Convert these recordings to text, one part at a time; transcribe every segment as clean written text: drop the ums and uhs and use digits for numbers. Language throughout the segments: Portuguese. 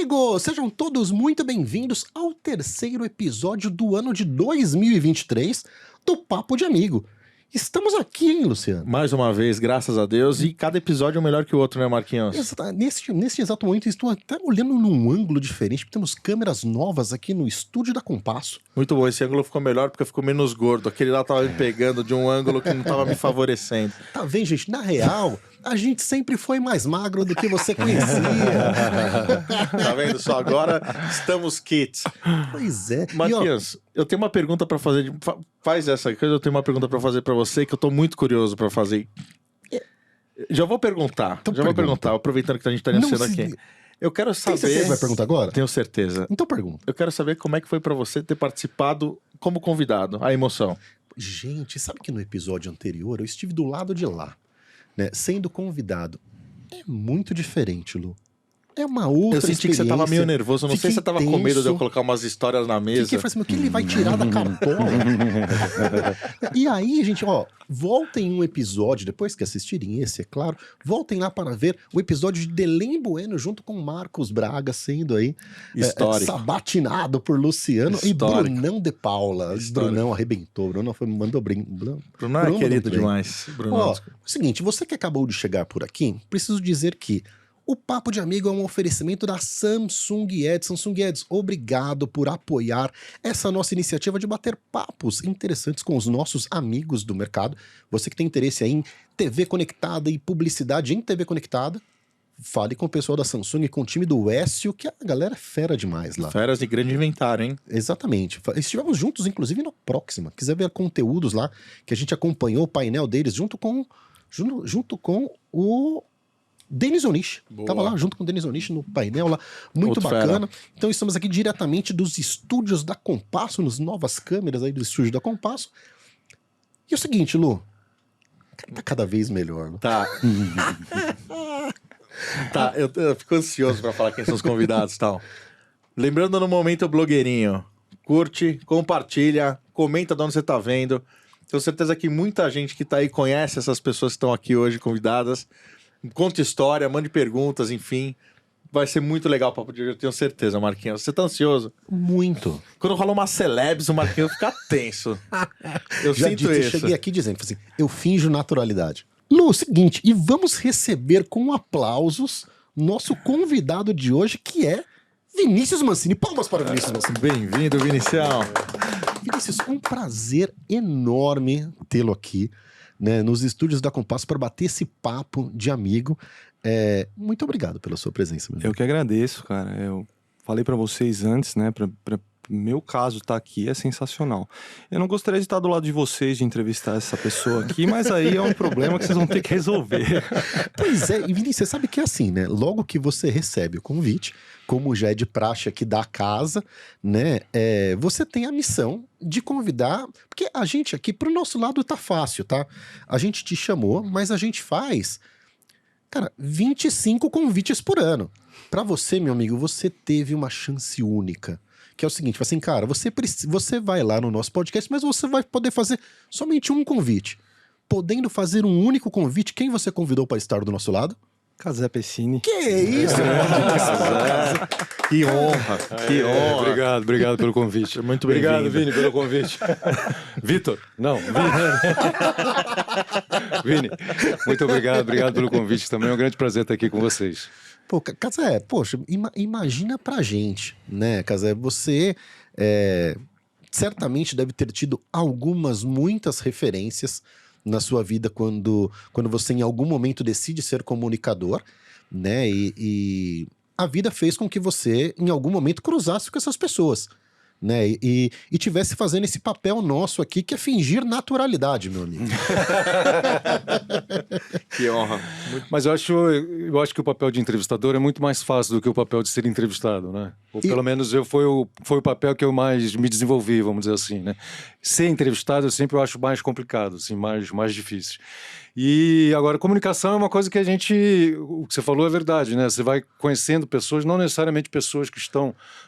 amigos! Sejam todos muito bem-vindos ao terceiro episódio do ano de 2023 do Papo de Amigo. Estamos aqui, hein, Luciano? Mais uma vez, graças a Deus, e cada episódio é um melhor que o outro, né, Marquinhos? Nesse exato momento, estou até olhando num ângulo diferente, porque temos câmeras novas aqui no estúdio da Compasso. Muito bom, esse ângulo ficou melhor porque ficou menos gordo. Aquele lá tava me pegando de um ângulo que não tava me favorecendo. Tá vendo, gente? Na real, a gente sempre foi mais magro do que você conhecia. Tá vendo só? Agora estamos kits. Pois é. Marquinhos, eu tenho uma pergunta pra fazer. Faz essa coisa, eu tenho uma pergunta pra fazer pra você que eu tô muito curioso pra fazer. Já vou perguntar. Então vou perguntar, aproveitando que a gente tá iniciando aqui. Eu quero saber. Tem certeza que vai perguntar agora? Tenho certeza. Então pergunta. Eu quero saber como é que foi pra você ter participado como convidado, a emoção. Gente, sabe que no episódio anterior eu estive do lado de lá, né, sendo convidado. É muito diferente, Lu. É uma outra Eu senti que você tava meio nervoso, não sei se você tava com medo de eu colocar umas histórias na mesa. Fiquei assim, o que ele vai tirar da cartola? E aí, gente, ó, voltem um episódio, depois que assistirem esse, é claro, voltem lá para ver o episódio de Belém Bueno junto com Marcos Braga, sendo aí sabatinado por Luciano Histórico. E Brunão de Paula. Brunão arrebentou, Brunão mandou Bruno é querido demais. Ó, é o seguinte, você que acabou de chegar por aqui, preciso dizer que o Papo de Amigo é um oferecimento da Samsung Eds. Samsung Eds, obrigado por apoiar essa nossa iniciativa de bater papos interessantes com os nossos amigos do mercado. Você que tem interesse aí em TV conectada e publicidade em TV conectada, fale com o pessoal da Samsung e com o time do Écio, que a galera é fera demais lá. Feras de grande inventário, hein? Exatamente. Estivemos juntos, inclusive, no Próxima. Quiser ver conteúdos lá, que a gente acompanhou o painel deles junto com o Denis Onish. Tava lá junto com o Denis Onish no painel lá, muito bacana. Então estamos aqui diretamente dos estúdios da Compasso, nas novas câmeras aí do estúdio da Compasso. E o seguinte, Lu, tá cada vez melhor. Lu. Tá. Tá, eu fico ansioso pra falar quem são os convidados e tal. Lembrando no momento, blogueirinho, curte, compartilha, comenta de onde você tá vendo. Tenho certeza que muita gente que tá aí conhece essas pessoas que estão aqui hoje convidadas. Conta história, mande perguntas, enfim. Vai ser muito legal o papo de hoje, eu tenho certeza, Marquinhos. Você tá ansioso? Muito. Quando rola uma celebs, o Marquinhos fica tenso. Eu sinto isso. Eu cheguei aqui dizendo, assim, eu finjo naturalidade. Lu, seguinte, e vamos receber com aplausos nosso convidado de hoje, que é Vinícius Mancini. Palmas para Vinícius Mancini. Bem-vindo, Vinicião. Vinícius, um prazer enorme tê-lo aqui, né, nos estúdios da Compasso para bater esse papo de amigo. Muito obrigado pela sua presença, meu amigo. Eu que agradeço, cara. Eu falei para vocês antes, né, meu caso tá aqui é sensacional. Eu não gostaria de estar do lado de vocês, de entrevistar essa pessoa aqui, mas aí é um problema que vocês vão ter que resolver. Pois é, e Vinícius, você sabe que é assim, né? Logo que você recebe o convite, como já é de praxe aqui da casa, né? Você tem a missão de convidar, porque a gente aqui, pro nosso lado tá fácil, tá? A gente te chamou, mas a gente faz, cara, 25 convites por ano. Pra você, meu amigo, você teve uma chance única. Que é o seguinte, assim, cara, você vai lá no nosso podcast, mas você vai poder fazer somente um convite. Podendo fazer um único convite, quem você convidou para estar do nosso lado? Casé Pessini. Que isso? Que honra, que honra. Obrigado pelo convite. Muito bem-vindo. Obrigado, Vini, pelo convite. Vitor, não, Vini, muito obrigado pelo convite também, é um grande prazer estar aqui com vocês. Pô, Casé, poxa, imagina pra gente, né, Casé, você certamente deve ter tido muitas referências na sua vida quando você em algum momento decide ser comunicador, né, e a vida fez com que você em algum momento cruzasse com essas pessoas, né, e tivesse fazendo esse papel nosso aqui, que é fingir naturalidade, meu amigo. Que honra. Mas eu acho que o papel de entrevistador é muito mais fácil do que o papel de ser entrevistado, né? Ou pelo menos foi o papel que eu mais me desenvolvi, vamos dizer assim, né? Ser entrevistado eu sempre acho mais complicado, assim, mais difícil. E agora, comunicação é uma coisa que o que você falou é verdade, né? Você vai conhecendo pessoas, não necessariamente pessoas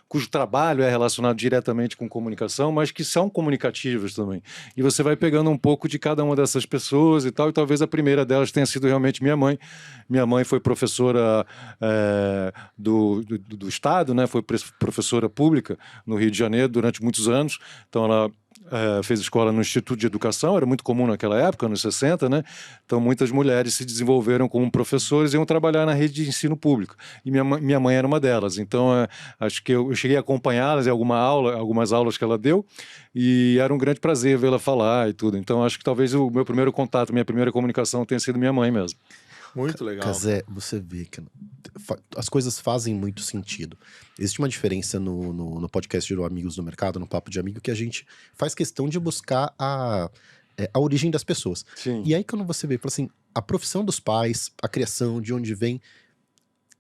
cujo trabalho é relacionado diretamente com comunicação, mas que são comunicativas também. E você vai pegando um pouco de cada uma dessas pessoas e tal, e talvez a primeira delas tenha sido realmente minha mãe. Minha mãe foi professora do Estado, né? Foi professora pública no Rio de Janeiro durante muitos anos, então ela fez escola no Instituto de Educação, era muito comum naquela época, nos 60, né? Então muitas mulheres se desenvolveram como professores e iam trabalhar na rede de ensino público. E minha mãe era uma delas. Então acho que eu cheguei a acompanhá-las em algumas aulas que ela deu, e era um grande prazer vê-la falar e tudo. Então acho que talvez o meu primeiro contato, minha primeira comunicação tenha sido minha mãe mesmo. Muito legal. Cazé, você vê que as coisas fazem muito sentido. Existe uma diferença no podcast de Amigos do Mercado, no Papo de Amigo, que a gente faz questão de buscar a origem das pessoas. Sim. E aí quando você vê, fala assim, a profissão dos pais, a criação, de onde vem,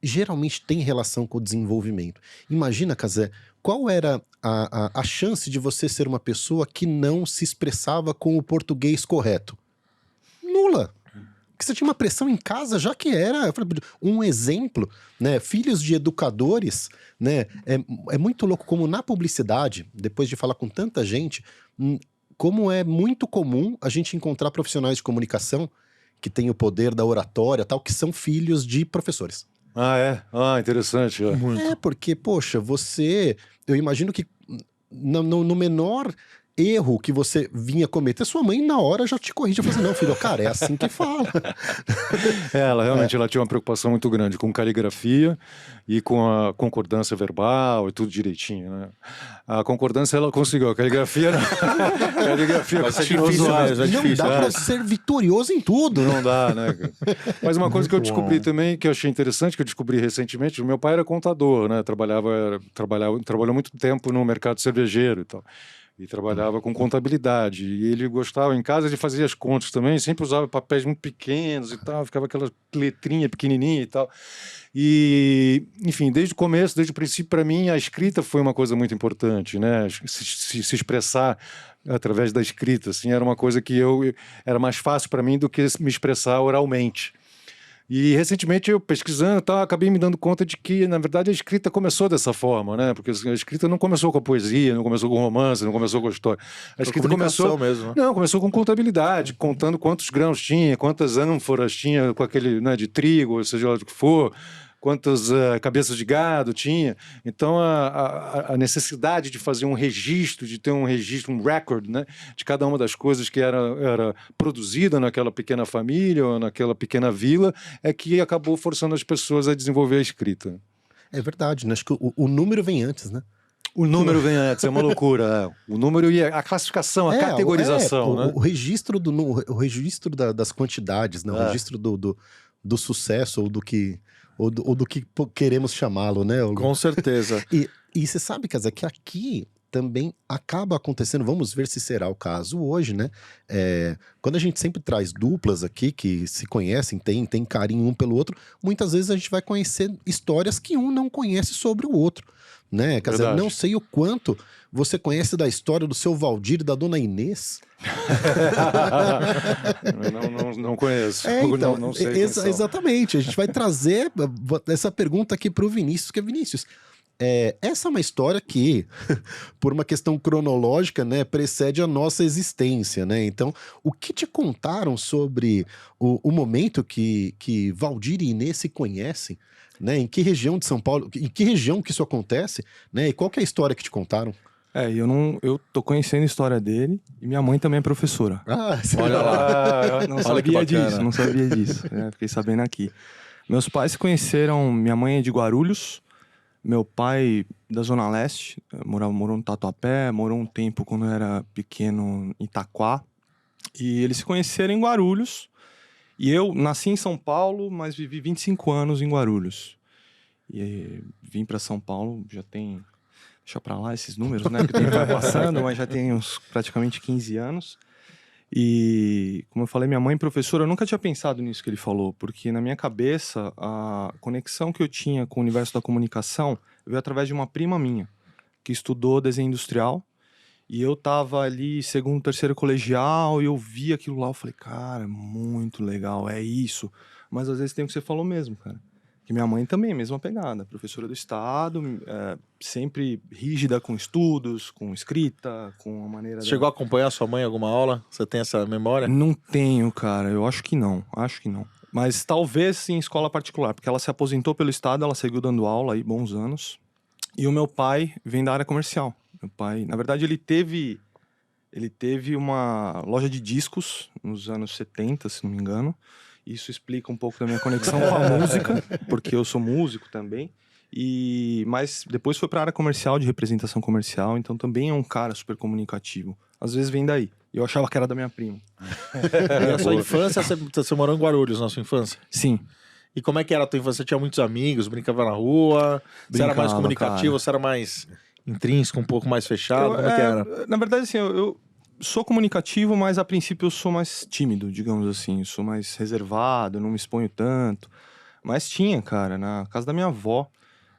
geralmente tem relação com o desenvolvimento. Imagina, Cazé, qual era a chance de você ser uma pessoa que não se expressava com o português correto? Nula. Porque você tinha uma pressão em casa, já que era um exemplo, né? Filhos de educadores, né? É muito louco como na publicidade, depois de falar com tanta gente, como é muito comum a gente encontrar profissionais de comunicação que têm o poder da oratória, tal, que são filhos de professores. Ah, é? Ah, interessante. Porque, poxa, eu imagino que no menor erro que você vinha cometer, sua mãe na hora já te corrige. Eu falei assim, não, filho, cara, é assim que fala. Ela realmente ela tinha uma preocupação muito grande com caligrafia e com a concordância verbal e tudo direitinho, né? A concordância ela conseguiu, a caligrafia não. A caligrafia Vai ser continuou difícil zoada. mesmo, é Não difícil. dá pra ser vitorioso em tudo, né? Não dá, né? Cara? Mas uma coisa que eu descobri também, que eu achei interessante, que eu descobri recentemente, o meu pai era contador, né? Trabalhou muito tempo no mercado cervejeiro e tal. E trabalhava com contabilidade. E ele gostava, em casa, de fazer as contas também, sempre usava papéis muito pequenos e tal, ficava aquela letrinha pequenininha e tal. E, enfim, desde o começo, desde o princípio, para mim, a escrita foi uma coisa muito importante, né? Se expressar através da escrita, assim, era uma coisa que era mais fácil para mim do que me expressar oralmente. E recentemente eu pesquisando, acabei me dando conta de que, na verdade, a escrita começou dessa forma, né? Porque a escrita não começou com a poesia, não começou com romance, não começou com a história. A escrita começou mesmo, né? Não, começou com contabilidade, contando quantos grãos tinha, quantas ânforas tinha com aquele, né, de trigo, ou seja lá o que for, quantas cabeças de gado tinha. Então, a necessidade de fazer um registro, de ter um registro, um record, né, de cada uma das coisas que era produzida naquela pequena família ou naquela pequena vila, é que acabou forçando as pessoas a desenvolver a escrita. É verdade, né? Acho que o número vem antes, né? O número vem antes, é uma loucura. O número e a classificação, a categorização, né? O registro, das quantidades, né? O registro do sucesso ou do que queremos chamá-lo, né? Com certeza. E você sabe, Cazé, que aqui também acaba acontecendo, vamos ver se será o caso hoje, né? Quando a gente sempre traz duplas aqui que se conhecem, tem carinho um pelo outro, muitas vezes a gente vai conhecer histórias que um não conhece sobre o outro, né? Quer dizer, não sei o quanto você conhece da história do seu Valdir e da dona Inês. Não conheço. Então, não sei exatamente. A gente vai trazer essa pergunta aqui para o Vinícius, que é Vinícius. Essa é uma história que, por uma questão cronológica, né, precede a nossa existência, né? Então, o que te contaram sobre o momento que Valdir e Inês se conhecem, né? Em que região de São Paulo, em que região que isso acontece, né? E qual que é a história que te contaram? Eu tô conhecendo a história dele e minha mãe também é professora. Olha lá. Não sabia disso, não sabia disso. Fiquei sabendo aqui. Meus pais se conheceram, minha mãe é de Guarulhos, meu pai da Zona Leste, morou no Tatuapé, morou um tempo quando eu era pequeno em Itaquá. E eles se conheceram em Guarulhos. E eu nasci em São Paulo, mas vivi 25 anos em Guarulhos. E vim para São Paulo, já tem... Deixa pra lá esses números, né? Que o tempo vai passando, mas já tem uns praticamente 15 anos. E, como eu falei, minha mãe professora, eu nunca tinha pensado nisso que ele falou, porque na minha cabeça, a conexão que eu tinha com o universo da comunicação veio através de uma prima minha, que estudou desenho industrial E eu tava ali, segundo, terceiro colegial, e eu vi aquilo lá, eu falei, cara, muito legal, é isso. Mas às vezes tem o que você falou mesmo, cara. Que minha mãe também, mesma pegada, professora do estado, sempre rígida com estudos, com escrita, com a maneira Você chegou a acompanhar sua mãe em alguma aula? Você tem essa memória? Não tenho, cara, eu acho que não. Mas talvez em escola particular, porque ela se aposentou pelo estado, ela seguiu dando aula aí bons anos. E o meu pai vem da área comercial. Meu pai, na verdade, ele teve uma loja de discos nos anos 70, se não me engano. Isso explica um pouco da minha conexão com a música, porque eu sou músico também. Mas depois foi para a área comercial, de representação comercial, então também é um cara super comunicativo. Às vezes vem daí. Eu achava que era da minha prima. E a sua infância, você morou em Guarulhos na sua infância? Sim. E como é que era a tua infância? Você tinha muitos amigos, brincava na rua? Você era mais Brincava, comunicativo, cara. você era mais intrínseco, um pouco mais fechado? Como é que era? Na verdade, assim, eu sou comunicativo, mas a princípio eu sou mais tímido, digamos assim. Eu sou mais reservado, não me exponho tanto. Mas tinha, cara, na casa da minha avó,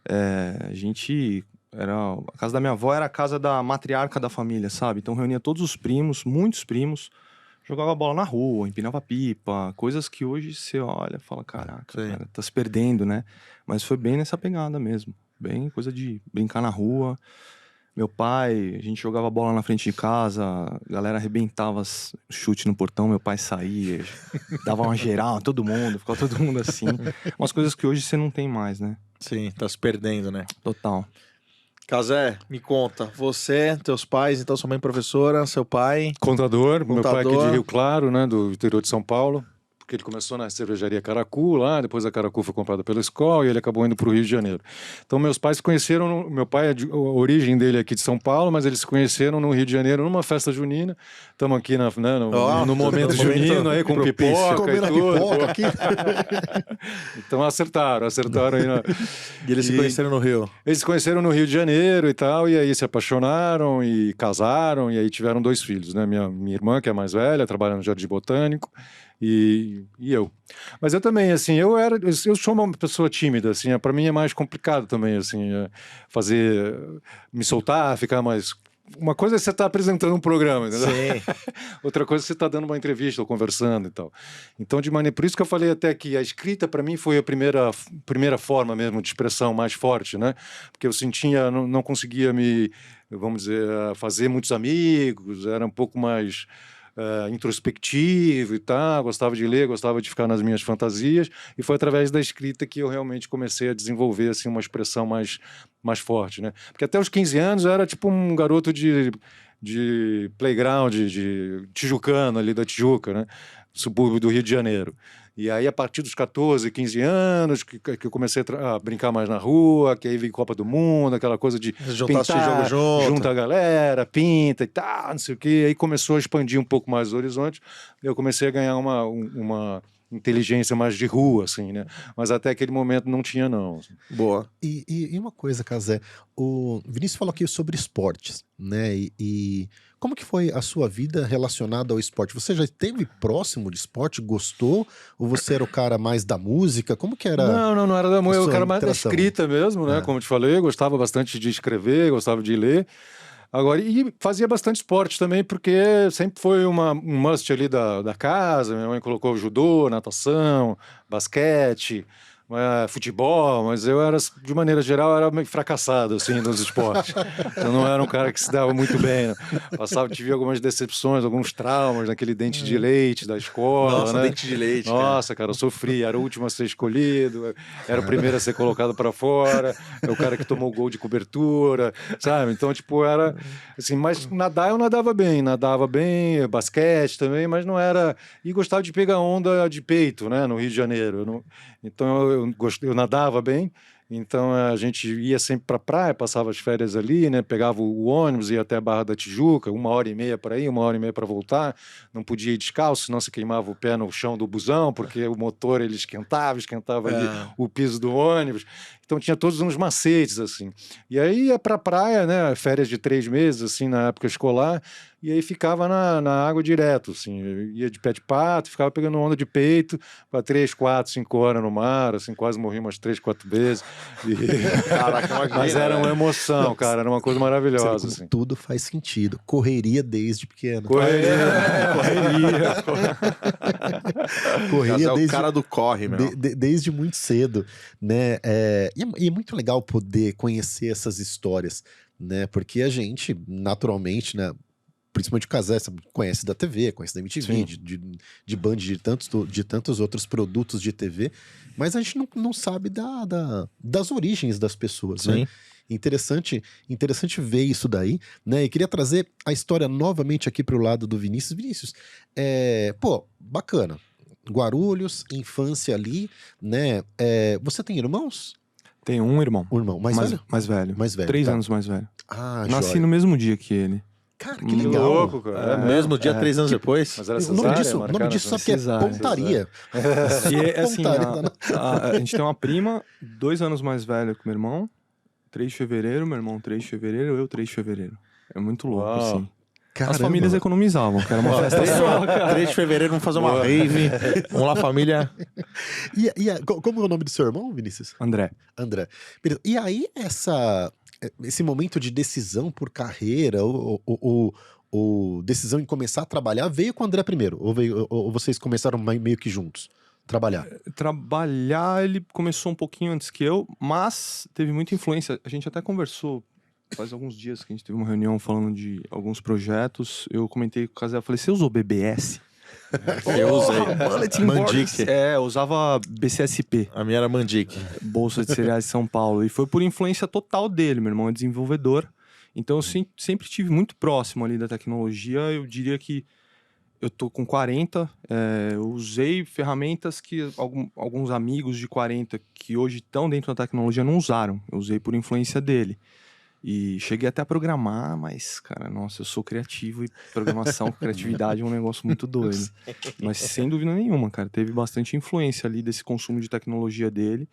a casa da minha avó era a casa da matriarca da família, sabe? Então reunia todos os primos, muitos primos, jogava bola na rua, empinava pipa, coisas que hoje você olha e fala, caraca, Sim. cara, tá se perdendo, né? Mas foi bem nessa pegada mesmo. Bem coisa de brincar na rua. Meu pai, a gente jogava bola na frente de casa, a galera arrebentava chute no portão, meu pai saía, dava uma geral, todo mundo, ficava todo mundo assim. Umas coisas que hoje você não tem mais, né? Sim, tá se perdendo, né? Total. Casé, me conta. Você, teus pais, então sua mãe professora, seu pai... Contador, meu pai aqui de Contador. Rio Claro, né, do interior de São Paulo, porque ele começou na cervejaria Caracu lá, depois a Caracu foi comprada pela escola e ele acabou indo para o Rio de Janeiro. Então meus pais se conheceram, meu pai, a origem dele é aqui de São Paulo, mas eles se conheceram no Rio de Janeiro numa festa junina. Estamos aqui no momento junino aí com propício. pipoca Comendo a e tudo. pipoca aqui. Então acertaram aí na... E eles se conheceram no Rio. Eles se conheceram no Rio de Janeiro e tal, e aí se apaixonaram e casaram, e aí tiveram 2 filhos, né? Minha irmã, que é a mais velha, trabalha no Jardim Botânico, e eu. Mas eu também, assim, eu sou uma pessoa tímida, assim, para mim é mais complicado também, assim, me soltar, ficar mais... Uma coisa é você estar apresentando um programa, entendeu? Sim. Outra coisa é você estar dando uma entrevista ou conversando e tal. Então, por isso que eu falei até que a escrita, para mim, foi a primeira forma mesmo de expressão mais forte, né? Porque eu sentia, não conseguia vamos dizer, fazer muitos amigos, era um pouco mais... introspectivo e tal, gostava de ler, gostava de ficar nas minhas fantasias, e foi através da escrita que eu realmente comecei a desenvolver assim, uma expressão mais forte, né? Porque até os 15 anos eu era tipo um garoto de playground, de tijucano ali da Tijuca, né? Subúrbio do Rio de Janeiro. E aí, a partir dos 14, 15 anos, que eu comecei a brincar mais na rua, que aí veio Copa do Mundo, aquela coisa de Juntar esse pintar, jogo junto. junta a galera, pinta e tal, não sei o quê. Aí começou a expandir um pouco mais os horizontes. Eu comecei a ganhar uma inteligência mais de rua, assim, né? Mas até aquele momento não tinha, não. Boa. E uma coisa, Casé, o Vinícius falou aqui sobre esportes, né? E como que foi a sua vida relacionada ao esporte? Você já esteve próximo de esporte, gostou? Ou você era o cara mais da música? Como que era? Não era da música, eu era mais da interação? escrita mesmo, né? Como eu te falei, eu gostava bastante de escrever, gostava de ler. Agora, e fazia bastante esporte também, porque sempre foi um must ali da casa. Minha mãe colocou judô, natação, basquete, futebol, mas eu era, de maneira geral, era meio fracassado, assim, nos esportes. Eu não era um cara que se dava muito bem, né? Tive algumas decepções, alguns traumas naquele dente de leite da escola, Nossa, né? dente de leite, Nossa, cara, eu sofri, era o último a ser escolhido, era o primeiro a ser colocado para fora, é o cara que tomou o gol de cobertura, sabe? Então, tipo, era assim, mas nadar eu nadava bem, basquete também, mas não era... E gostava de pegar onda de peito, né, no Rio de Janeiro. Então, eu nadava bem, então a gente ia sempre para a praia, passava as férias ali, né? Pegava o ônibus, ia até a Barra da Tijuca, 1h30 para ir, 1h30 para voltar, não podia ir descalço, senão você queimava o pé no chão do busão, porque o motor ele esquentava ali o piso do ônibus. Então tinha todos uns macetes, assim. E aí ia pra praia, né? Férias de 3 meses, assim, na época escolar, e aí ficava na água direto, assim. Eu ia de pé de pato, ficava pegando onda de peito para 3, 4, 5 horas no mar, assim, quase morri umas 3, 4 vezes. Caraca, imagina, Mas era uma né? emoção, cara, era uma coisa maravilhosa, Como assim. tudo faz sentido. Correria desde pequeno. Correria. Correria É o desde, cara do corre, meu. desde muito cedo, né? E é muito legal poder conhecer essas histórias, né? Porque a gente, naturalmente, né? Principalmente o Casé, você conhece da TV, conhece da MTV, de Band, de tantos outros produtos de TV, mas a gente não sabe das origens das pessoas, Sim. né? Interessante ver isso daí, né? E queria trazer a história novamente aqui pro lado do Vinícius. Vinícius, bacana. Guarulhos, infância ali, né? Você tem irmãos? Tem um irmão. Um irmão mais velho? Mais velho. Mais velho. 3 tá. anos mais velho. Ah, Nasci joia. no mesmo dia que ele. Cara, que Que Que legal. louco, cara. Mesmo dia, 3 anos depois. Mas era O nome cesárea, disso, o marcaram nome disso sabe que é cesárea. pontaria. E é assim, Pontaria. a gente tem uma prima 2 anos mais velha que meu irmão. 3 de fevereiro, meu irmão 3 de fevereiro, eu 3 de fevereiro. É muito louco, Uau. assim. Caramba. As famílias economizavam, que era uma festa só, cara. 3 de fevereiro, vamos fazer uma rave. Vamos lá, família. Como é o nome do seu irmão, Vinícius? André, André. Beleza. E aí, esse momento de decisão por carreira, ou decisão em começar a trabalhar, veio com o André primeiro? Ou vocês começaram meio que juntos? Trabalhar? trabalhar, ele começou um pouquinho antes que eu, mas teve muita influência. A gente até conversou faz alguns dias que a gente teve uma reunião falando de alguns projetos. Eu comentei com o Casé, eu falei, você usou BBS? Eu usei. Bulletin board. Mandic. Eu usava BCSP, A minha era Mandic. Bolsa de Cereais de São Paulo. E foi por influência total dele. Meu irmão é desenvolvedor. Então eu sempre estive muito próximo ali da tecnologia. Eu diria que eu tô com 40. Eu usei ferramentas que alguns amigos de 40 que hoje estão dentro da tecnologia não usaram. Eu usei por influência dele. E cheguei até a programar, mas, cara, nossa, eu sou criativo e programação com criatividade é um negócio muito doido. Mas sem dúvida nenhuma, cara, teve bastante influência ali desse consumo de tecnologia dele.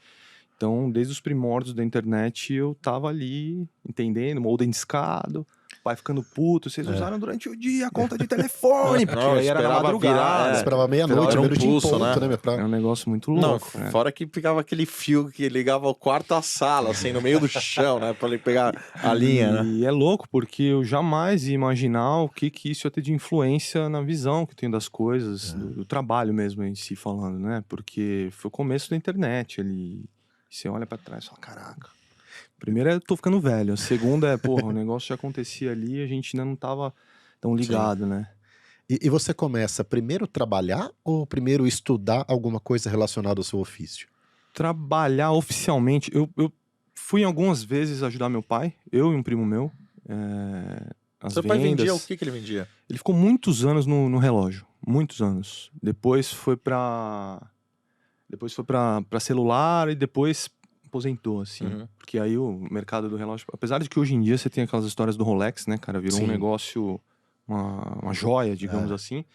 Então, desde os primórdios da internet, eu tava ali entendendo, modem discado, pai ficando puto, vocês usaram durante o dia a conta de telefone, porque Não, aí era na esperava madrugada. virar, Esperava meia-noite, Era um meia-noite em pulso, ponto, né? né? É um negócio muito Não, louco. né? fora que ficava aquele fio que ligava o quarto à sala, assim, no meio do chão, né? Pra ele pegar a linha, né? E é louco, porque eu jamais ia imaginar o que isso ia ter de influência na visão que eu tenho das coisas, do trabalho mesmo em si falando, né? Porque foi o começo da internet ali. Você olha pra trás e fala, caraca. Primeiro eu tô ficando velho. A segunda é, porra, o negócio já acontecia ali e a gente ainda não tava tão ligado, né? E você começa primeiro trabalhar ou primeiro estudar alguma coisa relacionada ao seu ofício? Trabalhar oficialmente, eu fui algumas vezes ajudar meu pai, eu e um primo meu. As Seu pai vendas. vendia o que ele vendia? Ele ficou muitos anos no relógio. Muitos anos. Depois foi pra celular e depois aposentou, assim. Uhum. Porque aí o mercado do relógio... Apesar de que hoje em dia você tem aquelas histórias do Rolex, né, cara? Virou Sim. um negócio, uma joia, digamos assim.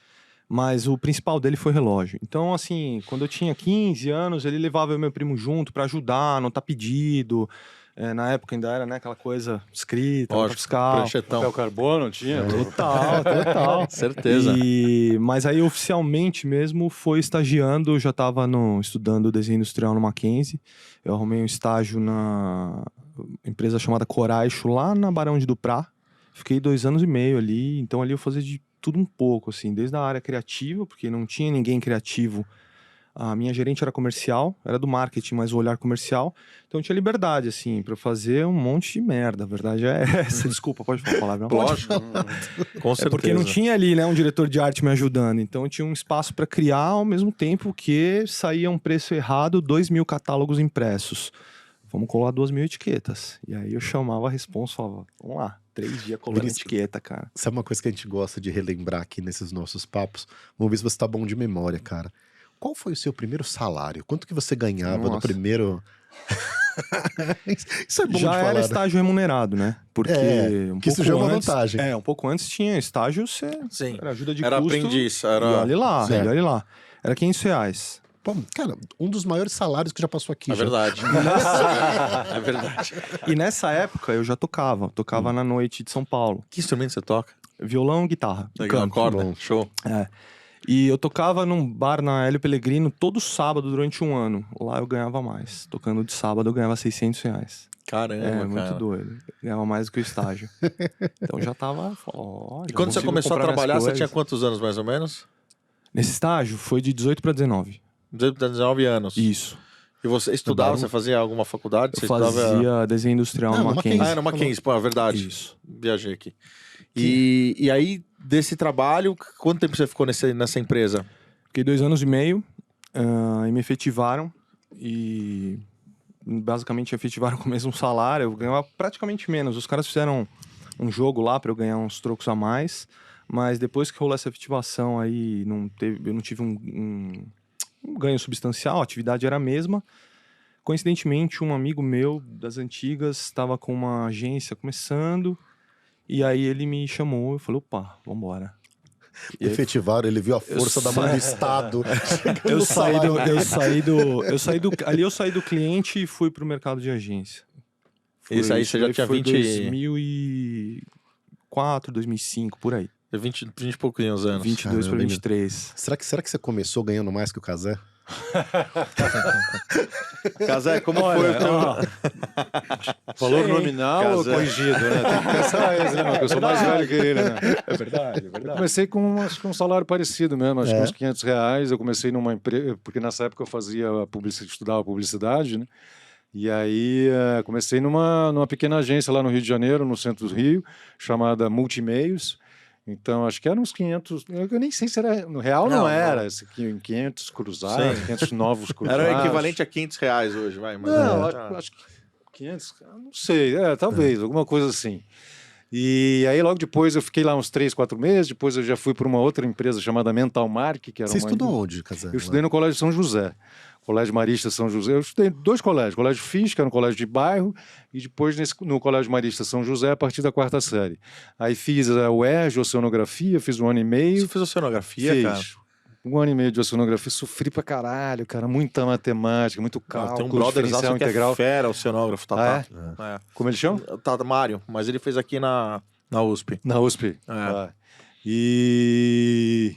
Mas o principal dele foi relógio. Então, assim, quando eu tinha 15 anos, ele levava eu e meu primo junto pra ajudar, anotar pedido. Na época ainda era, né, aquela coisa escrita, nota fiscal. Pranchetão. Papel carbono tinha? Total. Certeza. Mas aí, oficialmente mesmo, foi estagiando. Eu já estava estudando desenho industrial no Mackenzie. Eu arrumei um estágio na empresa chamada Coraixo, lá na Barão de Duprá. Fiquei 2 anos e meio ali. Então, ali eu fazia de tudo um pouco, assim. Desde a área criativa, porque não tinha ninguém criativo. A minha gerente era comercial, era do marketing, mas o olhar comercial. Então eu tinha liberdade, assim, pra fazer um monte de merda. A verdade é essa. Desculpa, pode falar a palavra? Não? Lógico. Com certeza. Porque não tinha ali, né, um diretor de arte me ajudando. Então eu tinha um espaço para criar ao mesmo tempo que saía um preço errado, 2.000 catálogos impressos. Vamos colar 2.000 etiquetas. E aí eu chamava a responsa e falava, vamos lá, 3 dias colando Vinícius, etiqueta, cara. Sabe uma coisa que a gente gosta de relembrar aqui nesses nossos papos? Vamos ver se você tá bom de memória, cara. Qual foi o seu primeiro salário? Quanto que você ganhava no Nossa. primeiro... Isso é bom Já de era falar, né? estágio remunerado, né? Porque que isso já é uma antes, vantagem. um pouco antes tinha estágio, você Sim. era ajuda de Era custo. aprendiz. E Era... olha lá, Certo. olha lá. Era R$500. Pô, cara, um dos maiores salários que já passou aqui. É já. verdade. É verdade. E nessa época eu já tocava na noite de São Paulo. Que instrumento você toca? Violão, guitarra, Legal, canto. corda, bom. show. E eu tocava num bar na Hélio Pellegrino todo sábado durante um ano. Lá eu ganhava mais. Tocando de sábado eu ganhava R$600. Caramba, Muito cara. doido. Ganhava mais do que o estágio. Então já tava... E quando você começou a trabalhar, você tinha quantos anos mais ou menos? Nesse estágio foi de 18 para 19. 19 anos. Isso. E você estudava, você fazia alguma faculdade? Eu Você fazia desenho industrial Não, no no Mackenzie. Mackenzie. era Mackenzie, pô, é verdade. Isso. Viajei aqui. E aí, desse trabalho, quanto tempo você ficou nessa empresa? Fiquei 2 anos e meio e me efetivaram. E basicamente efetivaram com o mesmo salário. Eu ganhava praticamente menos. Os caras fizeram um jogo lá para eu ganhar uns trocos a mais. Mas depois que rolou essa efetivação aí, eu não tive um ganho substancial, a atividade era a mesma. Coincidentemente, um amigo meu das antigas estava com uma agência começando, e aí ele me chamou, eu falei, opa, vambora. E aí, Efetivaram, ele viu a força da mão do Estado. eu saí do cliente e fui pro mercado de agência. Isso aí você já tinha 20... 2004, 2005, por aí. 20 e pouquinhos anos. 22 para Caramba, 23. Será que você começou ganhando mais que o Cazé? Casé, como foi o teu... Valor nominal ou Casé. corrigido, né? Tem que pensar isso, né? Porque eu sou mais velho que ele, né? É verdade, é Eu verdade. comecei com, acho que um salário parecido mesmo, acho que uns R$500. Eu comecei numa empresa, porque nessa época eu fazia estudava publicidade, né? E aí comecei numa pequena agência lá no Rio de Janeiro, no centro do Rio, chamada Multimeios. Então, acho que eram uns 500... Eu nem sei se era... No real não era. Esse 500 cruzados, Sim. 500 novos cruzados. Era o equivalente a R$500 hoje, vai. Mas Não, acho que 500... Não sei, talvez, alguma coisa assim. E aí, logo depois, eu fiquei lá uns 3, 4 meses. Depois, eu já fui para uma outra empresa chamada Mental Mark, que era Você uma... estudou onde, Cazé? Eu estudei no Colégio São José. Colégio Marista São José. Eu estudei em 2 colégios. Colégio FIS, que era um colégio de bairro, e depois no Colégio Marista São José, a partir da 4ª série. Aí fiz a UERJ, Oceanografia, fiz 1 ano e meio. Você fez oceanografia, cara? Fiz 1 ano e meio de oceanografia. Sofri pra caralho, cara. Muita matemática, muito cálculo, Tem um brother diferencial que integral. é fera, oceanógrafo, tá? É. Como ele chama? Tá, Mário, mas ele fez aqui na USP. Na USP. E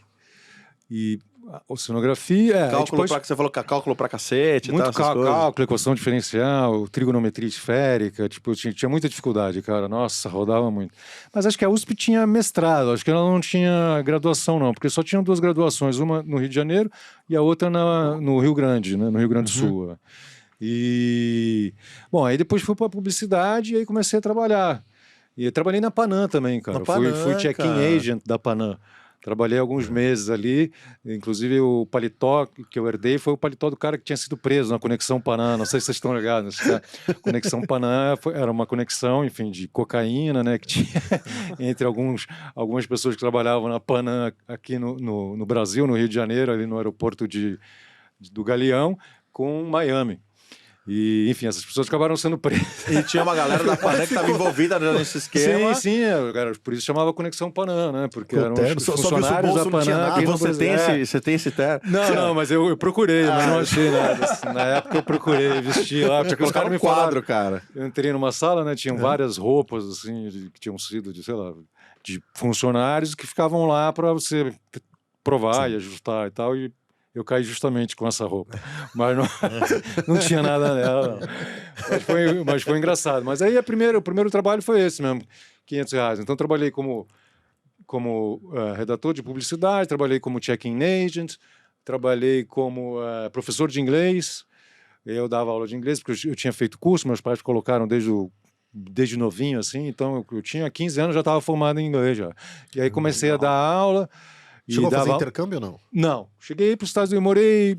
oceanografia. Cálculo depois... pra que você falou que é cálculo pra cacete, Muito tá, essas coisas. cálculo, equação diferencial, trigonometria esférica, tipo, tinha muita dificuldade, cara. Nossa, rodava muito. Mas acho que a USP tinha mestrado, acho que ela não tinha graduação, não, porque só tinham 2 graduações, uma no Rio de Janeiro e a outra no Rio Grande, né? No Rio Grande do Sul. E bom, aí depois fui para publicidade e aí comecei a trabalhar. E eu trabalhei na Panam também, cara. Na Panam, Fui check-in cara. agent da Panam. Trabalhei alguns meses ali, inclusive o paletó que eu herdei foi o paletó do cara que tinha sido preso na Conexão Panam, não sei se vocês estão ligados. Conexão Panam era uma conexão, enfim, de cocaína, né, que tinha entre algumas pessoas que trabalhavam na Panam aqui no Brasil, no Rio de Janeiro, ali no aeroporto do Galeão, com Miami. E, enfim, essas pessoas acabaram sendo presas. E tinha uma galera da Panam que estava envolvida nesse esquema. Sim, cara, por isso chamava Conexão Panam, né? Porque eram os Só funcionários da Panam. Aqui no Brasil. Você tem esse terno? Não, mas eu procurei, mas não achei nada. Na época eu procurei vestir lá. Porque os caras me falaram, cara. Eu entrei numa sala, né? Tinham várias roupas, assim, que tinham sido de, sei lá, de funcionários que ficavam lá para você provar e ajustar e tal. E eu caí justamente com essa roupa. Mas não tinha nada nela, não. Mas foi engraçado. Mas aí o primeiro trabalho foi esse mesmo, R$500. Então trabalhei como redator de publicidade, trabalhei como check-in agent, trabalhei como professor de inglês. Eu dava aula de inglês porque eu tinha feito curso, meus pais colocaram desde novinho, assim. Então eu tinha 15 anos, já estava formado em inglês já. E aí comecei a dar aula. Chegou a fazer intercâmbio ou não? Não. Cheguei para os Estados Unidos, eu morei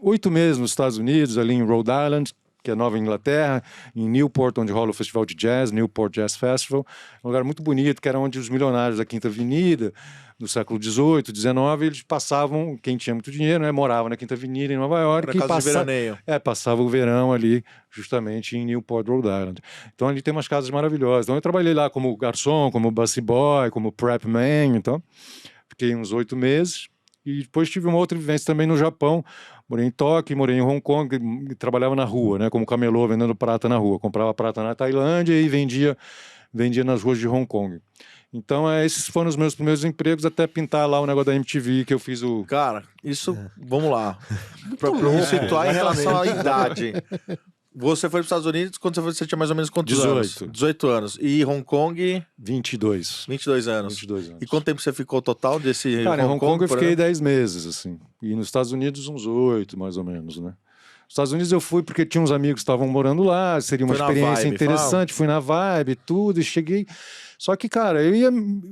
8 meses nos Estados Unidos, ali em Rhode Island, que é Nova Inglaterra, em Newport, onde rola o festival de jazz, Newport Jazz Festival. Um lugar muito bonito, que era onde os milionários da Quinta Avenida, no século XVIII, XIX, eles passavam, quem tinha muito dinheiro, né, morava na Quinta Avenida, em Nova York. Era casa de veraneio. Passava o verão ali, justamente em Newport, Rhode Island. Então ali tem umas casas maravilhosas. Então eu trabalhei lá como garçom, como busy boy, como prep man, então... Fiquei uns 8 meses e depois tive uma outra vivência também no Japão, Morei em Tóquio, morei em Hong Kong, e trabalhava na rua, né? Como camelô, vendendo prata na rua. Comprava prata na Tailândia e vendia nas ruas de Hong Kong. Então, esses foram os meus primeiros empregos, até pintar lá o negócio da MTV, que eu fiz o... Cara, isso, vamos lá. Pra me situar em relação à idade. Você foi para os Estados Unidos quando você tinha mais ou menos quantos 18. anos? 18 anos. E Hong Kong? 22. 22 anos. 22 anos. E quanto tempo você ficou total desse Cara, em Hong Kong eu por fiquei ano? 10 meses, assim. E nos Estados Unidos uns 8, mais ou menos, né? Nos Estados Unidos eu fui porque tinha uns amigos que estavam morando lá, seria uma Foi na experiência vibe, interessante, fui na vibe, tudo, e cheguei... Só que, cara,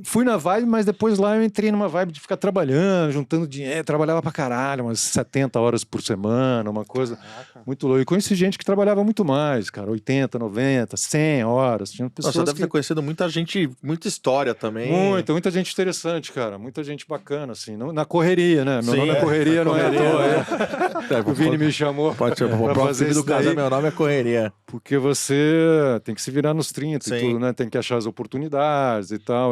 fui na vibe, mas depois lá eu entrei numa vibe de ficar trabalhando, juntando dinheiro, trabalhava pra caralho, umas 70 horas por semana, uma coisa muito louca. E conheci gente que trabalhava muito mais, cara, 80, 90, 100 horas. Tinha pessoas Nossa, você deve ter conhecido muita gente, muita história também. muita gente interessante, cara, muita gente bacana, assim, na correria, né? Meu Sim, nome é Correria, não é à toa. O Vini me chamou Pode ser, pra o fazer filme do isso daí. casal, meu nome é Correria. Porque você tem que se virar nos 30 Sim. e tudo, né? Tem que achar as oportunidades e tal,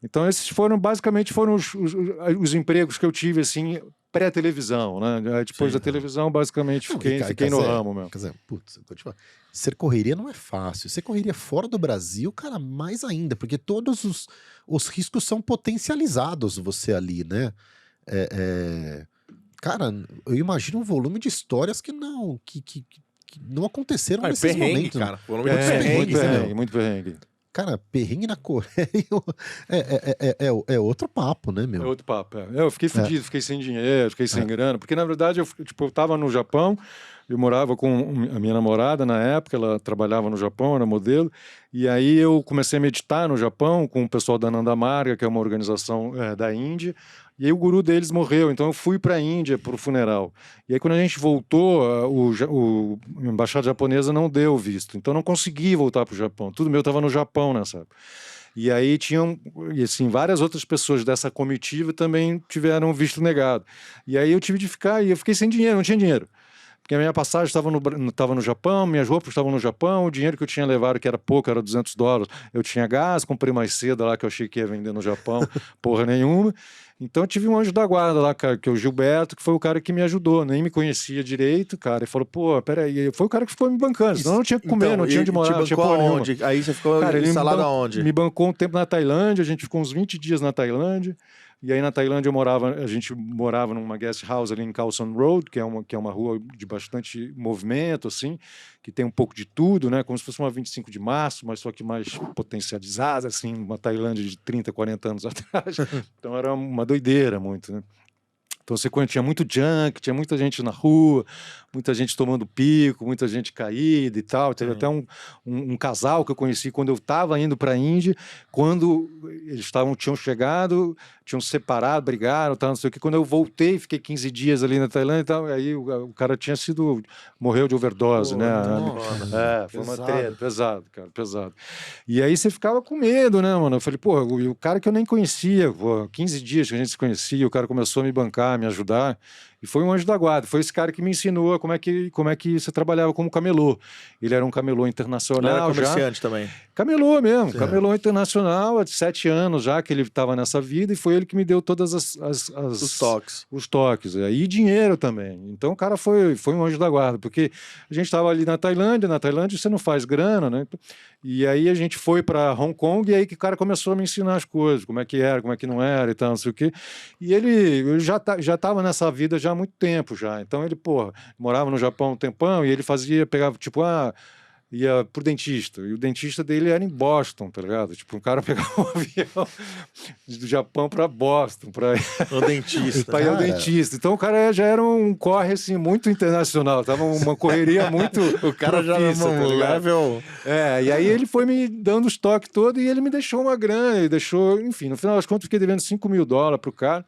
Então esses basicamente foram os empregos que eu tive, assim, pré-televisão, né? Depois Sim. da televisão, basicamente, Não, fiquei no ramo mesmo. Quer dizer, putz, eu vou te falar, ser correria não é fácil. Ser correria fora do Brasil, cara, mais ainda, porque todos os riscos são potencializados você ali, né? Cara, eu imagino um volume de histórias que não aconteceram Ah, nesses perrengue, momentos. cara. Volume É, de perrengue. muito muito perrengue. Cara, perrengue na Coreia é outro papo, né, meu? É outro papo. Eu fiquei fudido, fiquei sem dinheiro, fiquei sem grana, porque na verdade eu tava no Japão, eu morava com a minha namorada na época, ela trabalhava no Japão, era modelo, e aí eu comecei a meditar no Japão com o pessoal da Nanda Marga, que é uma organização da Índia, e aí o guru deles morreu, então eu fui para a Índia para o funeral. E aí quando a gente voltou, a embaixada japonesa não deu visto, então eu não consegui voltar para o Japão. Tudo meu estava no Japão nessa época. E aí tinham, e assim, várias outras pessoas dessa comitiva também tiveram visto negado. E aí eu tive de ficar, e eu fiquei sem dinheiro, não tinha dinheiro. Porque a minha passagem estava no Japão, minhas roupas estavam no Japão, o dinheiro que eu tinha levado, que era pouco, era $200. Eu tinha gás, comprei mais cedo lá, que eu achei que ia vender no Japão, porra nenhuma. Então eu tive um anjo da guarda lá, cara, que é o Gilberto, que foi o cara que me ajudou, nem me conhecia direito, cara, e falou, pô, peraí, foi o cara que ficou me bancando, senão eu não tinha que comer, não tinha onde morar, não tinha porra nenhuma. Aonde? Aí você ficou Cara, instalado aonde? Me bancou um tempo na Tailândia, a gente ficou uns 20 dias na Tailândia, e aí na Tailândia a gente morava numa guest house ali em Khao San Road, que é uma rua de bastante movimento, assim, que tem um pouco de tudo, né, como se fosse uma 25 de março, mas só que mais potencializada, assim, uma Tailândia de 30, 40 anos atrás. Então era uma doideira muito, né. Então você tinha muito junk, tinha muita gente na rua, muita gente tomando pico, muita gente caída e tal. Teve até um casal que eu conheci quando eu estava indo para a Índia, quando eles tinham chegado, tinham se separado, brigaram, tal, não sei o que. Quando eu voltei, fiquei 15 dias ali na Tailândia e tal, aí o cara morreu de overdose, né? Foi uma treta, pesado, cara, pesado. E aí você ficava com medo, né, mano? Eu falei, pô, o cara que eu nem conhecia, pô, 15 dias que a gente se conhecia, o cara começou a me bancar, me ajudar, e foi um anjo da guarda, foi esse cara que me ensinou como é que você trabalhava como camelô. Ele era um camelô internacional. Ele era comerciante também. Camelô mesmo, camelô internacional, há 7 anos já que ele estava nessa vida, e foi ele que me deu todas Os toques. os toques, e dinheiro também. Então o cara foi um anjo da guarda, porque a gente estava ali na Tailândia você não faz grana, né? E aí a gente foi para Hong Kong, e aí que o cara começou a me ensinar as coisas, como é que era, como é que não era e tal, não sei o quê. E ele já estava nessa vida já há muito tempo já. Então ele, morava no Japão um tempão, e ele pegava, tipo, ia pro dentista, e o dentista dele era em Boston, tá ligado? Tipo, um cara pegava um avião do Japão para Boston, para O dentista. ir ao dentista. Então o cara já era um corre, assim, muito internacional, tava uma correria muito O cara já propícia, no level... e aí ele foi me dando os toques todo, e ele me deixou uma grana, enfim, no final das contas eu fiquei devendo $5.000 pro cara,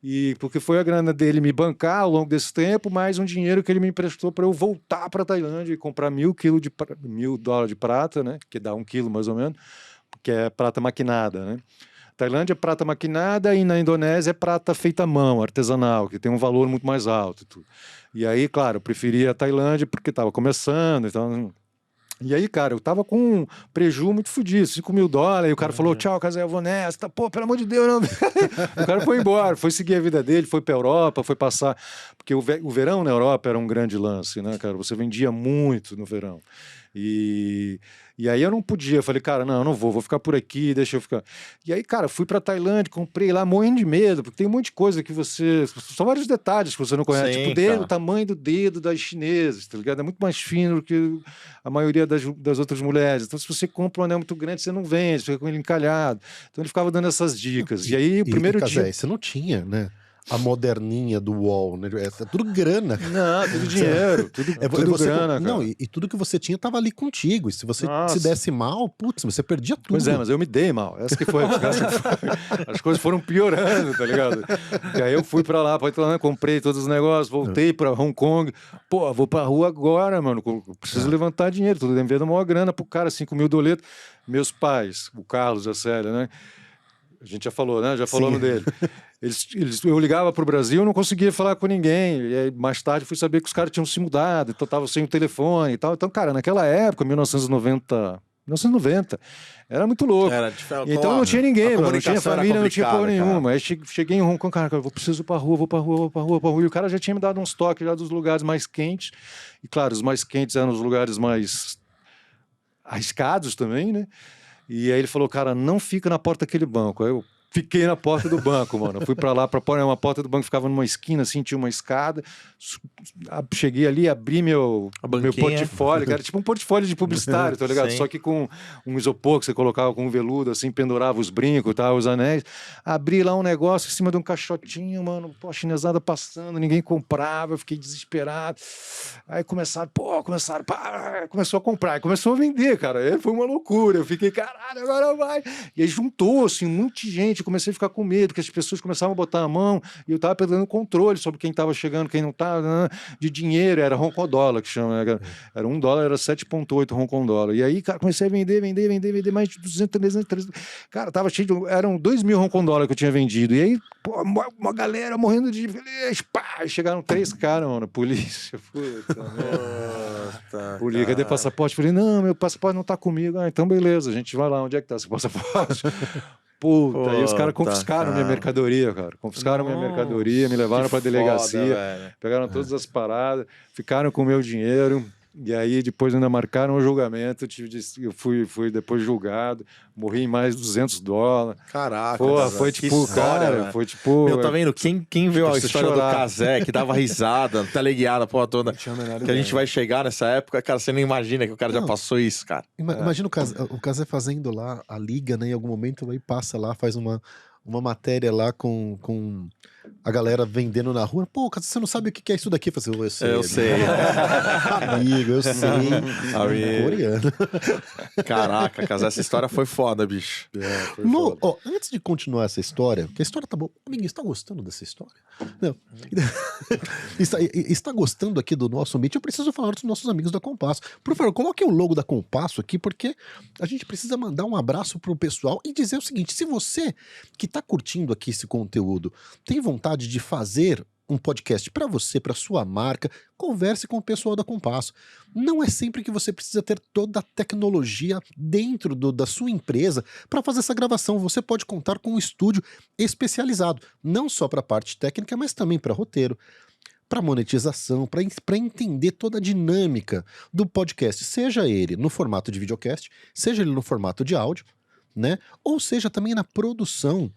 e porque foi a grana dele me bancar ao longo desse tempo, mais um dinheiro que ele me emprestou para eu voltar para a Tailândia e comprar $1.000 de prata, né? Que dá 1 quilo mais ou menos, que é prata maquinada, né? Tailândia é prata maquinada, e na Indonésia é prata feita à mão, artesanal, que tem um valor muito mais alto. E aí, claro, eu preferia a Tailândia porque estava começando, então... E aí, cara, eu tava com um preju muito fodido, $5.000, e o cara falou, tchau, Casé, eu vou nessa, pô, pelo amor de Deus, não. O cara foi embora, foi seguir a vida dele, foi pra Europa, foi passar, porque o verão na Europa era um grande lance, né, cara, você vendia muito no verão. E aí eu não podia, eu falei, cara, não, eu não vou ficar por aqui, deixa eu ficar. E aí, cara, fui pra Tailândia, comprei lá, morrendo de medo, porque tem um monte de coisa que são vários detalhes que você não conhece, Sim, tipo o dedo, cara. o tamanho do dedo das chinesas, tá ligado? É muito mais fino do que a maioria das outras mulheres. Então, se você compra um anel muito grande, você não vende, fica com ele encalhado. Então ele ficava dando essas dicas. E aí, o primeiro Casé, dia... você não tinha, né? A moderninha do UOL, né? É tudo grana. Não, tudo dinheiro, tudo Você, grana, cara. não, e tudo que você tinha tava ali contigo. E se você Nossa. se desse mal, putz, você perdia tudo. Pois é, mas eu me dei mal. Essa que foi. As coisas foram piorando, tá ligado? E aí eu fui pra lá, comprei todos os negócios, voltei pra Hong Kong. Pô, vou pra rua agora, mano. Preciso levantar dinheiro. Tudo devendo maior grana pro cara, $5.000. Meus pais, o Carlos e a Célia, né? A gente já falou, né? Já falamos dele. Eu ligava pro Brasil, não conseguia falar com ninguém. E aí, mais tarde, fui saber que os caras tinham se mudado, então tava sem o telefone e tal. Então, cara, naquela época, 1990, era muito louco. Então não tinha ninguém, mano, não tinha família, não tinha porra nenhuma. Aí cheguei em Hong Kong, cara, eu preciso ir pra rua, vou pra rua. E o cara já tinha me dado uns toques já dos lugares mais quentes. E claro, os mais quentes eram os lugares mais arriscados também, né? E aí ele falou, cara, não fica na porta daquele banco. Aí eu fiquei na porta do banco, mano. Eu fui pra lá, uma porta do banco ficava numa esquina, assim, tinha uma escada. Cheguei ali, abri meu portfólio, cara, tipo um portfólio de publicitário, tá ligado? Sim. Só que com um isopor que você colocava com um veludo, assim, pendurava os brincos, tá, os anéis. Abri lá um negócio em cima de um caixotinho, mano, pô, a chinesada passando, ninguém comprava, eu fiquei desesperado. Aí começou a comprar, começou a vender, cara. Aí foi uma loucura, eu fiquei, caralho, agora vai. E aí juntou, assim, um monte de gente, eu comecei a ficar com medo, porque as pessoas começavam a botar a mão e eu tava perdendo controle sobre quem tava chegando, quem não tava, né? De dinheiro, era Hong Kong dólar que chama, né? Era $1, era 7,8 Hong Kong dólar. E aí, cara, comecei a vender mais de 200, 300. Cara, tava cheio eram 2.000 Hong Kong dólar que eu tinha vendido. E aí, pô, uma galera morrendo de feliz, pá, chegaram 3 caras, mano, polícia. Puta, polícia, cadê passaporte? Falei, não, meu passaporte não tá comigo. Ah, então beleza, a gente vai lá, onde é que tá seu passaporte? Puta, aí os caras confiscaram minha mercadoria, cara. Confiscaram minha mercadoria, me levaram pra delegacia, pegaram todas as paradas, ficaram com o meu dinheiro. E aí depois ainda marcaram o julgamento, eu fui depois julgado, morri em mais de $200. Caraca, porra, foi tipo, história, cara, né? foi tipo... Meu, tá vendo? Quem viu a história chorar. do Casé, que dava risada, teleguiada, a porra toda, que a gente vai chegar nessa época, cara, você não imagina que o cara já passou isso, cara. Imagina o Casé fazendo lá a liga, né? Em algum momento aí passa lá, faz uma matéria lá com a galera vendendo na rua. Pô, você não sabe o que é isso daqui? Eu sei. Eu sei. Amigo, eu sei. Amigo. Coreano. Caraca, Casé, essa história foi foda, bicho. Foi foda. Ó, antes de continuar essa história, porque a história tá boa. Amiguinho, está gostando dessa história? Não. Está gostando aqui do nosso ambiente? Eu preciso falar dos nossos amigos da Compasso. Por favor, coloque o logo da Compasso aqui, porque a gente precisa mandar um abraço pro pessoal e dizer o seguinte: se você que tá curtindo aqui esse conteúdo tem vontade de fazer um podcast para você, para sua marca, converse com o pessoal da Compasso. Não é sempre que você precisa ter toda a tecnologia dentro da sua empresa para fazer essa gravação. Você pode contar com um estúdio especializado, não só para a parte técnica, mas também para roteiro, para monetização, para entender toda a dinâmica do podcast, seja ele no formato de videocast, seja ele no formato de áudio, né? Ou seja também na produção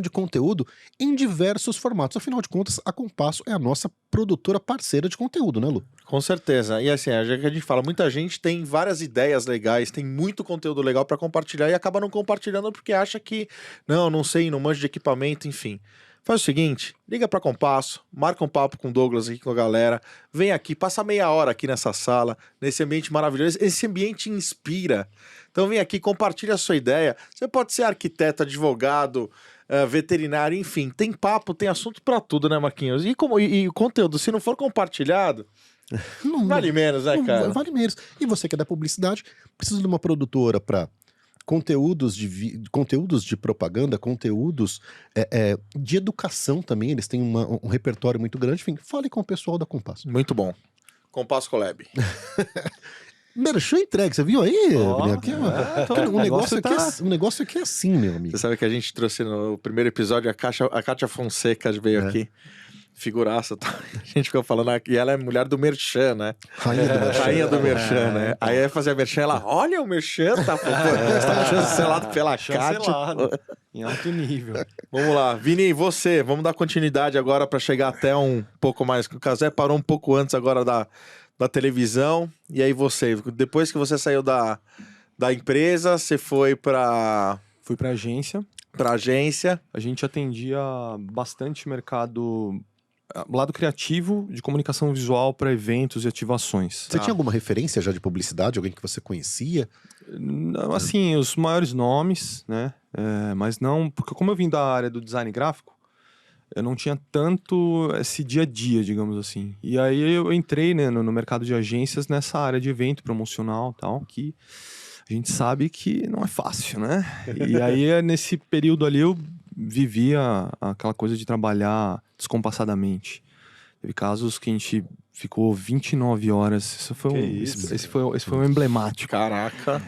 de conteúdo em diversos formatos. Afinal de contas, a Compasso é a nossa produtora parceira de conteúdo, né, Lu? Com certeza. E assim, já que a gente fala, muita gente tem várias ideias legais, tem muito conteúdo legal pra compartilhar e acaba não compartilhando porque acha que não sei, não manjo de equipamento, enfim. Faz o seguinte, liga pra Compasso, marca um papo com o Douglas aqui, com a galera, vem aqui, passa meia hora aqui nessa sala, nesse ambiente maravilhoso. Esse ambiente inspira. Então vem aqui, compartilha a sua ideia. Você pode ser arquiteto, advogado, veterinário, enfim. Tem papo, tem assunto pra tudo, né, Marquinhos? E o conteúdo, se não for compartilhado, vale menos, né, cara? Vale menos. E você que é da publicidade, precisa de uma produtora pra conteúdos de propaganda, conteúdos de educação também. Eles têm um repertório muito grande. Enfim, fale com o pessoal da Compasso. Muito bom. Compasso Collab. Merchan entregue, você viu aí? Ó, Aqui, o negócio um negócio aqui é assim, meu amigo. Você sabe que a gente trouxe no primeiro episódio a Kátia Fonseca veio aqui. Figuraça, tá? A gente ficou falando aqui, ela é mulher do Merchan, né? Rainha do Merchan, né? Aí ia fazer a Merchan, ela, olha o Merchan, tá chancelado pela Kátia. Em alto nível. Vamos lá, Vini, você, vamos dar continuidade agora para chegar até um pouco mais. O Cazé parou um pouco antes agora da televisão, e aí você, depois que você saiu da empresa, você foi para... Fui pra agência. agência. A gente atendia bastante mercado, lado criativo, de comunicação visual para eventos e ativações. Você tinha alguma referência já de publicidade? Alguém que você conhecia? Não, assim, os maiores nomes, né? Mas não... Porque como eu vim da área do design gráfico, eu não tinha tanto esse dia a dia, digamos assim. E aí eu entrei, né, no mercado de agências nessa área de evento promocional e tal, que a gente sabe que não é fácil, né? E aí nesse período ali eu vivia aquela coisa de trabalhar descompassadamente. Teve casos que a gente ficou 29 horas. Esse foi um emblemático. Caraca.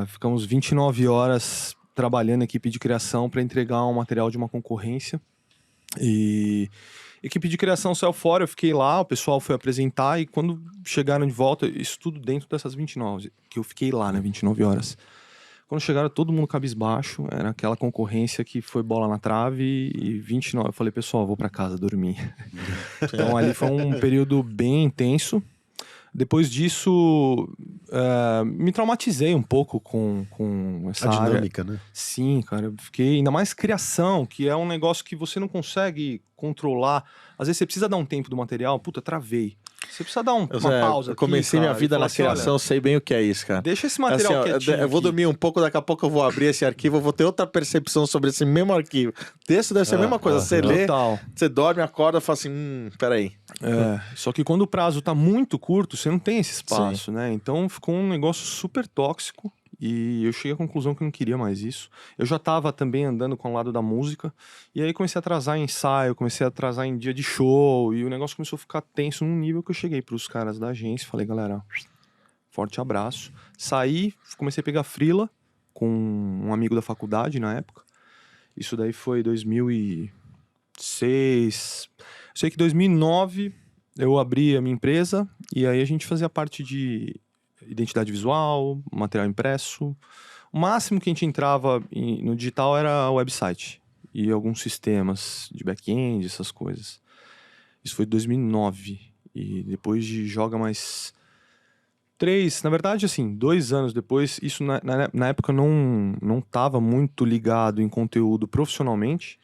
Ficamos 29 horas trabalhando na equipe de criação para entregar um material de uma concorrência. E equipe de criação saiu fora, eu fiquei lá, o pessoal foi apresentar e quando chegaram de volta, isso tudo dentro dessas 29, que eu fiquei lá, né, 29 horas. Quando chegaram, todo mundo cabisbaixo, era aquela concorrência que foi bola na trave e 29, eu falei, pessoal, vou para casa dormir. Então ali foi um período bem intenso. Depois disso, me traumatizei um pouco com essa área. A dinâmica, né? Sim, cara, eu fiquei... Ainda mais criação, que é um negócio que você não consegue controlar. Às vezes você precisa dar um tempo do material, puta, travei. Você precisa dar uma pausa. Eu comecei aqui, minha vida na assim, criação, sei bem o que é isso, cara. Deixa esse material assim, quietinho eu vou aqui. dormir um pouco, daqui a pouco eu vou abrir esse arquivo, eu vou ter outra percepção sobre esse mesmo arquivo. Texto deve ser a mesma coisa, você lê, você dorme, acorda e fala assim, peraí. Só que quando o prazo tá muito curto, você não tem esse espaço, né? Então ficou um negócio super tóxico e eu cheguei à conclusão que eu não queria mais isso. Eu já tava também andando com o lado da música e aí comecei a atrasar em ensaio, comecei a atrasar em dia de show e o negócio começou a ficar tenso num nível que eu cheguei pros caras da agência e falei, galera, forte abraço. Saí, comecei a pegar freela com um amigo da faculdade na época. Isso daí foi 2006. Eu sei que em 2009 eu abri a minha empresa e aí a gente fazia parte de identidade visual, material impresso. O máximo que a gente entrava no digital era o website e alguns sistemas de back-end, essas coisas. Isso foi em 2009 e depois de joga mais 3, na verdade, assim, 2 anos depois, isso na época não estava muito ligado em conteúdo profissionalmente,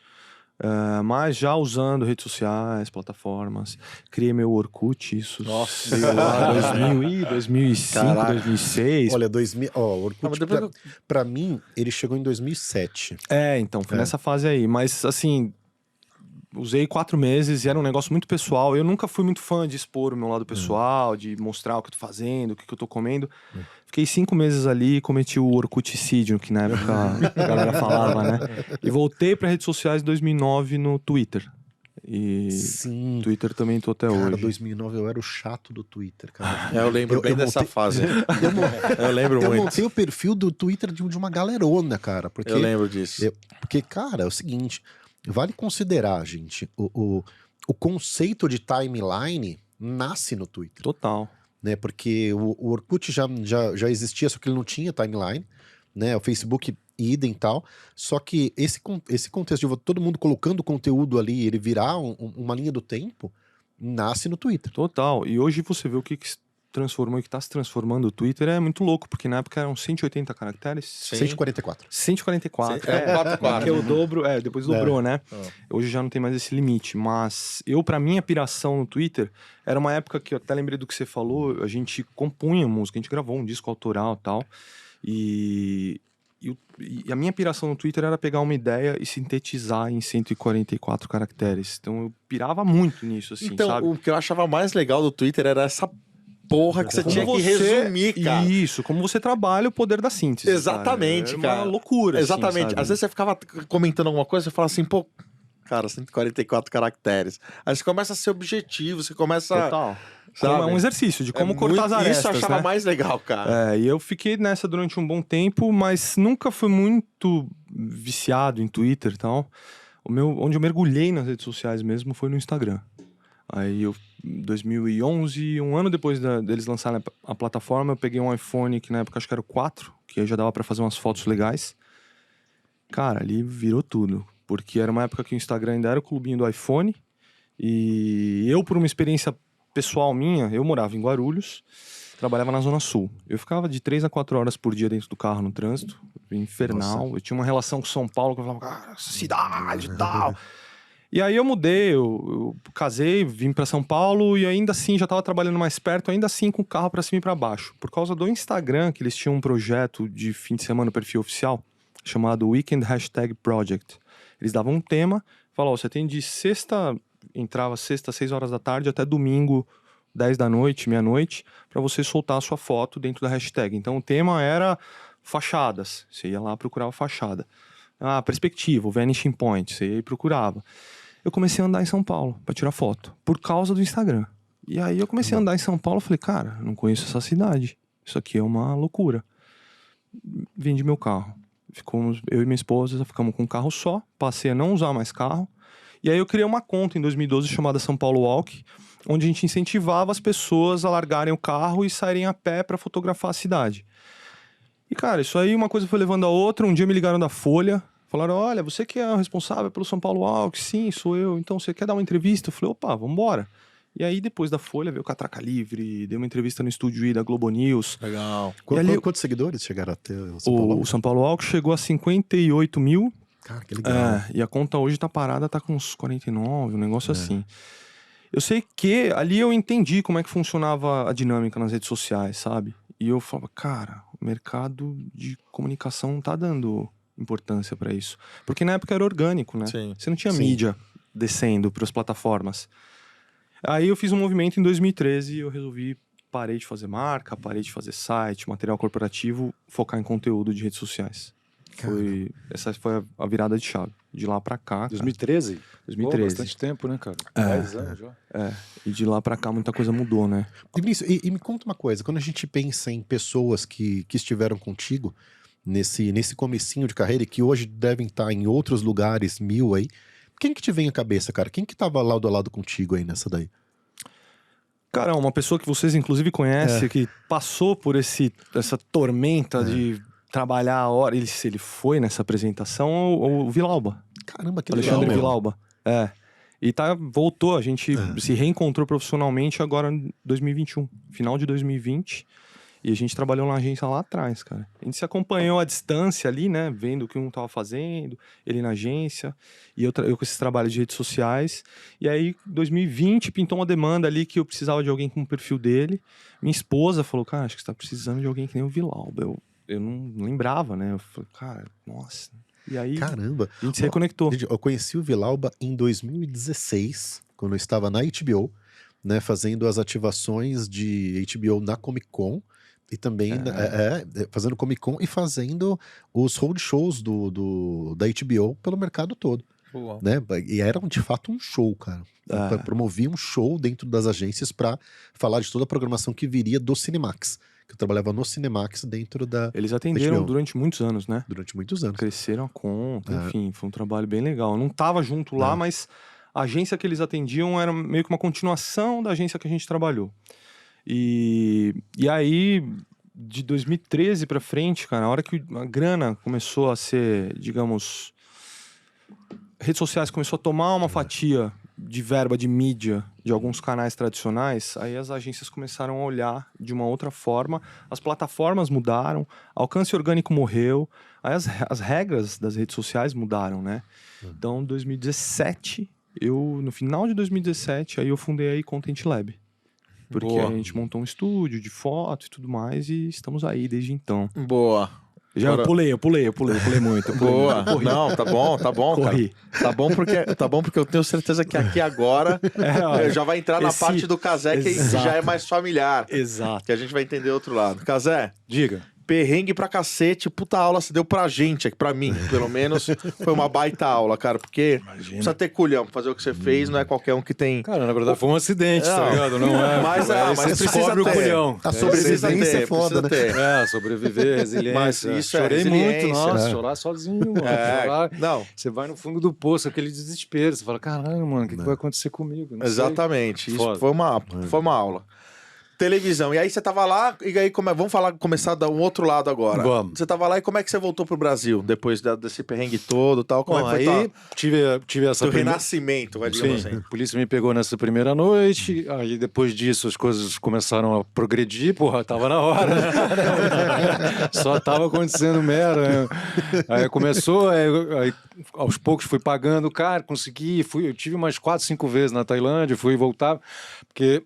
mas já usando redes sociais, plataformas, criei meu Orkut, isso lá 2005, Caraca. 2006. Olha, o Orkut, pra mim, ele chegou em 2007. Então, foi nessa fase aí, mas assim... Usei 4 meses e era um negócio muito pessoal. Eu nunca fui muito fã de expor o meu lado pessoal, de mostrar o que eu tô fazendo, o que eu tô comendo. Fiquei 5 meses ali e cometi o Orkuticídio, que na época a galera falava, né? E voltei para redes sociais em 2009 no Twitter. E Sim. Twitter também tô até Cara, hoje. 2009 eu era o chato do Twitter, cara. Eu lembro bem dessa fase. Eu lembro Eu muito. montei o perfil do Twitter de uma galerona, cara. Porque, Eu lembro disso. Porque, cara, é o seguinte... Vale considerar, gente, o conceito de timeline nasce no Twitter. Total. Né? Porque o Orkut já existia, só que ele não tinha timeline. Né? O Facebook, idem e tal. Só que esse contexto de todo mundo colocando conteúdo ali, ele virar uma linha do tempo, nasce no Twitter. Total. E hoje você vê o que se transformou e que está se transformando o Twitter é muito louco, porque na época eram 180 caracteres. 144. 144. Porque o dobro, depois dobrou, né? Hoje já não tem mais esse limite, mas pra mim a piração no Twitter era uma época que eu até lembrei do que você falou, a gente compunha música, a gente gravou um disco autoral e tal, e a minha piração no Twitter era pegar uma ideia e sintetizar em 144 caracteres. Então eu pirava muito nisso, assim, então, sabe? o que eu achava mais legal do Twitter era essa porra que você tinha que resumir, cara. Isso, como você trabalha o poder da síntese. Exatamente, cara. cara. Uma loucura. Exatamente. Assim, às vezes você ficava comentando alguma coisa, você falava assim, pô, Cara, 144 caracteres. Aí você começa a ser objetivo, você começa... Total. Sabe? É um exercício de como cortar as arestas, Isso eu achava né? mais legal, cara. E eu fiquei nessa durante um bom tempo, mas nunca fui muito viciado em Twitter e tal. Onde eu mergulhei nas redes sociais mesmo foi no Instagram. Aí em 2011, um ano depois deles lançarem a plataforma, eu peguei um iPhone que na época acho que era o 4, que aí já dava pra fazer umas fotos legais. Cara, ali virou tudo. Porque era uma época que o Instagram ainda era o clubinho do iPhone. E eu, por uma experiência pessoal minha, eu morava em Guarulhos, trabalhava na Zona Sul. Eu ficava de 3 a 4 horas por dia dentro do carro no trânsito, infernal. Nossa. Eu tinha uma relação com São Paulo, que eu falava, cara, essa cidade e tal. E aí eu mudei, eu casei, vim para São Paulo e ainda assim já estava trabalhando mais perto, ainda assim com o carro para cima e para baixo. Por causa do Instagram, que eles tinham um projeto de fim de semana, perfil oficial, chamado Weekend Hashtag Project. Eles davam um tema, falavam, você tem de sexta... Entrava sexta, 6 horas da tarde, até domingo, 10 da noite, meia-noite, para você soltar a sua foto dentro da hashtag. Então o tema era fachadas. Você ia lá, procurava fachada. Perspectiva, o vanishing point. Você ia e procurava. Eu comecei a andar em São Paulo para tirar foto, por causa do Instagram. E aí eu comecei a andar em São Paulo, falei, cara, não conheço essa cidade. Isso aqui é uma loucura. Vendi meu carro. Eu e minha esposa ficamos com um carro só, passei a não usar mais carro. E aí eu criei uma conta em 2012 chamada São Paulo Walk, onde a gente incentivava as pessoas a largarem o carro e saírem a pé para fotografar a cidade. E cara, isso aí uma coisa foi levando a outra. Um dia me ligaram da Folha, falaram, olha, você que é o responsável pelo São Paulo Walk? Sim, sou eu. Então você quer dar uma entrevista? Eu falei, opa, vambora. E aí depois da Folha veio o Catraca Livre, dei uma entrevista no estúdio I da Globo News. Legal. Quantos seguidores chegaram a ter o São Paulo Walk? O São Paulo Walk chegou a 58 mil. Cara, que legal. E a conta hoje tá parada, tá com uns 49, um negócio assim. Eu sei que ali eu entendi como é que funcionava a dinâmica nas redes sociais, sabe? E eu falava, cara, o mercado de comunicação não tá dando importância pra isso. Porque na época era orgânico, né? Sim. Você não tinha Sim. mídia descendo pras plataformas. Aí eu fiz um movimento em 2013 e eu resolvi, parei de fazer marca, parei de fazer site, material corporativo, focar em conteúdo de redes sociais. Essa foi a virada de chave. De lá pra cá. 2013? 2013. Pô, bastante tempo, né, cara? 10 anos já. E de lá pra cá muita coisa mudou, né? E me conta uma coisa, quando a gente pensa em pessoas que estiveram contigo nesse comecinho de carreira e que hoje devem estar em outros lugares, 1000 aí, quem que te vem à cabeça, cara? Quem que tava lado a lado contigo aí nessa daí? Cara, uma pessoa que vocês inclusive conhecem, que passou por essa tormenta de trabalhar a hora. Ele foi nessa apresentação, o Vilauba. Caramba, que Alexandre legal, Vilauba. E voltou, a gente se reencontrou profissionalmente agora em 2021, final de 2020. E a gente trabalhou na agência lá atrás, cara. A gente se acompanhou à distância ali, né? Vendo o que um tava fazendo, ele na agência, e eu com esses trabalhos de redes sociais. E aí, em 2020, pintou uma demanda ali que eu precisava de alguém com o perfil dele. Minha esposa falou, cara, acho que você tá precisando de alguém que nem o Vilauba. Eu não lembrava, né? Eu falei, cara, nossa. E aí, Caramba. a gente se reconectou. Eu conheci o Vilauba em 2016, quando eu estava na HBO, né? Fazendo as ativações de HBO na Comic Con. E também fazendo Comic Con e fazendo os roadshows da HBO pelo mercado todo. Boa. Né? E era de fato um show, cara. Promovia um show dentro das agências para falar de toda a programação que viria do Cinemax. Que eu trabalhava no Cinemax dentro da Eles atenderam HBO. durante muitos anos, né? Durante muitos anos. Cresceram a conta, enfim, foi um trabalho bem legal. Eu não tava junto lá, mas a agência que eles atendiam era meio que uma continuação da agência que a gente trabalhou. E aí, de 2013 pra frente, cara, a hora que a grana começou a ser, digamos, redes sociais começou a tomar uma fatia de verba de mídia de alguns canais tradicionais, aí as agências começaram a olhar de uma outra forma, as plataformas mudaram, alcance orgânico morreu, aí as regras das redes sociais mudaram, né? Então, em 2017, no final de 2017, aí eu fundei a Content Lab. Porque Boa. a gente montou um estúdio de foto e tudo mais e estamos aí desde então. Boa. Eu pulei muito. Boa. Não, tá bom, Corri. cara. Tá bom porque eu tenho certeza que aqui agora já vai entrar na parte do Cazé que já é mais familiar. Exato. Que a gente vai entender outro lado. Cazé, Diga. perrengue pra cacete, puta aula você deu pra gente, pra mim, pelo menos, foi uma baita aula, cara, porque precisa ter culhão pra fazer o que você fez, não é qualquer um que tem... Cara, na verdade foi um acidente, tá Não. ligado? Não é. Mas você precisa descobre ter. o culhão. A sobrevivência é foda, né? Sobreviver, resiliência. Mas isso é Chorei resiliência, muito, nossa, né? chorar sozinho, mano. É, não, Você vai no fundo do poço, aquele desespero. Você fala, caralho, mano, o que vai acontecer comigo? Não sei. exatamente. Isso Foda. foi uma aula. Televisão. E aí você tava lá, e aí vamos começar da um outro lado agora. Vamos. Você tava lá e como é que você voltou pro Brasil? Depois desse perrengue todo e tal? Como Bom, é que foi aí tive essa teu primeira... renascimento, vai digamos Sim, assim? a polícia me pegou nessa primeira noite, aí depois disso as coisas começaram a progredir, porra, tava na hora. Só tava acontecendo merda, né? Aí começou, aí aos poucos fui pagando, cara, consegui, eu tive umas 4, 5 vezes na Tailândia, fui e voltava, porque...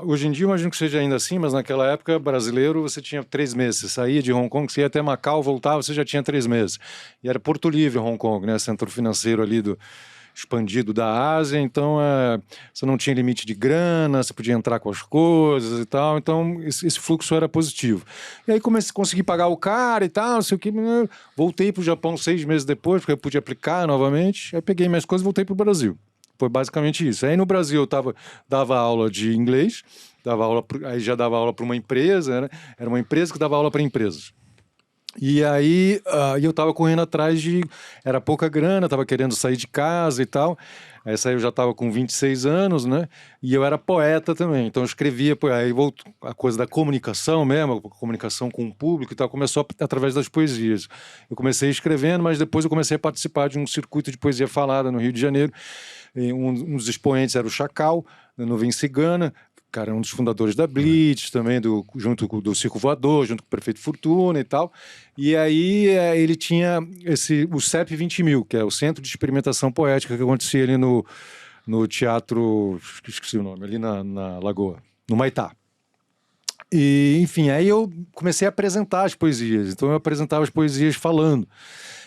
Hoje em dia, eu imagino que seja ainda assim, mas naquela época, brasileiro, você tinha 3 meses. Você saía de Hong Kong, você ia até Macau, voltava, você já tinha 3 meses. E era Porto Livre, Hong Kong, né? Centro financeiro ali expandido da Ásia, então você não tinha limite de grana, você podia entrar com as coisas e tal, então esse fluxo era positivo. E aí consegui pagar o cara e tal, não sei o que, voltei para o Japão 6 meses depois, porque eu pude aplicar novamente, aí peguei minhas coisas e voltei para o Brasil. Foi basicamente isso. Aí no Brasil eu dava aula de inglês, aí já dava aula para uma empresa, né? Era uma empresa que dava aula para empresas. E aí eu estava correndo atrás era pouca grana, estava querendo sair de casa e tal. Essa aí eu já estava com 26 anos, né? E eu era poeta também, então eu escrevia, aí voltou a coisa da comunicação mesmo, a comunicação com o público e tal, começou através das poesias. Eu comecei escrevendo, mas depois eu comecei a participar de um circuito de poesia falada no Rio de Janeiro. E um dos expoentes era o Chacal, no Vem Cigana, cara, um dos fundadores da Blitz, também junto do Circo Voador, junto com o prefeito Fortuna e tal. E aí ele tinha o CEP 20.000, que é o Centro de Experimentação Poética, que acontecia ali no teatro, esqueci o nome, ali na Lagoa, no Maitá. E, enfim, aí eu comecei a apresentar as poesias. Então eu apresentava as poesias falando.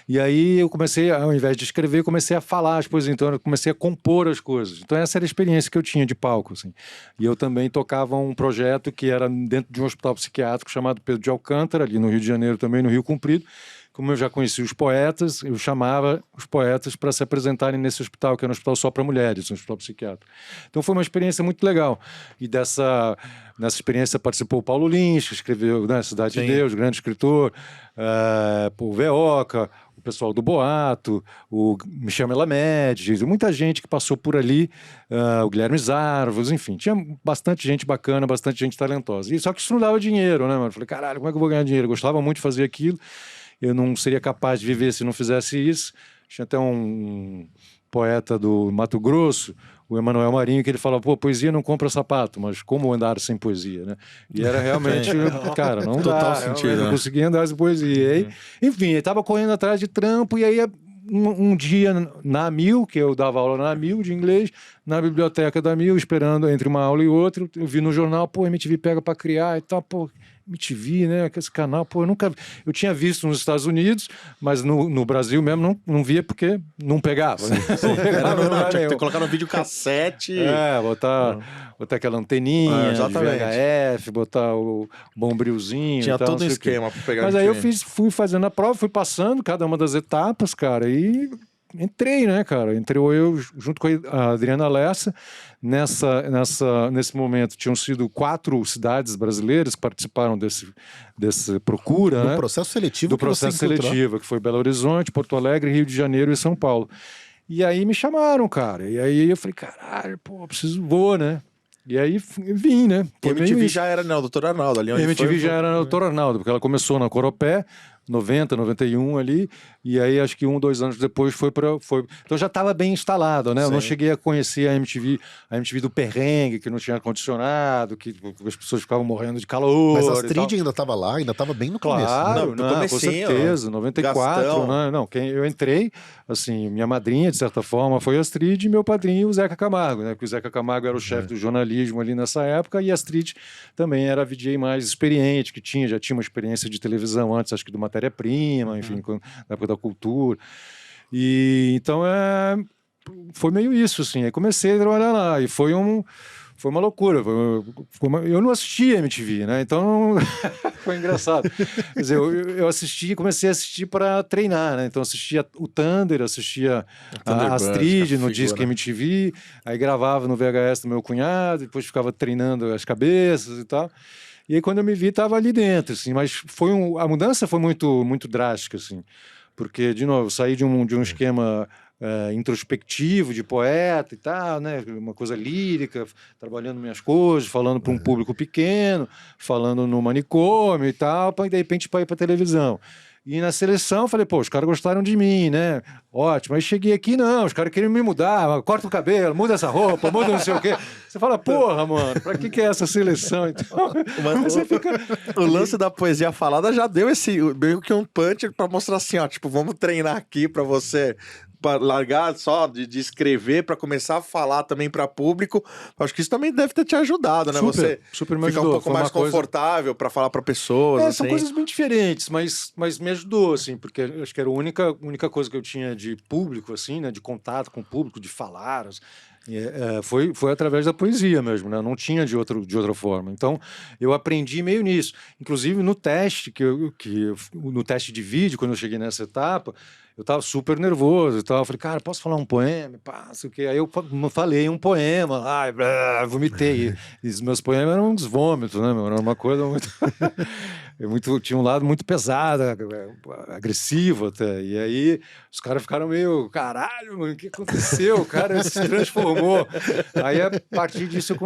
E aí eu comecei, ao invés de escrever, comecei a falar as poesias. Então eu comecei a compor as coisas. Então essa era a experiência que eu tinha de palco, assim. E eu também tocava um projeto que era dentro de um hospital psiquiátrico chamado Pedro de Alcântara, ali no Rio de Janeiro também, no Rio Comprido. Como eu já conhecia os poetas, eu chamava os poetas para se apresentarem nesse hospital, que era um hospital só para mulheres, um hospital psiquiátrico. Então foi uma experiência muito legal. E nessa experiência participou o Paulo Lins, que escreveu, né, Cidade de Deus, grande escritor, o Veoca, o pessoal do Boato, o Michel Melamed, muita gente que passou por ali, o Guilherme Zarvos, enfim, tinha bastante gente bacana, bastante gente talentosa. E só que isso não dava dinheiro, né, mano? Eu falei, caralho, como é que eu vou ganhar dinheiro? Eu gostava muito de fazer aquilo. Eu não seria capaz de viver se não fizesse isso. Tinha até um poeta do Mato Grosso, o Emanuel Marinho, que ele falava, pô, poesia não compra sapato, mas como andar sem poesia, né? E era realmente, cara, não Total dá. sentido, Eu não né? conseguia andar sem poesia. E aí, enfim, eu estava correndo atrás de trampo, e aí um dia na Mil, que eu dava aula na Mil de inglês, na biblioteca da Mil, esperando entre uma aula e outra, eu vi no jornal, pô, MTV pega para criar e tal, pô, MTV, né, esse canal, pô, eu tinha visto nos Estados Unidos, mas no Brasil mesmo não via porque não pegava, né? Não pegava, Tinha que ter colocado no videocassete. Botar aquela anteninha, de exatamente. VHF, botar o bombrilzinho. Tinha e tal, todo um não sei o quê. esquema para pegar. Mas aí eu fui fazendo a prova, fui passando cada uma das etapas, cara, e entrei, né, cara? Entrou eu junto com a Adriana Lessa. Nesse momento tinham sido 4 cidades brasileiras que participaram desse procura, Do né? processo seletivo. Do que você processo encontrou. seletivo, que foi Belo Horizonte, Porto Alegre, Rio de Janeiro e São Paulo. E aí me chamaram, cara. E aí eu falei, caralho, pô, vou, né? E aí vim, né? E a MTV já era, né, o Dr. Arnaldo ali. A MTV já era no Dr. Arnaldo, porque ela começou na Coropé, 90, 91 ali, e aí acho que 1, 2 anos depois foi. Então já estava bem instalado, né? Eu não cheguei a conhecer a MTV do perrengue, que não tinha ar-condicionado, que as pessoas ficavam morrendo de calor. Mas a Astrid ainda estava lá, ainda estava bem no começo. Claro, Não, com certeza, 94, Gastão. né? Não, eu entrei, assim, minha madrinha, de certa forma, foi a Astrid, e meu padrinho, o Zeca Camargo, né? Porque o Zeca Camargo era o chefe do jornalismo ali nessa época, e a Astrid também era a VJ mais experiente, que já tinha uma experiência de televisão antes, acho que do Matéria-Prima, enfim, na época da cultura. E então foi meio isso, assim. Aí comecei a trabalhar lá, e foi foi uma loucura. Eu não assistia MTV, né? Então foi engraçado. Quer dizer, eu comecei a assistir para treinar, né? Então assistia o Thunder, assistia a Astrid no Disque MTV, aí gravava no VHS do meu cunhado, depois ficava treinando as cabeças e tal. E aí quando eu me vi, estava ali dentro, assim. Mas a mudança foi muito, muito drástica, assim. Porque, de novo, eu saí de um esquema introspectivo, de poeta e tal, né? Uma coisa lírica, trabalhando minhas coisas, falando para um público pequeno, falando no manicômio e tal, para de repente para ir para televisão. E na seleção, falei, pô, os caras gostaram de mim, né? Ótimo. Aí cheguei aqui, não, os caras queriam me mudar, corta o cabelo, muda essa roupa, muda não sei o quê. Você fala, porra, mano, pra que é essa seleção? Então, você fica... O lance da poesia falada já deu meio que um punch pra mostrar assim, ó, tipo, vamos treinar aqui pra você... Pra largar só de escrever para começar a falar também para público. Acho que isso também deve ter te ajudado, né? Você super me ficar ajudou. um pouco mais confortável para falar para pessoas. Assim. São coisas bem diferentes, mas me ajudou, assim, porque acho que era a única coisa que eu tinha de público, assim, né? De contato com o público, de falar. Foi através da poesia mesmo, né? Não tinha de outra forma. Então, eu aprendi meio nisso. Inclusive, no teste, no teste de vídeo, quando eu cheguei nessa etapa, eu tava super nervoso e tal. Eu falei, cara, posso falar um poema? Pá, não sei o quê. Aí eu falei um poema, vomitei. E os meus poemas eram uns vômitos, né, meu? Era uma coisa muito... tinha um lado muito pesado, agressivo até. E aí os caras ficaram meio, caralho, mano, o que aconteceu? O cara se transformou. Aí a partir disso eu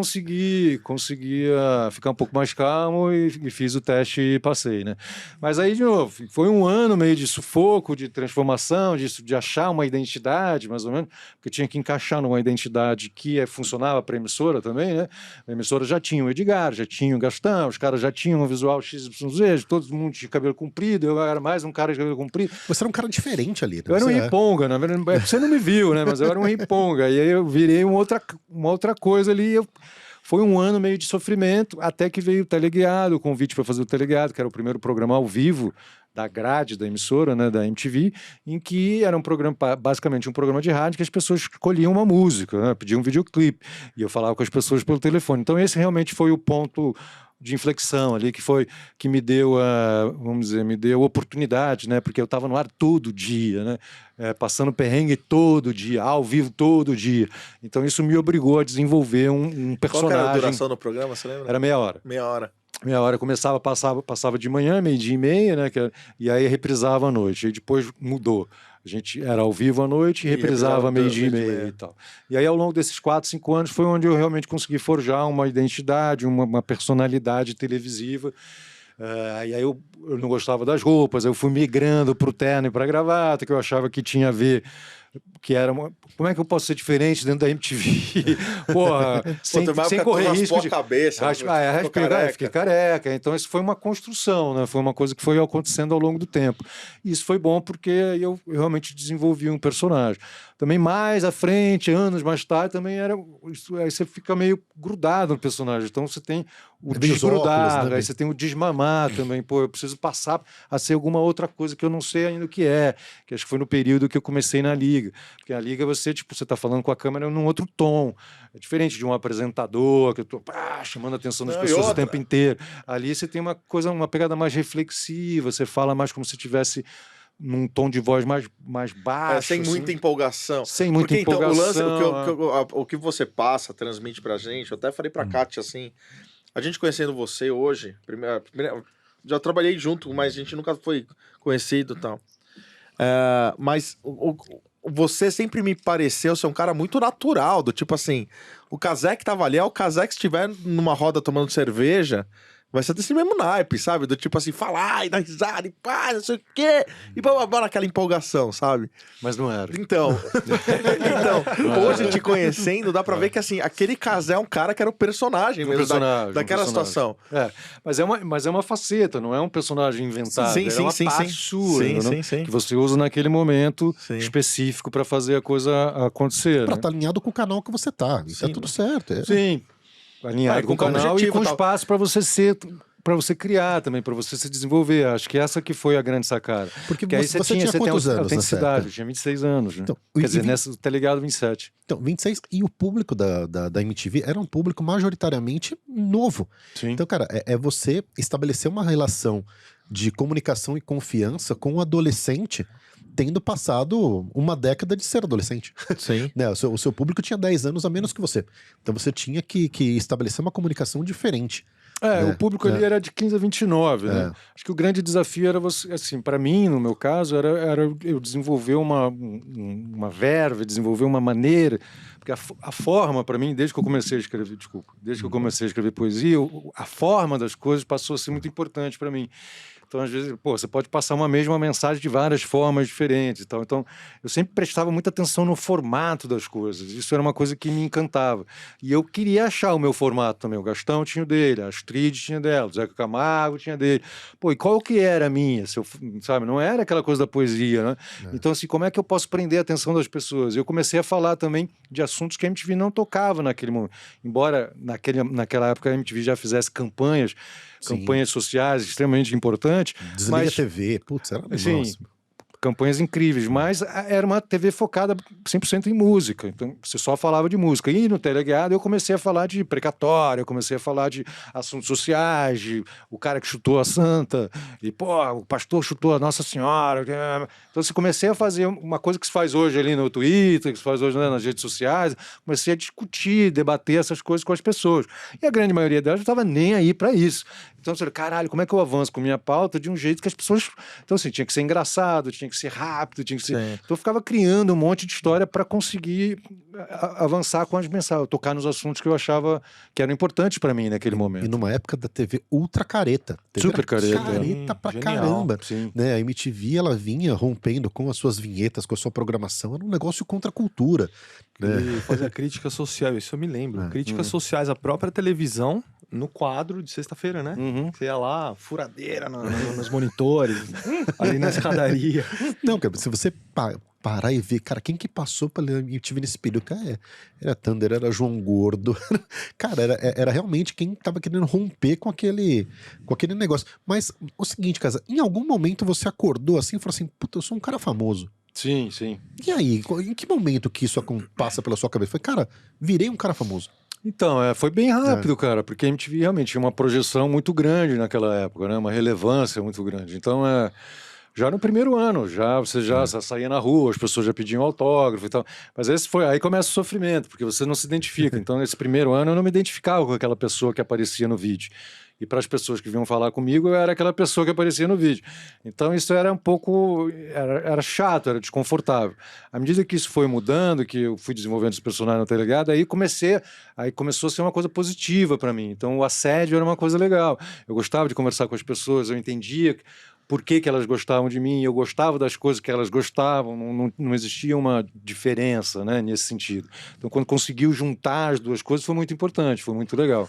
conseguia ficar um pouco mais calmo e fiz o teste e passei, né? Mas aí, de novo, foi um ano meio de sufoco, de transformação, de achar uma identidade, mais ou menos, porque tinha que encaixar numa identidade que funcionava para a emissora também, né? A emissora já tinha o Edgar, já tinha o Gastão, os caras já tinham um visual XYZ, todo mundo de cabelo comprido, eu era mais um cara de cabelo comprido. Você era um cara diferente ali. Eu era um riponga, na verdade. Você não me viu, né? Mas eu era um riponga. E aí eu virei uma outra coisa ali. Foi um ano meio de sofrimento, até que veio o Teleguiado, o convite para fazer o Teleguiado, que era o primeiro programa ao vivo da grade da emissora, né, da MTV, em que era um programa, basicamente um programa de rádio, que as pessoas escolhiam uma música, né, pediam um videoclipe, e eu falava com as pessoas pelo telefone. Então esse realmente foi o ponto de inflexão ali, que me deu me deu oportunidade, né, porque eu estava no ar todo dia, né, passando perrengue todo dia, ao vivo todo dia. Então isso me obrigou a desenvolver um personagem. Qual que era a duração do programa, você lembra? Era meia hora. Meia hora, passava de manhã, 12:30, né? E aí reprisava à noite. E depois mudou. A gente era ao vivo à noite e reprisava 12:30 e tal. E aí, ao longo desses 4, 5 anos, foi onde eu realmente consegui forjar uma identidade, uma personalidade televisiva. E aí eu não gostava das roupas, eu fui migrando para o terno e para a gravata, que eu achava que tinha a ver... que era como é que eu posso ser diferente dentro da MTV? Porra, sem correr risco de... cabeça. Fiquei careca. Então isso foi uma construção, né? Foi uma coisa que foi acontecendo ao longo do tempo. E isso foi bom porque eu realmente desenvolvi um personagem. Também mais à frente, anos mais tarde, também era... Aí você fica meio grudado no personagem. Então você tem o desgrudar, óculos, né? Aí você tem o desmamar também. Pô, eu preciso passar a ser alguma outra coisa que eu não sei ainda o que é. Que acho que foi no período que eu comecei na Liga. Porque a Liga, você tá falando com a câmera num outro tom. É diferente de um apresentador, que eu tô chamando a atenção das pessoas o tempo inteiro. Ali você tem uma pegada mais reflexiva, você fala mais como se tivesse num tom de voz mais baixo. Sem muita empolgação. Sem muita empolgação. Então, o que você passa, transmite pra gente, eu até falei pra Kátia assim, a gente conhecendo você hoje, já trabalhei junto, mas a gente nunca foi conhecido e tal. Mas você sempre me pareceu ser um cara muito natural, do tipo assim, o Cazé que tava ali, o Cazé que estiver numa roda tomando cerveja, vai ser desse mesmo naipe, sabe? Do tipo assim, falar e dar risada e pá, não sei o quê, e bora aquela empolgação, sabe? Mas não era. Então, hoje te conhecendo, dá pra ver que assim, aquele Cazé é um cara que era o personagem mesmo daquela situação. Mas é uma faceta, não é um personagem inventado. É uma parte sua, que você usa naquele momento específico pra fazer a coisa acontecer. Pra estar alinhado com o canal que você tá. Isso é tudo certo. Sim. Alinhado com o canal e com espaço para você ser para você criar também, para você se desenvolver. Acho que essa que foi a grande sacada. Porque aí você tinha quantos anos nessa autenticidade. época? Eu tinha 26 anos, né? Então, Quer dizer, nessa, tá ligado, 27. Então, 26, e o público da MTV era um público majoritariamente novo. Sim. Então, cara, é você estabelecer uma relação de comunicação e confiança com um adolescente tendo passado uma década de ser adolescente. Sim. Né? O seu público tinha 10 anos a menos que você. Então você tinha que estabelecer uma comunicação diferente. O público ali era de 15 a 29, né? Acho que o grande desafio era você, assim, para mim, no meu caso, era eu desenvolver uma verve, desenvolver uma maneira, porque a forma, para mim, desde que eu comecei a escrever, desde que eu comecei a escrever poesia, a forma das coisas passou a ser muito importante para mim. Então, às vezes, você pode passar uma mesma mensagem de várias formas diferentes e tal. Então, eu sempre prestava muita atenção no formato das coisas. Isso era uma coisa que me encantava. E eu queria achar o meu formato também. O Gastão tinha o dele, a Astrid tinha dela, o Zeca Camargo tinha dele. E qual que era a minha? Sabe? Não era aquela coisa da poesia, né? Então, assim, como é que eu posso prender a atenção das pessoas? Eu comecei a falar também de assuntos que a MTV não tocava naquele momento. Embora naquela época a MTV já fizesse campanhas sociais extremamente importantes. Desliga a TV, putz, era campanhas incríveis, mas era uma TV focada 100% em música, então você só falava de música. E no Teleguiado eu comecei a falar de precatório, eu comecei a falar de assuntos sociais, de o cara que chutou a santa, e o pastor chutou a Nossa Senhora. Então você comecei a fazer uma coisa que se faz hoje ali no Twitter, que se faz hoje, né, nas redes sociais, comecei a discutir, debater essas coisas com as pessoas. E a grande maioria delas não estava nem aí para isso. Então eu falei, caralho, como é que eu avanço com minha pauta de um jeito que as pessoas... Então assim, tinha que ser engraçado, tinha que ser rápido, tinha que ser... Então eu ficava criando um monte de história para conseguir avançar com as mensagens, tocar nos assuntos que eu achava que eram importantes para mim naquele momento. E numa época da TV ultra careta. Super careta. Careta pra Genial. caramba. Sim. Né? A MTV, ela vinha rompendo com as suas vinhetas, com a sua programação. Era um negócio contra a cultura. Né? E fazia crítica social, isso eu me lembro. Críticas sociais, a própria televisão, no quadro de sexta-feira, né? Você ia lá, furadeira nos monitores, ali na escadaria. Não, cara, se você parar e ver, cara, quem que passou pela MTV nesse período? Cara, era Thunder, era João Gordo. Cara, era realmente quem tava querendo romper com aquele negócio. Mas o seguinte, Casa, em algum momento você acordou assim e falou assim, puta, eu sou um cara famoso. Sim, sim. E aí, em que momento que isso passa pela sua cabeça? Foi, cara, virei um cara famoso. Então, foi bem rápido, cara, porque a MTV realmente tinha uma projeção muito grande naquela época, né? Uma relevância muito grande. Então, já no primeiro ano, você saía na rua, as pessoas já pediam autógrafo e tal. Mas aí começa o sofrimento, porque você não se identifica. Então, nesse primeiro ano, eu não me identificava com aquela pessoa que aparecia no vídeo. E para as pessoas que vinham falar comigo, eu era aquela pessoa que aparecia no vídeo. Então isso era um pouco... Era chato, era desconfortável. À medida que isso foi mudando, que eu fui desenvolvendo os personagens no Teleguiado, aí começou a ser uma coisa positiva para mim. Então o assédio era uma coisa legal. Eu gostava de conversar com as pessoas, eu entendia por que elas gostavam de mim, eu gostava das coisas que elas gostavam, não existia uma diferença, né, nesse sentido. Então quando conseguiu juntar as duas coisas foi muito importante, foi muito legal.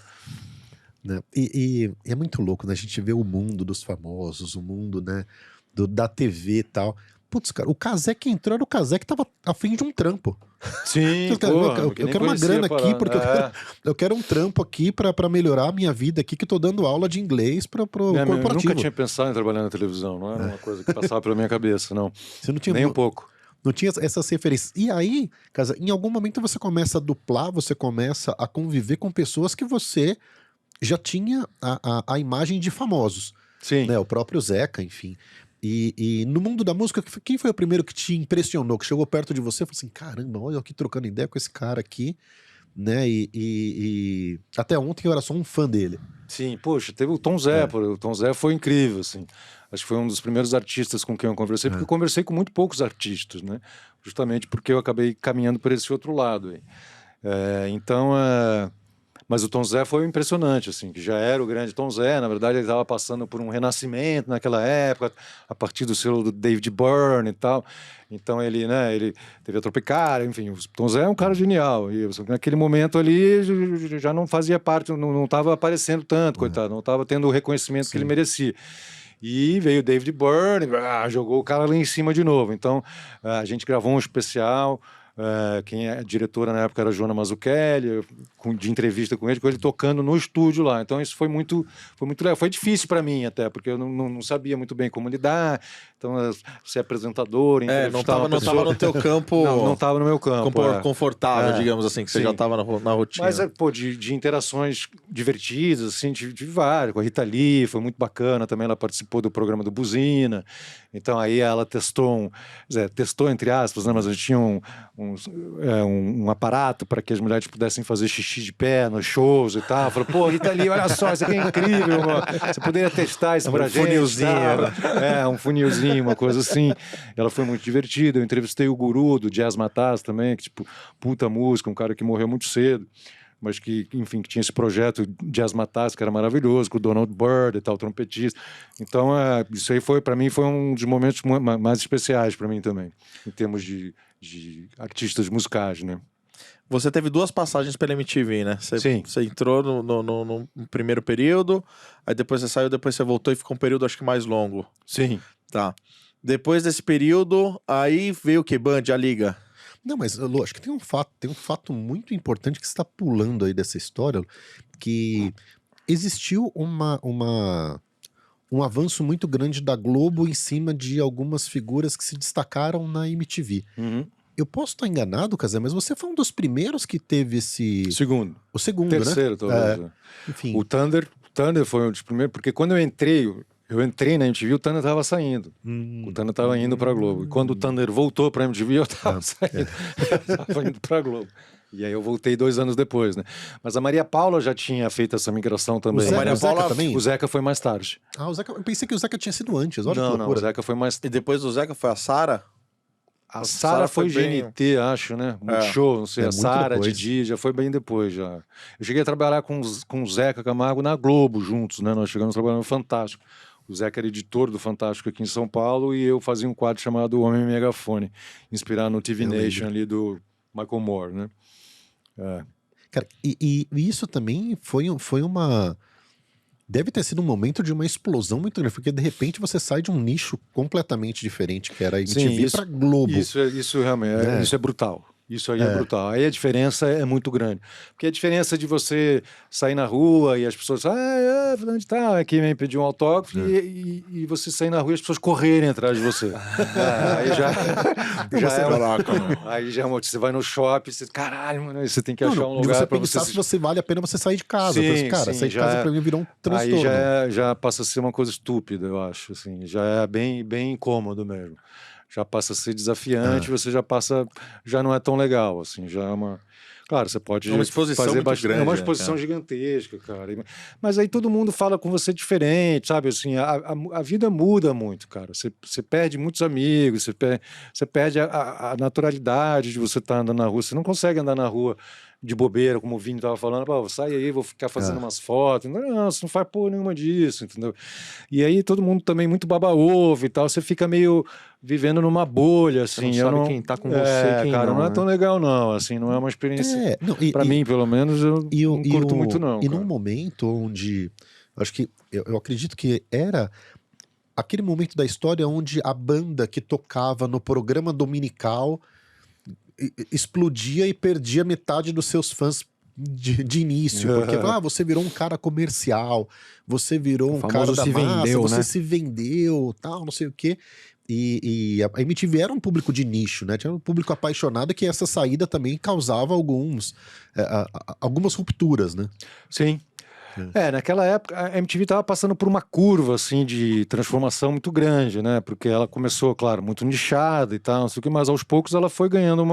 Né? E é muito louco, né? A gente vê o mundo dos famosos, o mundo, né, da TV e tal. Putz, cara, o Cazé que entrou era o Cazé que tava à frente de um trampo. Sim, eu quero uma grana aqui, porque eu quero um trampo aqui pra melhorar a minha vida aqui, que eu tô dando aula de inglês pro corporativo. Eu nunca tinha pensado em trabalhar na televisão, não era uma coisa que passava pela minha cabeça, não. Você não tinha nem um pouco. Não tinha essas referências. E aí, Cazé, em algum momento você começa a duplar, você começa a conviver com pessoas que você já tinha a imagem de famosos. Sim. Né? O próprio Zeca, enfim. E no mundo da música, quem foi o primeiro que te impressionou, que chegou perto de você e falou assim, caramba, olha eu aqui trocando ideia com esse cara aqui, né? E até ontem eu era só um fã dele. Sim, poxa, teve o Tom Zé, o Tom Zé foi incrível, assim. Acho que foi um dos primeiros artistas com quem eu conversei, porque eu conversei com muito poucos artistas, né? Justamente porque eu acabei caminhando por esse outro lado aí. Mas o Tom Zé foi impressionante, assim, que já era o grande Tom Zé. Na verdade, ele estava passando por um renascimento naquela época, a partir do selo do David Byrne e tal. Então ele teve a Tropicália, enfim, o Tom Zé é um cara genial. E naquele momento ali já não fazia parte, não estava aparecendo tanto, coitado, não estava tendo o reconhecimento que ele merecia. E veio o David Byrne, jogou o cara lá em cima de novo. Então a gente gravou um especial Quem é diretora na época era a Joana Mazzucchelli, de entrevista com ele tocando no estúdio lá. Então isso foi muito legal. Foi difícil para mim até, porque eu não sabia muito bem como lidar. Então, ser apresentador, não tava no teu campo. Não tava no meu campo. Confortável, digamos assim, que você já tava na rotina. Mas, de interações divertidas, assim, de várias. Com a Rita Lee, foi muito bacana. Também ela participou do programa do Buzina. Então, aí ela testou, entre aspas, né? Mas a gente tinha um aparato para que as mulheres pudessem fazer xixi de pé nos shows e tal. Falou, pô, Rita Lee, olha só, isso aqui é incrível, mano. Você poderia testar isso pra gente. Funilzinho. Um funilzinho, uma coisa assim. Ela foi muito divertida. Eu entrevistei o Guru, do Jazz Mataz também, que, tipo, puta música, um cara que morreu muito cedo, mas que, enfim, que tinha esse projeto Jazz Mataz, que era maravilhoso, com o Donald Byrd e tal, trompetista. Então, isso aí para mim, foi um dos momentos mais especiais para mim também, em termos de artistas musicais, né? Você teve 2 passagens pela MTV, né? Sim. Você entrou no primeiro período, aí depois você saiu, depois você voltou e ficou um período, acho que mais longo. Sim. Tá. Depois desse período, aí veio o que? Band, a Liga? Não, mas, Lu, acho que tem um fato muito importante que você está pulando aí dessa história, que existiu um avanço muito grande da Globo em cima de algumas figuras que se destacaram na MTV. Uhum. Eu posso estar enganado, Casé, mas você foi um dos primeiros que teve esse... Segundo. O segundo, Terceiro, né? talvez. Enfim. O Thunder foi um dos primeiros, porque quando eu entrei na MTV, o Thunder estava saindo. O Thunder estava indo para a Globo. E quando o Thunder voltou para a MTV, eu estava saindo. Estava indo para a Globo. E aí eu voltei 2 anos depois, né? Mas a Maria Paula já tinha feito essa migração também. O Zeca também? O Zeca foi mais tarde. O Zeca, eu pensei que o Zeca tinha sido antes. Olha que loucura. Não, o Zeca foi mais... E depois do Zeca foi a Sara? A Sara foi GNT, acho, né? Multishow, não sei. A Sara, Didi, já foi bem depois, já. Eu cheguei a trabalhar com o Zeca Camargo na Globo juntos, né? Nós chegamos a trabalhar no Fantástico. O Zeca era editor do Fantástico aqui em São Paulo e eu fazia um quadro chamado Homem Megafone, inspirado no TV Nation ali do Michael Moore, né? Cara, e isso também foi uma... Deve ter sido um momento de uma explosão muito grande, porque de repente você sai de um nicho completamente diferente, que era a MTV pra Globo. Isso realmente, isso é brutal. Isso aí é brutal. Aí a diferença é muito grande. Porque a diferença de você sair na rua e as pessoas fulano de tal, aqui me pediu um autógrafo e você sair na rua e as pessoas correrem atrás de você. Aí você vai no shopping, você, caralho, mano, você tem que achar um lugar você pra pensar se você vale a pena você sair de casa. Sim, cara, sair de casa pra mim virou um transtorno. Aí já passa a ser uma coisa estúpida, eu acho. Assim, já é bem incômodo mesmo. Já passa a ser desafiante, você já não é tão legal, assim, já é uma... Claro, você pode uma exposição fazer muito grande, é uma exposição gigantesca, cara. Mas aí todo mundo fala com você diferente, sabe? Assim, a vida muda muito, cara. Você perde muitos amigos, você perde a naturalidade de você estar andando na rua. Você não consegue andar na rua de bobeira, como o Vini estava falando, sai aí, vou ficar fazendo umas fotos. Não, você não faz porra nenhuma disso, entendeu? E aí todo mundo também muito baba-ovo e tal, você fica meio vivendo numa bolha, assim. Você não sabe quem tá com você e quem cara, não é tão legal, não, assim, não é uma experiência... Pra mim, pelo menos, eu não curto muito, não. E num momento onde, acho que, eu acredito que era aquele momento da história onde a banda que tocava no programa dominical explodia e perdia metade dos seus fãs de início, porque você virou um cara comercial, você virou um cara da massa, você se vendeu, tal, não sei o quê. E a MTV era um público de nicho, né? Tinha um público apaixonado que essa saída também causava algumas rupturas, né? Sim. Naquela época a MTV estava passando por uma curva assim de transformação muito grande, né? Porque ela começou, claro, muito nichada e tal, não sei o que, mas aos poucos ela foi ganhando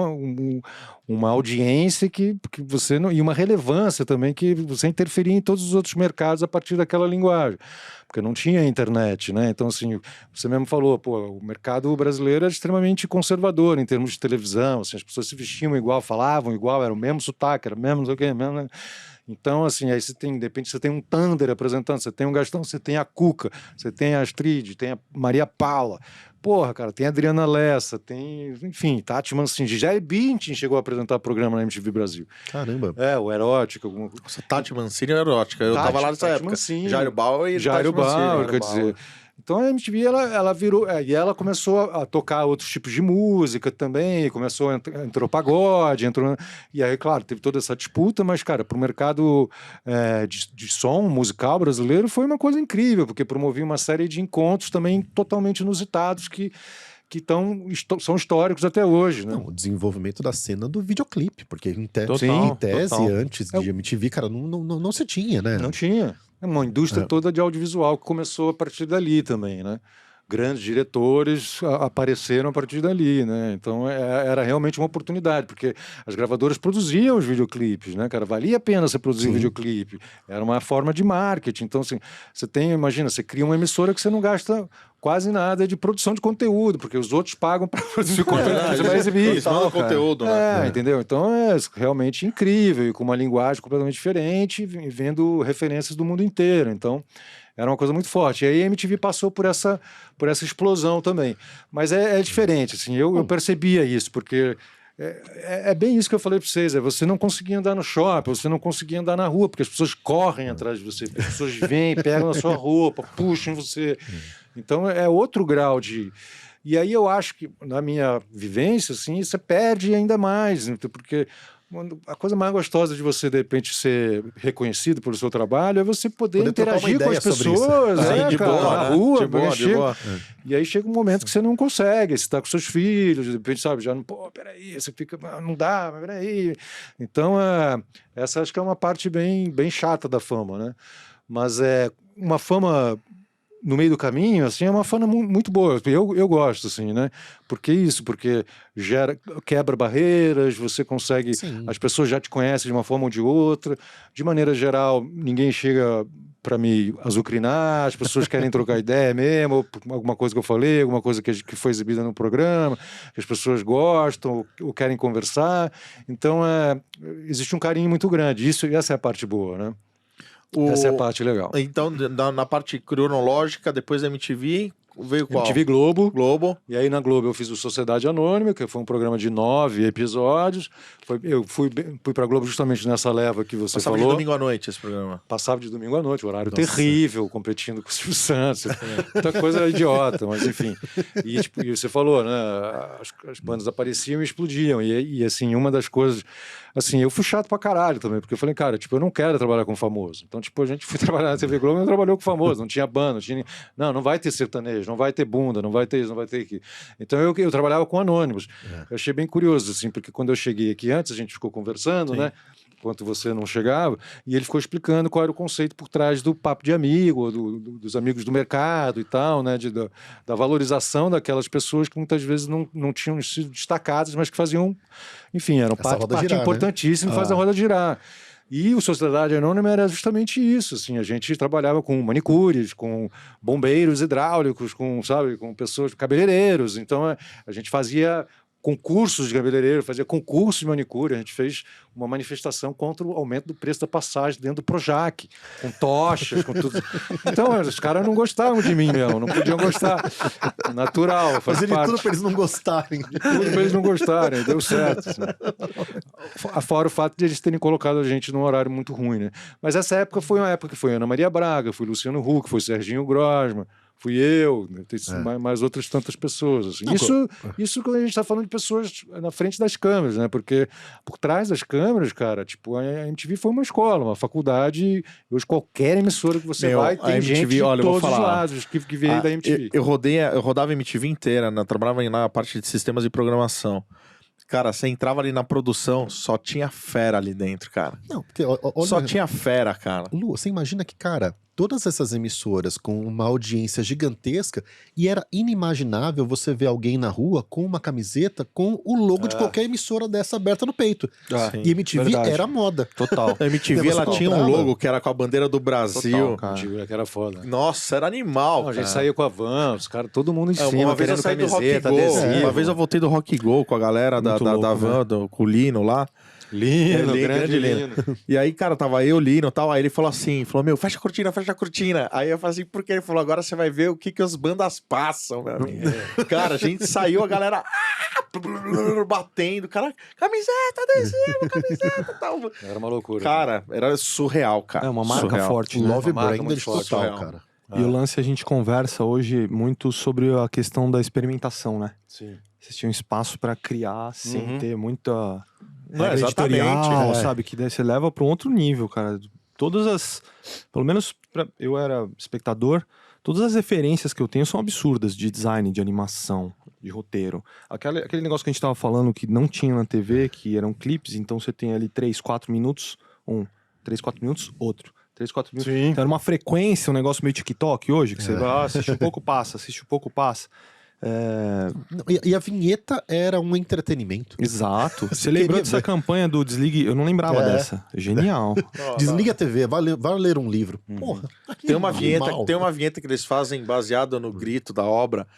uma audiência que você não, e uma relevância também que você interferia em todos os outros mercados a partir daquela linguagem. Porque não tinha internet, né? Então, assim, você mesmo falou, o mercado brasileiro é extremamente conservador em termos de televisão, assim, as pessoas se vestiam igual, falavam igual, era o mesmo sotaque, era o mesmo, não sei o quê, mesmo, né? Então, assim, aí de repente você tem um Thunder apresentando, você tem um Gastão, você tem a Cuca, você tem a Astrid, tem a Maria Paula, cara, tem a Adriana Lessa, tem, enfim, Tati Mancini, Jair Bündchen chegou a apresentar programa na MTV Brasil. Caramba. O Erótica. Alguma coisa. Tati Mancini é Erótica, eu tava lá nessa época. Mancini, Jairo Bauer e Jairo Tati Mancini. Bauer, quer dizer... Então a MTV, ela virou... e ela começou a tocar outros tipos de música também, entrou pagode, E aí, claro, teve toda essa disputa, mas, cara, pro mercado de som musical brasileiro foi uma coisa incrível, porque promovia uma série de encontros também totalmente inusitados que são históricos até hoje, né? Não, o desenvolvimento da cena do videoclipe, porque em tese, Total. antes de MTV, cara, não se tinha, né? Não tinha. É uma indústria toda de audiovisual que começou a partir dali também, né? Grandes diretores apareceram a partir dali, né? Então era realmente uma oportunidade, porque as gravadoras produziam os videoclipes, né, cara? Valia a pena você produzir um videoclipe. Era uma forma de marketing. Então, assim, imagina, você cria uma emissora que você não gasta quase nada de produção de conteúdo, porque os outros pagam para produzir o conteúdo que você vai exibir. Eles falam conteúdo, né? Entendeu? Então é realmente incrível, e com uma linguagem completamente diferente, e vendo referências do mundo inteiro. Então era uma coisa muito forte. E aí a MTV passou por essa explosão também. Mas é diferente, assim, eu percebia isso, porque é bem isso que eu falei para vocês, você não conseguia andar no shopping, você não conseguia andar na rua, porque as pessoas correm atrás de você, as pessoas vêm, pegam na sua roupa, puxam você. Então é outro grau de... E aí eu acho que, na minha vivência, assim, você perde ainda mais, porque a coisa mais gostosa de você, de repente, ser reconhecido pelo seu trabalho é você poder interagir com as pessoas, de cara, boa, na né? rua. De boa. E aí chega um momento que você não consegue, você está com seus filhos, de repente, sabe, já não, peraí, você fica, não dá, mas peraí. Então, essa acho que é uma parte bem chata da fama, né? Mas uma fama no meio do caminho, assim, é uma fama muito boa. Eu gosto, assim, né? Porque quebra barreiras, você consegue... Sim. As pessoas já te conhecem de uma forma ou de outra. De maneira geral, ninguém chega para me azucrinar, as pessoas querem trocar ideia mesmo, ou alguma coisa que eu falei, alguma coisa que foi exibida no programa, que as pessoas gostam ou querem conversar. Então, existe um carinho muito grande. Essa é a parte boa, né? Essa é a parte legal. Então, na parte cronológica, depois da MTV, veio qual? MTV Globo. E aí na Globo eu fiz o Sociedade Anônima, que foi um programa de 9 episódios. Eu fui pra Globo justamente nessa leva que você Passava falou. de domingo à noite esse programa. Passava de domingo à noite, horário terrível, competindo com o Silvio Santos. Muita coisa idiota, mas enfim. E você falou, né? As bandas apareciam e explodiam. E assim, uma das coisas... Assim, eu fui chato pra caralho também, porque eu falei, cara, eu não quero trabalhar com famoso. Então, a gente foi trabalhar na TV Globo e não trabalhou com famoso, não tinha banda, não vai ter sertanejo, não vai ter bunda, não vai ter isso, não vai ter aquilo. Então, eu trabalhava com anônimos. Eu achei bem curioso, assim, porque quando eu cheguei aqui antes, a gente ficou conversando, né? Enquanto você não chegava, e ele ficou explicando qual era o conceito por trás do papo de amigo, dos amigos do mercado e tal, né? Da valorização daquelas pessoas que muitas vezes não tinham sido destacadas, mas que faziam, enfim, eram parte importantíssima e faz a roda girar. E o Sociedade Anônima era justamente isso, assim, a gente trabalhava com manicures, com bombeiros hidráulicos, com pessoas, cabeleireiros, então a gente fazia concursos de cabeleireiro, fazia concursos de manicure, a gente fez uma manifestação contra o aumento do preço da passagem dentro do Projac, com tochas, com tudo. Então, os caras não gostavam de mim mesmo, não podiam gostar. Natural, faz Fazer parte. tudo pra eles não gostarem. Tudo pra eles não gostarem, deu certo. Assim. Fora o fato de eles terem colocado a gente num horário muito ruim, né? Mas essa época foi uma época que foi Ana Maria Braga, foi Luciano Huck, foi Serginho Grosman, fui eu, tem mais outras tantas pessoas. Assim. Isso quando a gente está falando de pessoas na frente das câmeras, né? Porque por trás das câmeras, cara, tipo, a MTV foi uma escola, uma faculdade. Hoje qualquer emissora que você vai, tem MTV, gente de olha, todos os lados que veio da MTV. Eu rodava a MTV inteira, né? Trabalhava na parte de sistemas de programação. Cara, você entrava ali na produção, só tinha fera ali dentro, cara. Não, porque, olha, só tinha fera, cara. Lu, você imagina que, cara, todas essas emissoras com uma audiência gigantesca e era inimaginável você ver alguém na rua com uma camiseta com o logo de qualquer emissora dessa aberta no peito. E MTV era moda. Total. A MTV ela tinha um logo que era com a bandeira do Brasil. Total, MTV, que era foda. Nossa, era animal. Não, a gente saía com a van, os caras, todo mundo em cima, uma vez eu saí do Rock Go. Uma vez eu voltei do Rock Go com a galera da van, com o Lino lá. Lino, grande Lino. E aí, cara, tava eu, Lino e tal. Aí ele falou assim: meu, fecha a cortina, fecha a cortina. Aí eu falei assim, por quê? Ele falou: agora você vai ver o que as bandas passam, meu amigo. Cara, a gente saiu, a galera batendo, cara, camiseta, adesivo, camiseta, tal. Era uma loucura. Cara, era surreal, cara. É uma marca surreal. forte, né? Love Uma marca branded muito forte, total, surreal. cara. E o lance, a gente conversa hoje muito sobre a questão da experimentação, né? Sim. Vocês tinham espaço para criar sem ter muita Não, regra exatamente, editorial, sabe? Que daí você leva para um outro nível, cara. Todas as... Pelo menos eu era espectador, todas as referências que eu tenho são absurdas de design, de animação, de roteiro. Aquele negócio que a gente tava falando que não tinha na TV, que eram clipes, então você tem ali 3, 4 minutos, 3, 4 minutos, outro. 3, 4 minutos. Sim. Então era uma frequência, um negócio meio TikTok hoje, que você vai, assiste um pouco, passa, assiste um pouco, passa. E a vinheta era um entretenimento. Exato. Você queria lembrou dessa ver. campanha do Desligue? Eu não lembrava dessa. Genial. Desliga a TV, vai ler um livro. Porra. Tem uma animal. vinheta que eles fazem baseado no grito da obra.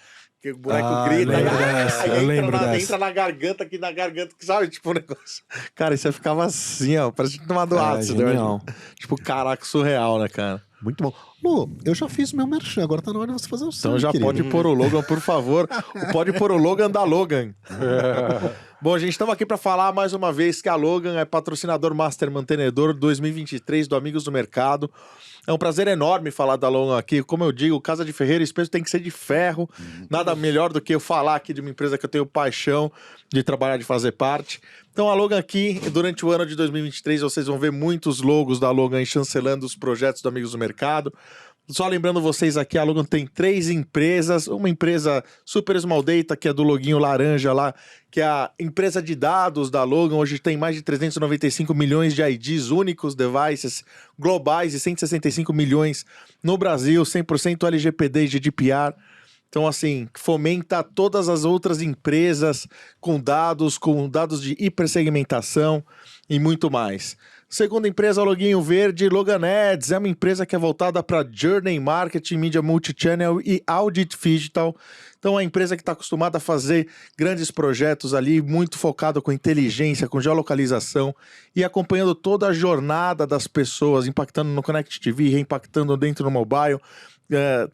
Que o boneco Ah, grita lembro e dessa, aí eu lembro dessa. entra na garganta, aqui na garganta, sabe? Tipo um negócio. Cara, isso aí ficava assim, ó. Parece que tomado ácido. genial. Tipo, caraca, surreal, né, cara? Muito bom. Lu, eu já fiz o meu merchan, agora tá na hora de você fazer o seu. Então já querido. pode pôr o Logan, por favor. Pode pôr o Logan da Logan. Bom, gente, estamos aqui para falar mais uma vez que a Logan é patrocinador Master Mantenedor 2023 do Amigos do Mercado. É um prazer enorme falar da Logan aqui. Como eu digo, casa de ferreiro e espeto tem que ser de ferro. Nada melhor do que eu falar aqui de uma empresa que eu tenho paixão de trabalhar, de fazer parte. Então a Logan aqui, durante o ano de 2023, vocês vão ver muitos logos da Logan chancelando os projetos do Amigos do Mercado. Só lembrando vocês aqui, a Logan tem 3 empresas, uma empresa Super Small Data, que é do loguinho laranja lá, que é a empresa de dados da Logan, hoje tem mais de 395 milhões de IDs únicos, devices globais e 165 milhões no Brasil, 100% LGPD e GDPR. Então, assim, fomenta todas as outras empresas com dados de hipersegmentação e muito mais. Segunda empresa, Loguinho Verde, Logan Ads, é uma empresa que é voltada para Journey Marketing, Mídia Multichannel e Audit Digital. Então, é uma empresa que está acostumada a fazer grandes projetos ali, muito focado com inteligência, com geolocalização e acompanhando toda a jornada das pessoas, impactando no Connect TV, reimpactando dentro do mobile,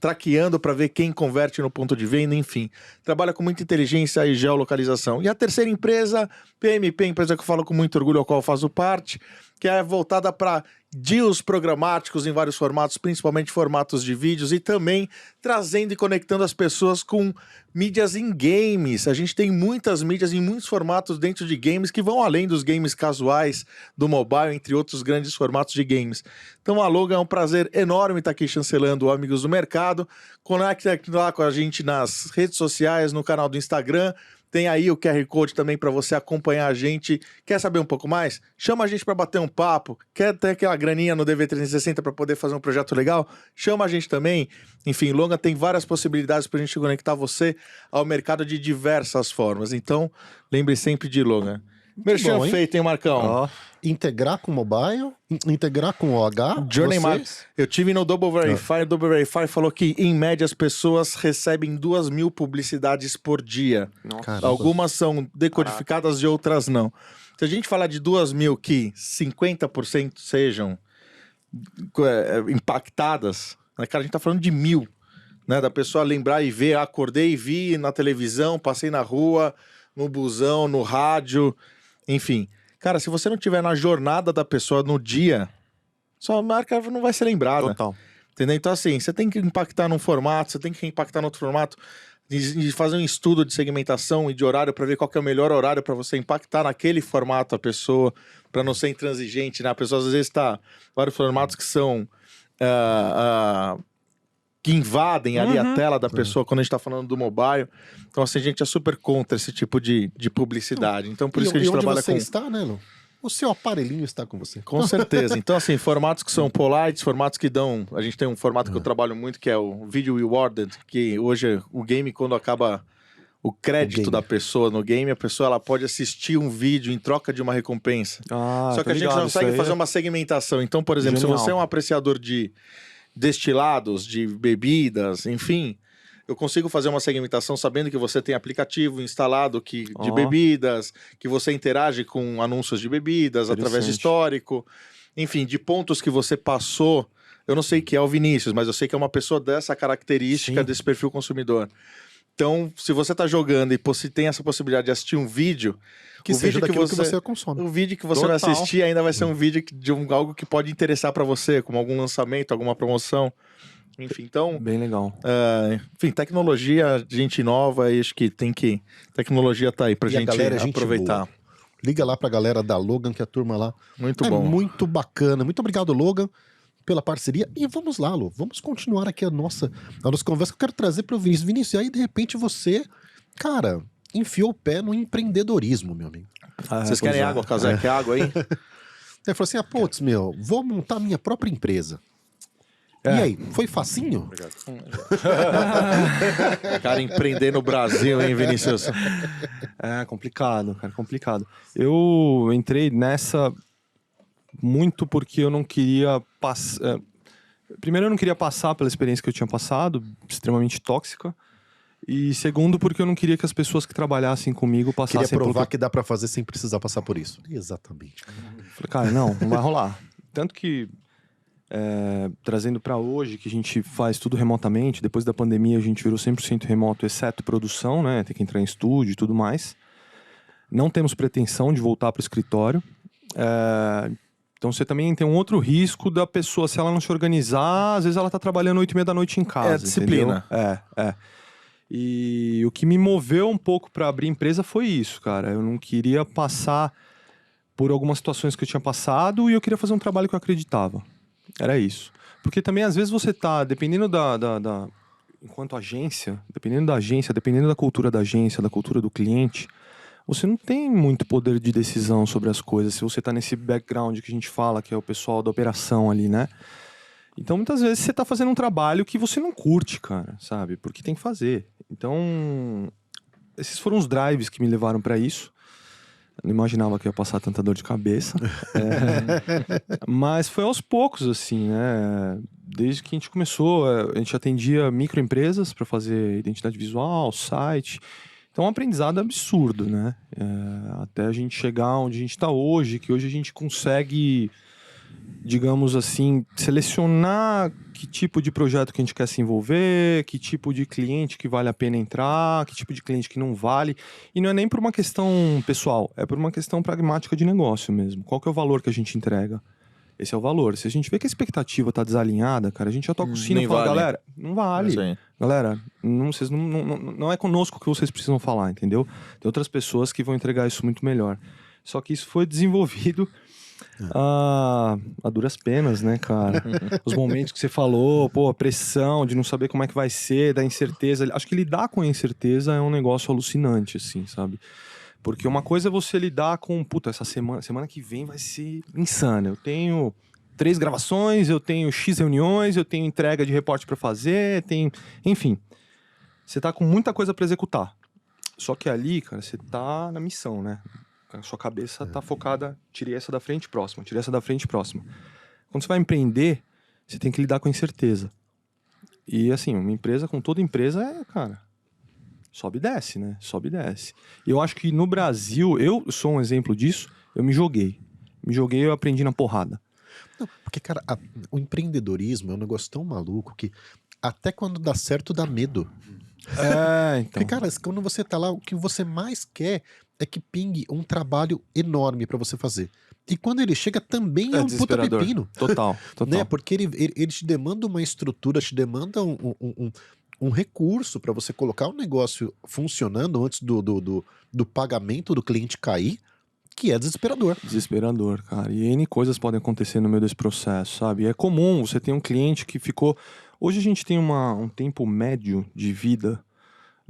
traqueando para ver quem converte no ponto de venda, enfim. Trabalha com muita inteligência e geolocalização. E a terceira empresa, PMP, empresa que eu falo com muito orgulho, ao qual eu faço parte, que é voltada para deals programáticos em vários formatos, principalmente formatos de vídeos, e também trazendo e conectando as pessoas com mídias em games. A gente tem muitas mídias em muitos formatos dentro de games que vão além dos games casuais do mobile, entre outros grandes formatos de games. Então a Logan é um prazer enorme estar aqui chancelando o Amigos do Mercado. Conecte lá com a gente nas redes sociais, no canal do Instagram. Tem aí o QR Code também para você acompanhar a gente. Quer saber um pouco mais? Chama a gente para bater um papo. Quer ter aquela graninha no DV360 para poder fazer um projeto legal? Chama a gente também. Enfim, Logan tem várias possibilidades para a gente conectar você ao mercado de diversas formas. Então, lembre sempre de Logan. Merchan bom, hein? feito, hein, Marcão? Integrar com mobile, integrar com OH. Journey vocês? Market. Eu tive no Double Verify. O Double Verify falou que, em média, as pessoas recebem 2.000 publicidades por dia. Caramba. Algumas são decodificadas e outras não. Se a gente falar de 2.000 que 50% sejam impactadas, né, cara, a gente tá falando de 1.000. Né, da pessoa lembrar e ver, acordei e vi na televisão, passei na rua, no busão, no rádio, enfim. Cara, se você não tiver na jornada da pessoa no dia, sua marca não vai ser lembrada. Total. Entendeu? Então, assim, você tem que impactar num formato, você tem que impactar no outro formato, e fazer um estudo de segmentação e de horário para ver qual que é o melhor horário para você impactar naquele formato a pessoa, para não ser intransigente, né? A pessoa às vezes está vários formatos que são que invadem ali a tela da pessoa quando a gente está falando do mobile. Então, assim, a gente é super contra esse tipo de publicidade. Então, por isso que a gente onde trabalha você com... está, né, Lu? O seu aparelhinho está com você. Com certeza. Então, assim, formatos que são polites, formatos que dão... A gente tem um formato que eu trabalho muito, que é o Video Rewarded, que hoje o game, quando acaba o crédito da pessoa no game, a pessoa ela pode assistir um vídeo em troca de uma recompensa. Só que a gente não consegue fazer uma segmentação. Então, por exemplo, Genial. se você é um apreciador de destilados, de bebidas, enfim... Eu consigo fazer uma segmentação sabendo que você tem aplicativo instalado de bebidas, que você interage com anúncios de bebidas através de histórico, enfim, de pontos que você passou. Eu não sei que é o Vinícius, mas eu sei que é uma pessoa dessa característica, desse perfil consumidor. Então, se você está jogando e tem essa possibilidade de assistir um vídeo, Que seja daquilo que você consome. o vídeo que você vai assistir ainda vai ser um vídeo de algo que pode interessar para você, como algum lançamento, alguma promoção. Enfim, então, Bem legal. enfim, tecnologia, gente nova, e acho que tecnologia tá aí pra E a gente galera é gente aproveitar. boa. Liga lá pra galera da Logan, que a turma lá Muito é bom. muito bacana. Muito obrigado, Logan, pela parceria. E vamos lá, Lu. Vamos continuar aqui a nossa conversa que eu quero trazer pro Vinícius. Vinícius, e aí, de repente, você, cara, enfiou o pé no empreendedorismo, meu amigo. Vocês querem água, Casé? Quer água aí? Aí falou assim, putz, meu, vou montar minha própria empresa. E aí, foi facinho? Cara, empreender no Brasil, hein, Vinícius? É complicado, cara, complicado. Eu entrei nessa muito porque eu não queria passar. Primeiro, eu não queria passar pela experiência que eu tinha passado, extremamente tóxica. E segundo, porque eu não queria que as pessoas que trabalhassem comigo Queria passassem provar que dá pra fazer sem precisar passar por isso. Exatamente. Falei, cara, não vai rolar. Tanto que, trazendo pra hoje, que a gente faz tudo remotamente, depois da pandemia a gente virou 100% remoto, exceto produção, né? Tem que entrar em estúdio e tudo mais. Não temos pretensão de voltar pro escritório. Então você também tem um outro risco da pessoa, se ela não se organizar, às vezes ela tá trabalhando 8h30 da noite em casa. É disciplina. Entendeu? E o que me moveu um pouco para abrir empresa foi isso, cara. Eu não queria passar por algumas situações que eu tinha passado e eu queria fazer um trabalho que eu acreditava. Era isso. Porque também, às vezes, você tá, dependendo enquanto agência, dependendo da cultura da agência, da cultura do cliente, você não tem muito poder de decisão sobre as coisas. Se você tá nesse background que a gente fala, que é o pessoal da operação ali, né? Então, muitas vezes, você tá fazendo um trabalho que você não curte, cara, sabe? Porque tem que fazer. Então, esses foram os drives que me levaram para isso. Eu não imaginava que ia passar tanta dor de cabeça. Mas foi aos poucos, assim, né? Desde que a gente começou, a gente atendia microempresas para fazer identidade visual, site. Então, é um aprendizado absurdo, né? Até a gente chegar onde a gente está hoje, que hoje a gente consegue, digamos assim, selecionar que tipo de projeto que a gente quer se envolver, que tipo de cliente que vale a pena entrar, que tipo de cliente que não vale. E não é nem por uma questão pessoal, é por uma questão pragmática de negócio mesmo. Qual que é o valor que a gente entrega? Esse é o valor. Se a gente vê que a expectativa está desalinhada, cara, a gente já toca o sino e fala, galera, não vale. Galera, não é conosco que vocês precisam falar, entendeu? Tem outras pessoas que vão entregar isso muito melhor. Só que isso foi desenvolvido a duras penas, né, cara? Os momentos que você falou, a pressão de não saber como é que vai ser, da incerteza. Acho que lidar com a incerteza é um negócio alucinante, assim, sabe? Porque uma coisa é você lidar com, essa semana que vem vai ser insana. Eu tenho 3 gravações, eu tenho X reuniões, eu tenho entrega de reporte pra fazer, enfim. Você tá com muita coisa pra executar. Só que ali, cara, você tá na missão, né? A sua cabeça tá focada, tirei essa da frente, próxima, tirei essa da frente, próxima. Quando você vai empreender, você tem que lidar com a incerteza. E assim, uma empresa, com toda empresa, cara, sobe e desce, né? Sobe e desce. E eu acho que no Brasil, eu sou um exemplo disso, eu me joguei. Eu aprendi na porrada. Não, porque, cara, o empreendedorismo é um negócio tão maluco que até quando dá certo dá medo. Então. Porque, cara, quando você tá lá, o que você mais quer é que pingue um trabalho enorme pra você fazer. E quando ele chega, também é um puta pepino. Total. Né? Porque ele te demanda uma estrutura, te demanda um recurso pra você colocar o negócio funcionando antes do pagamento do cliente cair, que é desesperador. Desesperador, cara. E N coisas podem acontecer no meio desse processo, sabe? É comum, você tem um cliente que ficou... Hoje a gente tem um tempo médio de vida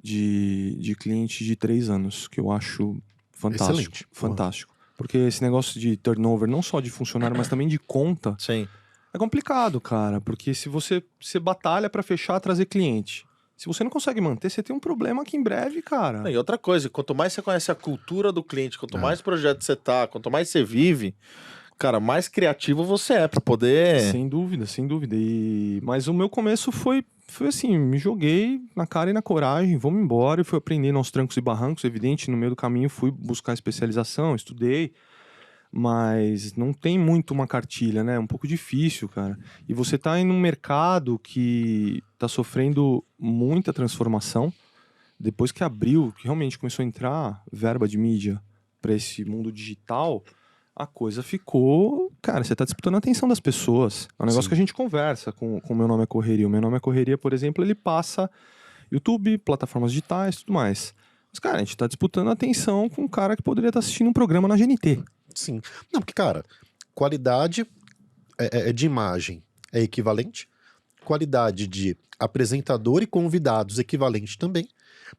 de cliente de 3 anos, que eu acho fantástico. Excelente. Fantástico. Porque esse negócio de turnover, não só de funcionário, mas também de conta, Sim. é complicado, cara. Porque se você batalha pra fechar, trazer cliente. Se você não consegue manter, você tem um problema aqui em breve, cara. E outra coisa, quanto mais você conhece a cultura do cliente, quanto mais projeto você tá, quanto mais você vive, cara, mais criativo você é pra poder... Sem dúvida, sem dúvida. Mas o meu começo foi assim, me joguei na cara e na coragem, vamos embora, e fui aprendendo aos trancos e barrancos, evidente, no meio do caminho fui buscar especialização, estudei, mas não tem muito uma cartilha, né? É um pouco difícil, cara. E você tá em um mercado que tá sofrendo muita transformação, depois que abriu, que realmente começou a entrar verba de mídia para esse mundo digital, a coisa ficou... Cara, você tá disputando a atenção das pessoas. É um negócio Sim. que a gente conversa com o Meu Nome é Correria. O Meu Nome é Correria, por exemplo, ele passa YouTube, plataformas digitais, tudo mais. Mas, cara, a gente tá disputando a atenção com um cara que poderia estar assistindo um programa na GNT. Sim. Não, porque, cara, qualidade de imagem é equivalente, qualidade de apresentador e convidados equivalente também.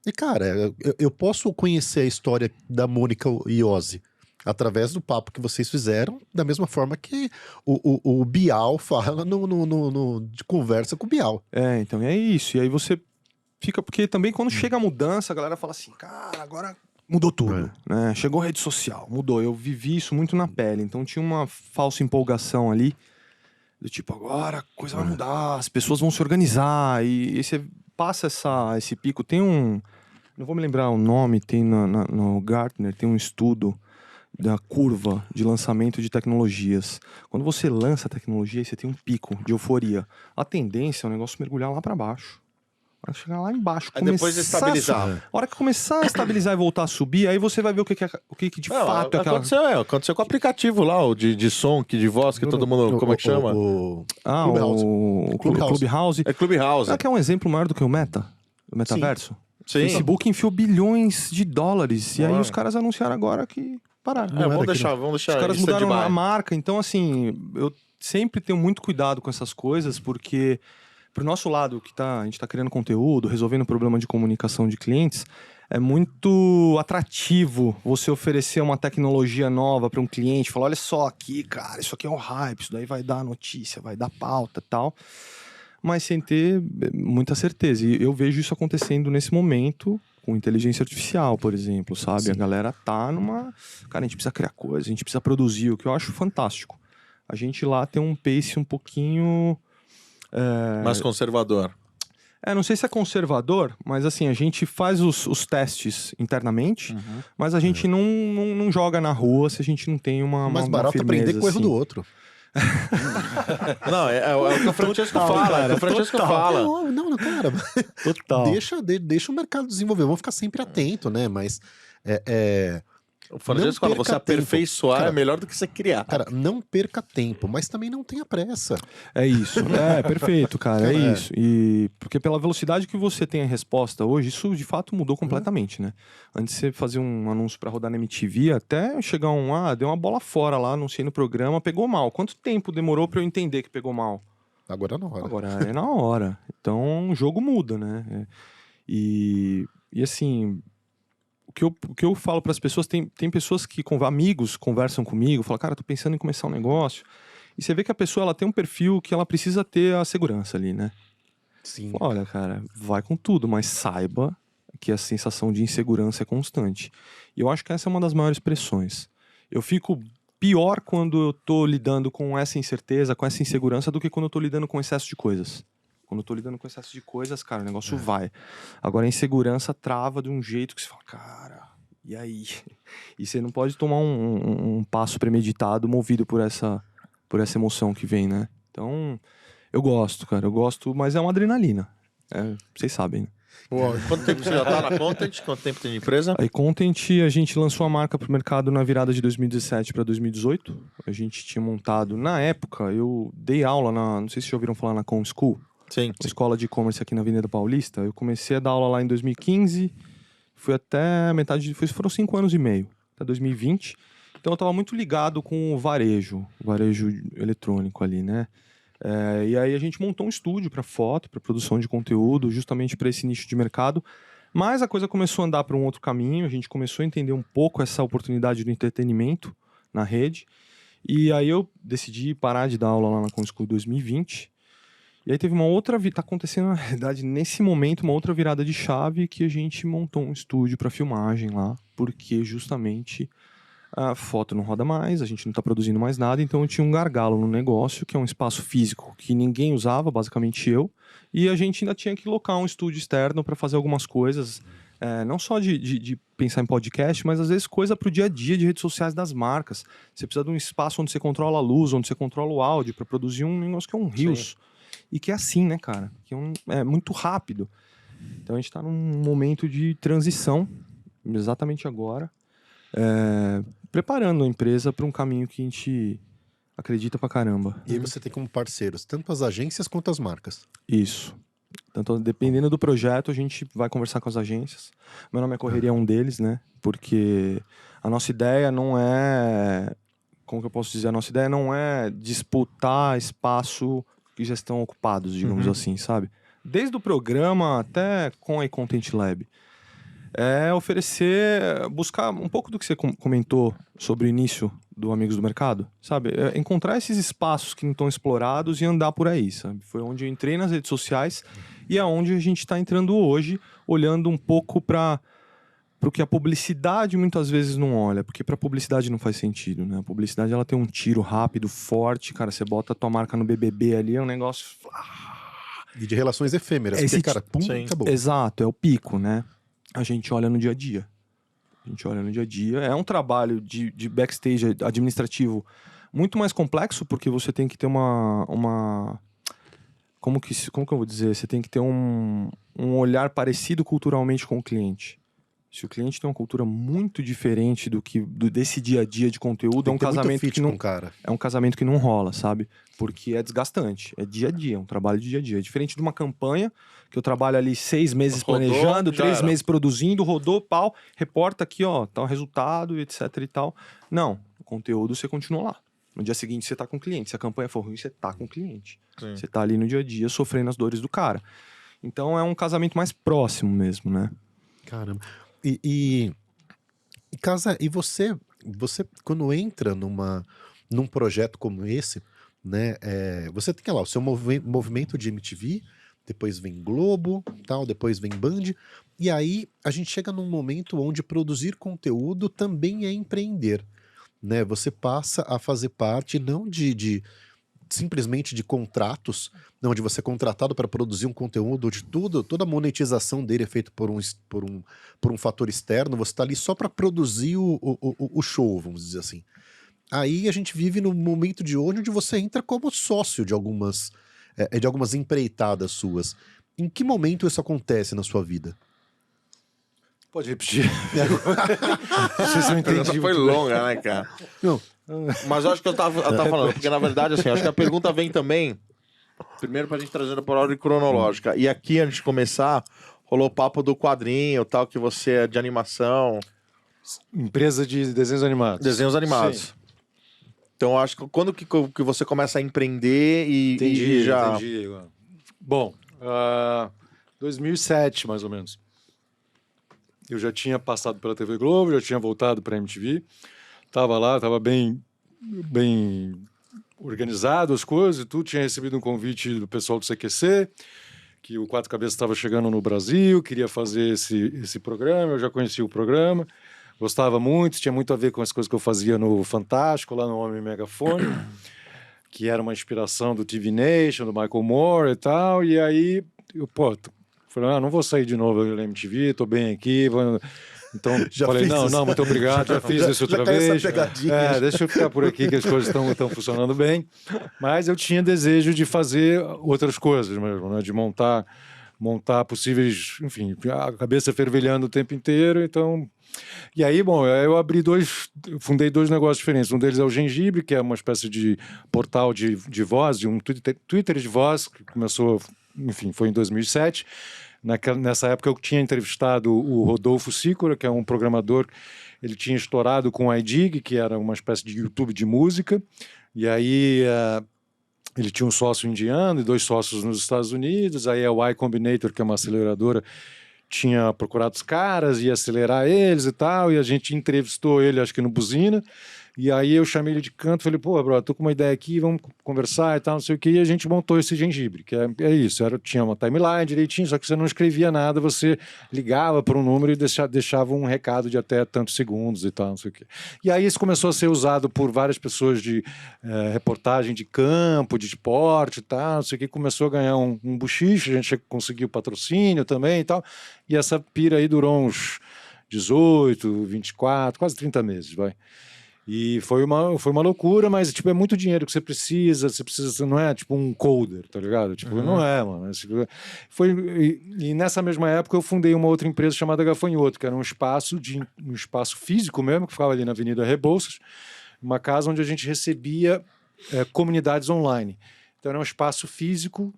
E, cara, eu posso conhecer a história da Mônica Iose através do papo que vocês fizeram, da mesma forma que o Bial fala de conversa com o Bial. Então é isso. E aí você fica... Porque também quando chega a mudança, a galera fala assim, cara, agora mudou tudo, né? Chegou a rede social, mudou. Eu vivi isso muito na pele. Então tinha uma falsa empolgação ali, do tipo, agora a coisa vai mudar, as pessoas vão se organizar. E você passa esse pico. Tem um... Não vou me lembrar o nome, tem no Gartner, tem um estudo da curva de lançamento de tecnologias. Quando você lança a tecnologia, aí você tem um pico de euforia. A tendência é o negócio mergulhar lá para baixo. A hora que chegar lá embaixo, Aí depois estabilizar. A hora que começar a estabilizar e voltar a subir, aí você vai ver o que de fato é aquela... Aconteceu com o aplicativo lá, o de som, de voz, que todo mundo... Como é que chama? Clubhouse. O Clubhouse. É Clubhouse. Será que é um exemplo maior do que o metaverso? Sim. O Facebook enfiou bilhões de dólares. E aí os caras anunciaram agora que pararam. Vamos deixar Os caras mudaram a marca. Então, assim, eu sempre tenho muito cuidado com essas coisas, porque pro nosso lado, a gente tá criando conteúdo, resolvendo problema de comunicação de clientes, é muito atrativo você oferecer uma tecnologia nova para um cliente, falar, olha só aqui, cara, isso aqui é um hype, isso daí vai dar notícia, vai dar pauta e tal, mas sem ter muita certeza. E eu vejo isso acontecendo nesse momento com inteligência artificial, por exemplo, sabe? Sim. A galera tá numa... Cara, a gente precisa criar coisa, a gente precisa produzir, o que eu acho fantástico. A gente lá tem um pace um pouquinho... mais conservador. Não sei se é conservador, mas assim, a gente faz os testes internamente, mas a gente não joga na rua se a gente não tem uma mais barato aprender com o erro do outro. Não, é o que o Francesco fala. Cara, o Francesco fala. Não, cara. Total. Deixa o mercado desenvolver. Vamos ficar sempre atento, né? Mas o Francesco fala, você aperfeiçoar cara, é melhor do que você criar. Cara, não perca tempo, mas também não tenha pressa. É isso. Perfeito, cara. É isso. E porque pela velocidade que você tem a resposta hoje, isso de fato mudou completamente, né? Antes de você fazer um anúncio pra rodar na MTV, até chegar deu uma bola fora lá, anunciei no programa, pegou mal. Quanto tempo demorou pra eu entender que pegou mal? Agora é na hora. Agora é na hora. Então o jogo muda, né? E assim... O que eu falo para as pessoas, tem pessoas que, amigos, conversam comigo, falam, cara, tô pensando em começar um negócio. E você vê que a pessoa ela tem um perfil que ela precisa ter a segurança ali, né? Sim. Olha, cara, vai com tudo, mas saiba que a sensação de insegurança é constante. E eu acho que essa é uma das maiores pressões. Eu fico pior quando eu tô lidando com essa incerteza, com essa insegurança, do que quando eu tô lidando com excesso de coisas. Quando eu tô lidando com excesso de coisas, cara, o negócio vai. Agora a insegurança trava de um jeito que você fala, cara, e aí? E você não pode tomar um passo premeditado, movido por essa emoção que vem, né? Então, eu gosto, cara, mas é uma adrenalina. Vocês sabem, né? Boa. Quanto tempo você já tá na Content? Quanto tempo tem de empresa? A Content, a gente lançou a marca pro mercado na virada de 2017 para 2018. A gente tinha montado, na época, eu dei aula não sei se já ouviram falar na Com School. Sim. Escola de e-commerce aqui na Avenida Paulista. Eu comecei a dar aula lá em 2015, fui até foram 5 anos e meio, até 2020. Então eu estava muito ligado com o varejo eletrônico ali, né? E aí a gente montou um estúdio para foto, para produção de conteúdo, justamente para esse nicho de mercado. Mas a coisa começou a andar para um outro caminho, a gente começou a entender um pouco essa oportunidade do entretenimento na rede. E aí eu decidi parar de dar aula lá na ComSchool em 2020. E aí teve tá acontecendo, na realidade, nesse momento, uma outra virada de chave que a gente montou um estúdio para filmagem lá, porque justamente a foto não roda mais, a gente não tá produzindo mais nada, então eu tinha um gargalo no negócio, que é um espaço físico que ninguém usava, basicamente eu, e a gente ainda tinha que locar um estúdio externo para fazer algumas coisas, não só de pensar em podcast, mas às vezes coisa pro dia a dia de redes sociais das marcas. Você precisa de um espaço onde você controla a luz, onde você controla o áudio, para produzir um negócio que é um Reels. Sim. E que é assim, né, cara? Que é muito rápido. Então a gente tá num momento de transição, exatamente agora. preparando a empresa para um caminho que a gente acredita pra caramba. E aí você tem como parceiros tanto as agências quanto as marcas. Isso. Tanto, dependendo do projeto, a gente vai conversar com as agências. Meu nome é Correria, é um deles, né? Porque a nossa ideia não é... Como que eu posso dizer? A nossa ideia não é disputar espaço que já estão ocupados, digamos assim, sabe? Desde o programa até com a Content Lab. É oferecer, buscar um pouco do que você comentou sobre o início do Amigos do Mercado, sabe? É encontrar esses espaços que não estão explorados e andar por aí, sabe? Foi onde eu entrei nas redes sociais e é onde a gente está entrando hoje, olhando um pouco para o que a publicidade muitas vezes não olha, porque para publicidade não faz sentido, né? A publicidade ela tem um tiro rápido, forte, cara, você bota a tua marca no BBB ali, é um negócio... E de relações efêmeras, Esse porque, cara, pum, Sim. acabou. Exato, é o pico, né? A gente olha no dia a dia. A gente olha no dia a dia. É um trabalho de backstage administrativo muito mais complexo, porque você tem que ter uma... Como que eu vou dizer? Você tem que ter um olhar parecido culturalmente com o cliente. Se o cliente tem uma cultura muito diferente desse dia a dia de conteúdo, Tem é um que ter muito casamento fit que não... com o cara. É um casamento que não rola, sabe? Porque é desgastante. É dia a dia, é um trabalho de dia a dia. É diferente de uma campanha, que eu trabalho ali 6 meses Rodou, planejando, já 3 era. meses produzindo, rodou, pau, reporta aqui, ó, tá o resultado, etc e tal. Não, o conteúdo você continua lá. No dia seguinte você tá com o cliente. Se a campanha for ruim, você tá com o cliente. Sim. Você tá ali no dia a dia sofrendo as dores do cara. Então é um casamento mais próximo mesmo, né? Caramba. E você quando entra num projeto como esse, né, você tem lá o seu movimento de MTV, depois vem Globo, tal, depois vem Band, e aí a gente chega num momento onde produzir conteúdo também é empreender, né? Você passa a fazer parte não simplesmente de contratos, onde você é contratado para produzir um conteúdo, de toda a monetização dele é feita por um fator externo, você está ali só para produzir o show, vamos dizer assim. Aí a gente vive no momento de hoje onde você entra como sócio de algumas empreitadas suas. Em que momento isso acontece na sua vida? Pode repetir. Não sei se eu A entendi. pergunta foi muito bem. longa, né, cara? Não. Mas eu acho que eu tava falando, porque na verdade, assim, acho que a pergunta vem também, primeiro pra gente trazendo por ordem cronológica. E aqui, antes de começar, rolou o papo do quadrinho, tal, que você é de animação, Empresa de desenhos animados. desenhos animados. Sim. Então, acho que quando que você começa a empreender Entendi, e já... entendi. Bom, 2007, mais ou menos. Eu já tinha passado pela TV Globo, já tinha voltado para a MTV. Tava lá, tava bem organizado as coisas e tudo. Tinha recebido um convite do pessoal do CQC, que o Quatro Cabeças estava chegando no Brasil, queria fazer esse programa. Eu já conhecia o programa, gostava muito, tinha muito a ver com as coisas que eu fazia no Fantástico, lá no Homem Megafone, que era uma inspiração do TV Nation, do Michael Moore e tal. E aí, eu, falei, não vou sair de novo da MTV, tô bem aqui. Então, Já falei, fiz não, isso. muito obrigado, já fiz isso outra caiu essa vez. pegadinha. Deixa eu ficar por aqui, que as coisas estão funcionando bem. Mas eu tinha desejo de fazer outras coisas mesmo, né? De montar possíveis, enfim, a cabeça fervilhando o tempo inteiro, então... E aí, bom, eu fundei 2 negócios diferentes. Um deles é o Gengibre, que é uma espécie de portal de voz, de um Twitter de voz, que começou, enfim, foi em 2007. Nessa época eu tinha entrevistado o Rodolfo Sicora, que é um programador, ele tinha estourado com o iDig, que era uma espécie de YouTube de música, e aí ele tinha um sócio indiano e 2 sócios nos Estados Unidos, aí a Y Combinator, que é uma aceleradora, tinha procurado os caras, ia acelerar eles e tal, e a gente entrevistou ele, acho que no Buzina, e aí eu chamei ele de canto, falei, brother, tô com uma ideia aqui, vamos conversar e tal, não sei o que, e a gente montou esse Gengibre, que é isso, tinha uma timeline direitinho, só que você não escrevia nada, você ligava para um número e deixava um recado de até tantos segundos e tal, não sei o que. E aí isso começou a ser usado por várias pessoas de reportagem de campo, de esporte e tal, não sei o que, começou a ganhar um buchiche, a gente conseguiu patrocínio também e tal, e essa pira aí durou uns 18, 24, quase 30 meses, vai. E foi uma loucura, mas tipo, é muito dinheiro que você precisa, não é tipo um coder, tá ligado? Tipo, não é, mano. E nessa mesma época eu fundei uma outra empresa chamada Gafanhoto, que era um espaço físico mesmo, que ficava ali na Avenida Rebouças, uma casa onde a gente recebia comunidades online. Então era um espaço físico,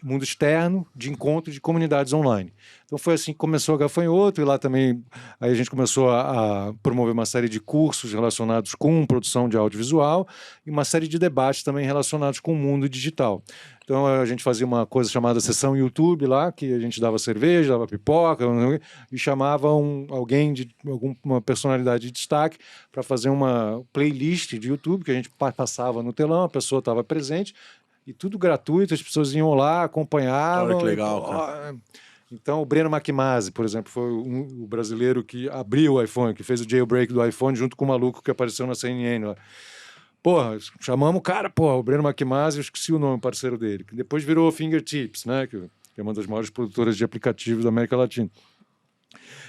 mundo externo, de encontro de comunidades online. Então foi assim que começou a Gafanhoto, e lá também aí a gente começou a promover uma série de cursos relacionados com produção de audiovisual e uma série de debates também relacionados com o mundo digital. Então a gente fazia uma coisa chamada sessão YouTube lá, que a gente dava cerveja, dava pipoca e chamava alguém de alguma personalidade de destaque para fazer uma playlist de YouTube que a gente passava no telão, a pessoa estava presente, e tudo gratuito, as pessoas iam lá, acompanhavam. Olha que legal, cara. Então, o Breno McMasi, por exemplo, foi o brasileiro que abriu o iPhone, que fez o jailbreak do iPhone junto com o maluco que apareceu na CNN lá. Porra, chamamos o cara, o Breno McMasi, eu esqueci o nome, parceiro dele, que depois virou Fingertips, né, que é uma das maiores produtoras de aplicativos da América Latina.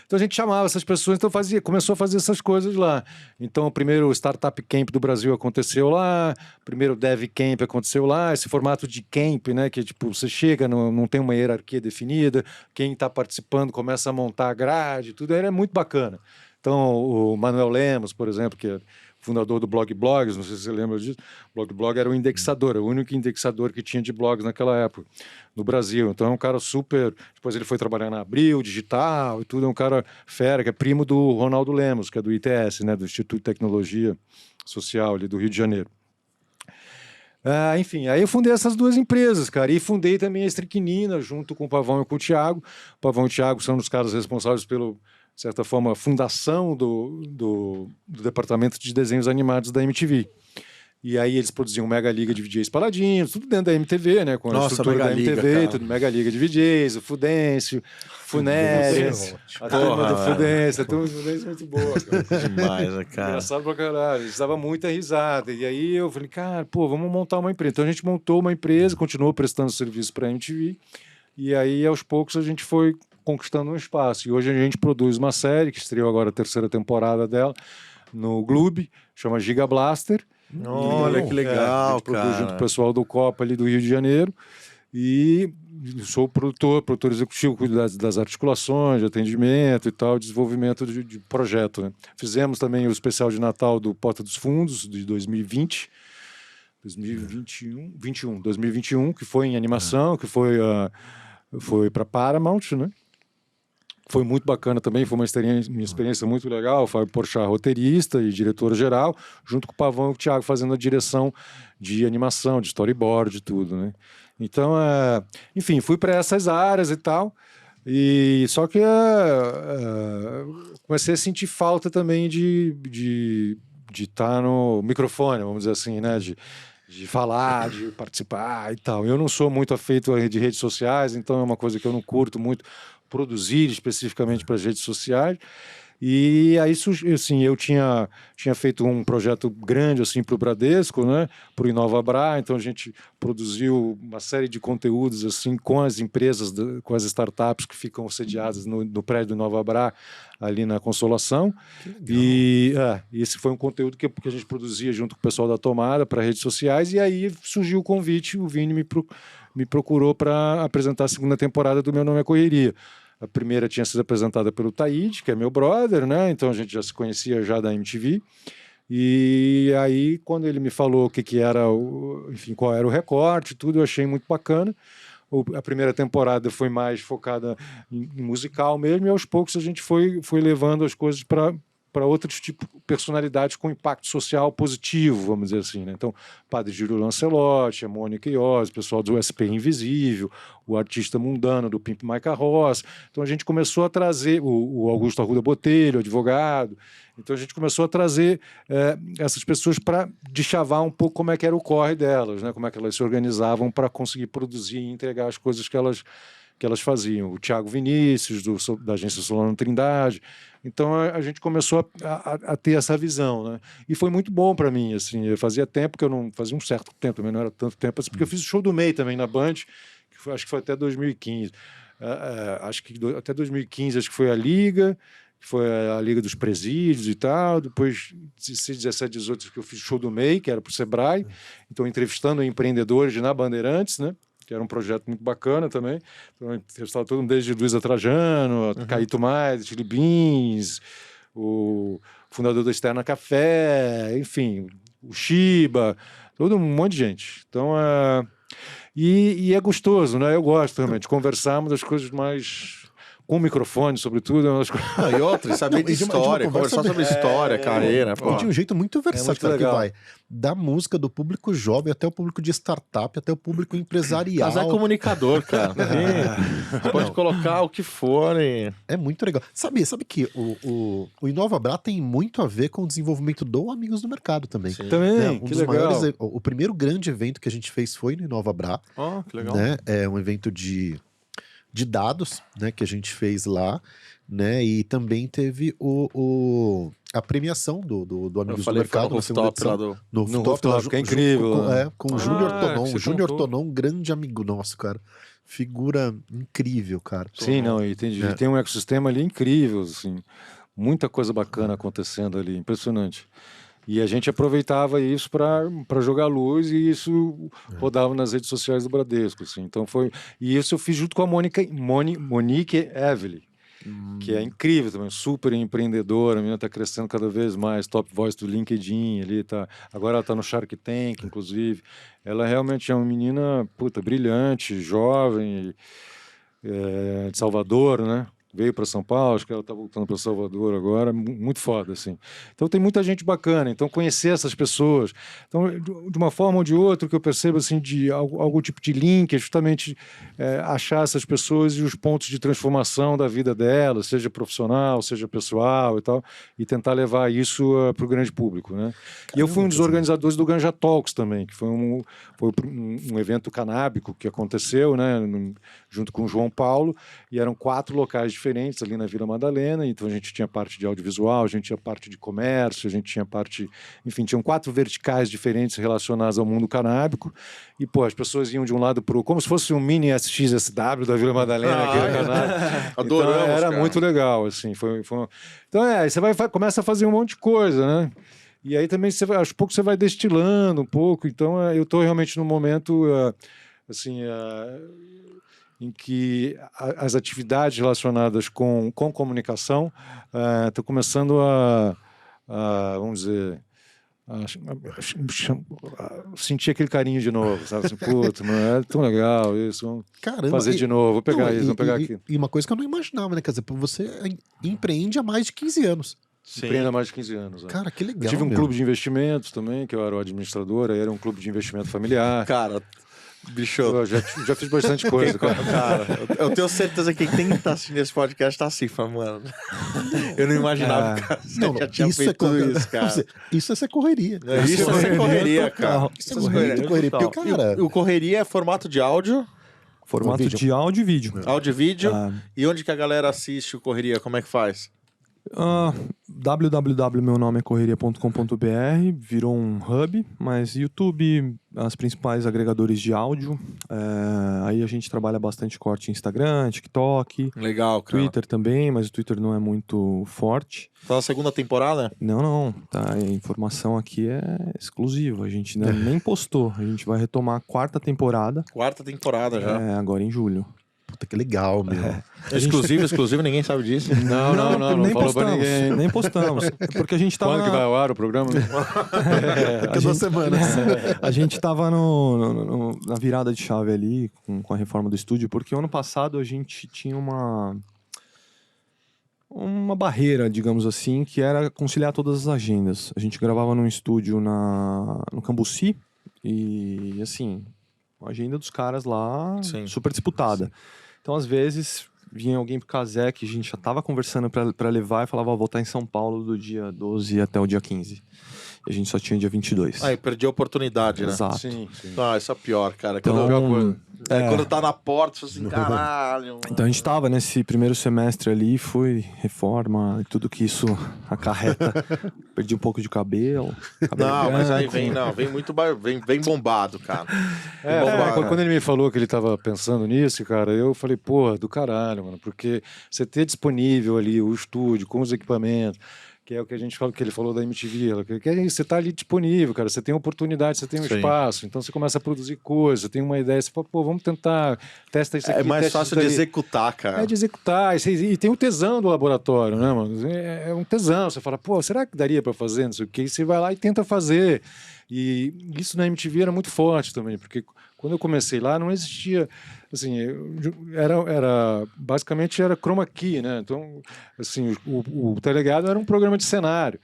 Então a gente chamava essas pessoas, então começou a fazer essas coisas lá. Então o primeiro Startup Camp do Brasil aconteceu lá, o primeiro Dev Camp aconteceu lá, esse formato de camp, né, que tipo, você chega, não tem uma hierarquia definida, quem está participando começa a montar a grade, tudo, era muito bacana. Então o Manuel Lemos, por exemplo, que é fundador do Blog Blogs, não sei se você lembra disso. O Blog Blog era o indexador, o único indexador que tinha de blogs naquela época, no Brasil. Então é um cara super... Depois ele foi trabalhar na Abril, digital e tudo, é um cara fera, que é primo do Ronaldo Lemos, que é do ITS, né, do Instituto de Tecnologia Social ali do Rio de Janeiro. Enfim, aí eu fundei essas duas empresas, cara, e fundei também a Estriquinina, junto com o Pavão e com o Thiago. O Pavão e o Thiago são os caras responsáveis pelo, de certa forma, a fundação do departamento de desenhos animados da MTV. E aí eles produziam Mega Liga de VJs Paladinos, tudo dentro da MTV, né? Com a estrutura da MTV, tudo Mega Liga de VJs, o Fudêncio, Funérias, a turma do Fudêncio, a turma do Fudêncio é muito boa, cara. Demais, né, cara? Engraçado pra caralho, a gente dava muita risada. E aí eu falei, cara, vamos montar uma empresa. Então a gente montou uma empresa, continuou prestando serviço pra MTV, e aí aos poucos a gente foi conquistando um espaço. E hoje a gente produz uma série, que estreou agora a 3ª temporada dela, no Gloob, chama Giga Blaster. Olha que legal, a gente produz cara. junto com o pessoal do Copa ali do Rio de Janeiro. E sou produtor executivo, cuido das articulações, de atendimento e tal, desenvolvimento de projeto, né? Fizemos também o especial de Natal do Porta dos Fundos, de 2021, que foi em animação, que foi para Paramount, né? Foi muito bacana também, foi uma experiência muito legal. O Fábio Porchat, roteirista e diretor-geral, junto com o Pavão e o Thiago fazendo a direção de animação, de storyboard e tudo, né? Então, enfim, fui para essas áreas e tal. E só que comecei a sentir falta também de estar no microfone, vamos dizer assim, né? De falar, de participar e tal. Eu não sou muito afeito de redes sociais, então é uma coisa que eu não curto muito produzir especificamente para as redes sociais. E aí, assim, eu tinha feito um projeto grande assim, para o Bradesco, né, para o InovaBra, então a gente produziu uma série de conteúdos assim, com as empresas, com as startups que ficam sediadas no prédio do InovaBra, ali na Consolação. E esse foi um conteúdo que a gente produzia junto com o pessoal da Tomada para redes sociais, e aí surgiu o convite, o Vini me procurou para apresentar a 2ª temporada do Meu Nome é Correria. A primeira tinha sido apresentada pelo Taíde, que é meu brother, né? Então a gente já se conhecia já da MTV. E aí, quando ele me falou o que era, enfim, qual era o recorte, tudo, eu achei muito bacana. A primeira temporada foi mais focada em musical mesmo, e aos poucos a gente foi levando as coisas para outros tipos de personalidades com impacto social positivo, vamos dizer assim, né? Então, Padre Júlio Lancelotti, a Mônica Iose, o pessoal do SP Invisível, o artista mundano do Pimp Maica Ross. Então, a gente começou a trazer o Augusto Arruda Botelho, advogado. Então, a gente começou a trazer essas pessoas para deschavar um pouco como é que era o corre delas, né? Como é que elas se organizavam para conseguir produzir e entregar as coisas que elas faziam. O Thiago Vinícius, da agência Solano Trindade. Então a gente começou a ter essa visão, né? E foi muito bom para mim, assim. Eu fazia tempo que eu não... Fazia um certo tempo, também não era tanto tempo assim, porque eu fiz o show do MEI também na Band, acho que foi até 2015. Acho que até 2015 acho que foi a Liga, foi a Liga dos Presídios e tal. Depois, 16, 17, 18, que eu fiz show do MEI, que era pro Sebrae. Então, entrevistando empreendedores na Bandeirantes, né? Que era um projeto muito bacana também. Então, eu entrevistava todo mundo, desde Luísa Trajano, Caíto Maia, Chili Beans, o fundador da Externa Café, enfim, o Shiba, todo um monte de gente. Então, e é gostoso, né? Eu gosto realmente de conversar, uma das coisas mais... com microfone, sobretudo. E outra, saber de história, conversar sobre história, carreira. E de um jeito muito versátil, muito que legal. vai da música do público jovem até o público de startup, até o público empresarial. Casar é comunicador, cara. Você pode colocar o que for e... É muito legal. Sabe que o InovaBrá tem muito a ver com o desenvolvimento do Amigos do Mercado também. Também, Né? Um que dos legal. maiores, o primeiro grande evento que a gente fez foi no InovaBrá. Ó, que legal. Né? É um evento de dados, né, que a gente fez lá, né, e também teve a premiação do Amigos do Mercado na segunda rooftop lá edição. do... No rooftop, que é incrível, né? Com o Júnior Tonon. que O você Júnior contou. Tonon, um grande amigo nosso, cara. Figura incrível, cara. Sim, não, e tem um ecossistema ali incrível, assim, muita coisa bacana acontecendo ali, impressionante. E a gente aproveitava isso para jogar luz e isso rodava nas redes sociais do Bradesco, assim. Então foi, e isso eu fiz junto com a Monique Evely, que é incrível também, super empreendedora, a menina está crescendo cada vez mais, top voice do LinkedIn ali, tá. Agora ela está no Shark Tank, inclusive. Ela realmente é uma menina, puta, brilhante, jovem, de Salvador, né? Veio para São Paulo, acho que ela está voltando para Salvador agora, muito foda, assim. Então tem muita gente bacana, então conhecer essas pessoas. Então, de uma forma ou de outra, o que eu percebo, assim, de algum tipo de link é justamente achar essas pessoas e os pontos de transformação da vida delas, seja profissional, seja pessoal e tal, e tentar levar isso para o grande público, né? E eu fui um dos organizadores do Ganja Talks também, que foi um evento canábico que aconteceu, né, junto com o João Paulo, e eram 4 locais diferentes ali na Vila Madalena, então a gente tinha parte de audiovisual, a gente tinha parte de comércio, a gente tinha parte... Enfim, tinham 4 verticais diferentes relacionadas ao mundo canábico, e, pô, as pessoas iam de um lado pro... Como se fosse um mini SXSW da Vila Madalena, aquele canábico. Adoramos, então, era cara. muito legal, assim. Então, aí você começa a fazer um monte de coisa, né? E aí também, aos poucos, você vai destilando um pouco. Então, eu estou realmente num momento, assim... em que as atividades relacionadas com comunicação estão começando vamos dizer, sentir aquele carinho de novo, sabe? Assim, puta, mano, é tão legal isso, vamos Caramba, fazer de novo, vou pegar isso, vamos pegar aqui. E uma coisa que eu não imaginava, né? Quer dizer, você empreende há mais de 15 anos. Empreendo há mais de 15 anos. Cara, que legal. Eu tive um meu. clube de investimentos também, que eu era o administrador, aí era um clube de investimento familiar. Cara, bicho... Eu já fiz bastante coisa, cara. Cara, eu tenho certeza que quem tá assistindo esse podcast tá assim, falando, mano. Eu não imaginava que cara, você já tinha feito tudo isso, cara. Isso é ser correria. Isso é ser correria, cara. Isso é muito correria. Porque, cara, E o correria é formato de áudio, Formato vídeo. de áudio e vídeo. áudio e vídeo. Ah. E onde que a galera assiste o correria? Como é que faz? www.meunomecorreria.com.br virou um hub, mas YouTube, as principais agregadores de áudio. Aí a gente trabalha bastante corte em Instagram, TikTok, Legal, cara. Twitter também, mas o Twitter não é muito forte. Tá na segunda temporada? Não, tá, a informação aqui é exclusiva, a gente ainda nem postou, a gente vai retomar a 4ª temporada, Quarta temporada já. agora em julho. puta, que legal, meu. Exclusivo, ninguém sabe disso. Não nem falou pra postamos, ninguém. nem postamos, porque a gente tava... Quando que vai ao ar o programa? Daqui a 2 semanas. A gente tava na virada de chave ali com a reforma do estúdio, porque ano passado a gente tinha uma barreira, digamos assim, que era conciliar todas as agendas. A gente gravava num estúdio no Cambuci e, assim, a agenda dos caras lá Sim. super disputada. Então, às vezes, vinha alguém pro Casé que a gente já tava conversando pra levar e falava, vou estar em São Paulo do dia 12 até o dia 15. E a gente só tinha dia 22. Aí, perdi a oportunidade, né? Exato. Sim. Ah, isso é pior, cara. Então, Quando tá na porta, você fala assim, caralho. Então a gente tava nesse primeiro semestre ali, foi reforma e tudo que isso acarreta. Perdi um pouco de cabelo. Não, mas aí branco. vem muito vem bombado, cara. Quando ele me falou que ele tava pensando nisso, cara, eu falei, porra, do caralho, mano, porque você ter disponível ali o estúdio com os equipamentos, que é o que a gente fala, que ele falou da MTV, que é isso, você tá ali disponível, cara, você tem oportunidade, você tem um Sim. espaço, então você começa a produzir coisa, você tem uma ideia, você fala, pô, vamos tentar, testa isso aqui, É mais testa fácil isso de ali. executar, cara. É de executar, e tem o tesão do laboratório, né, mano? É um tesão, você fala, pô, será que daria pra fazer, não sei o quê, e você vai lá e tenta fazer. E isso na MTV era muito forte também, porque quando eu comecei lá não existia, assim, basicamente era chroma key, né? Então, assim, o Telegado era um programa de cenário.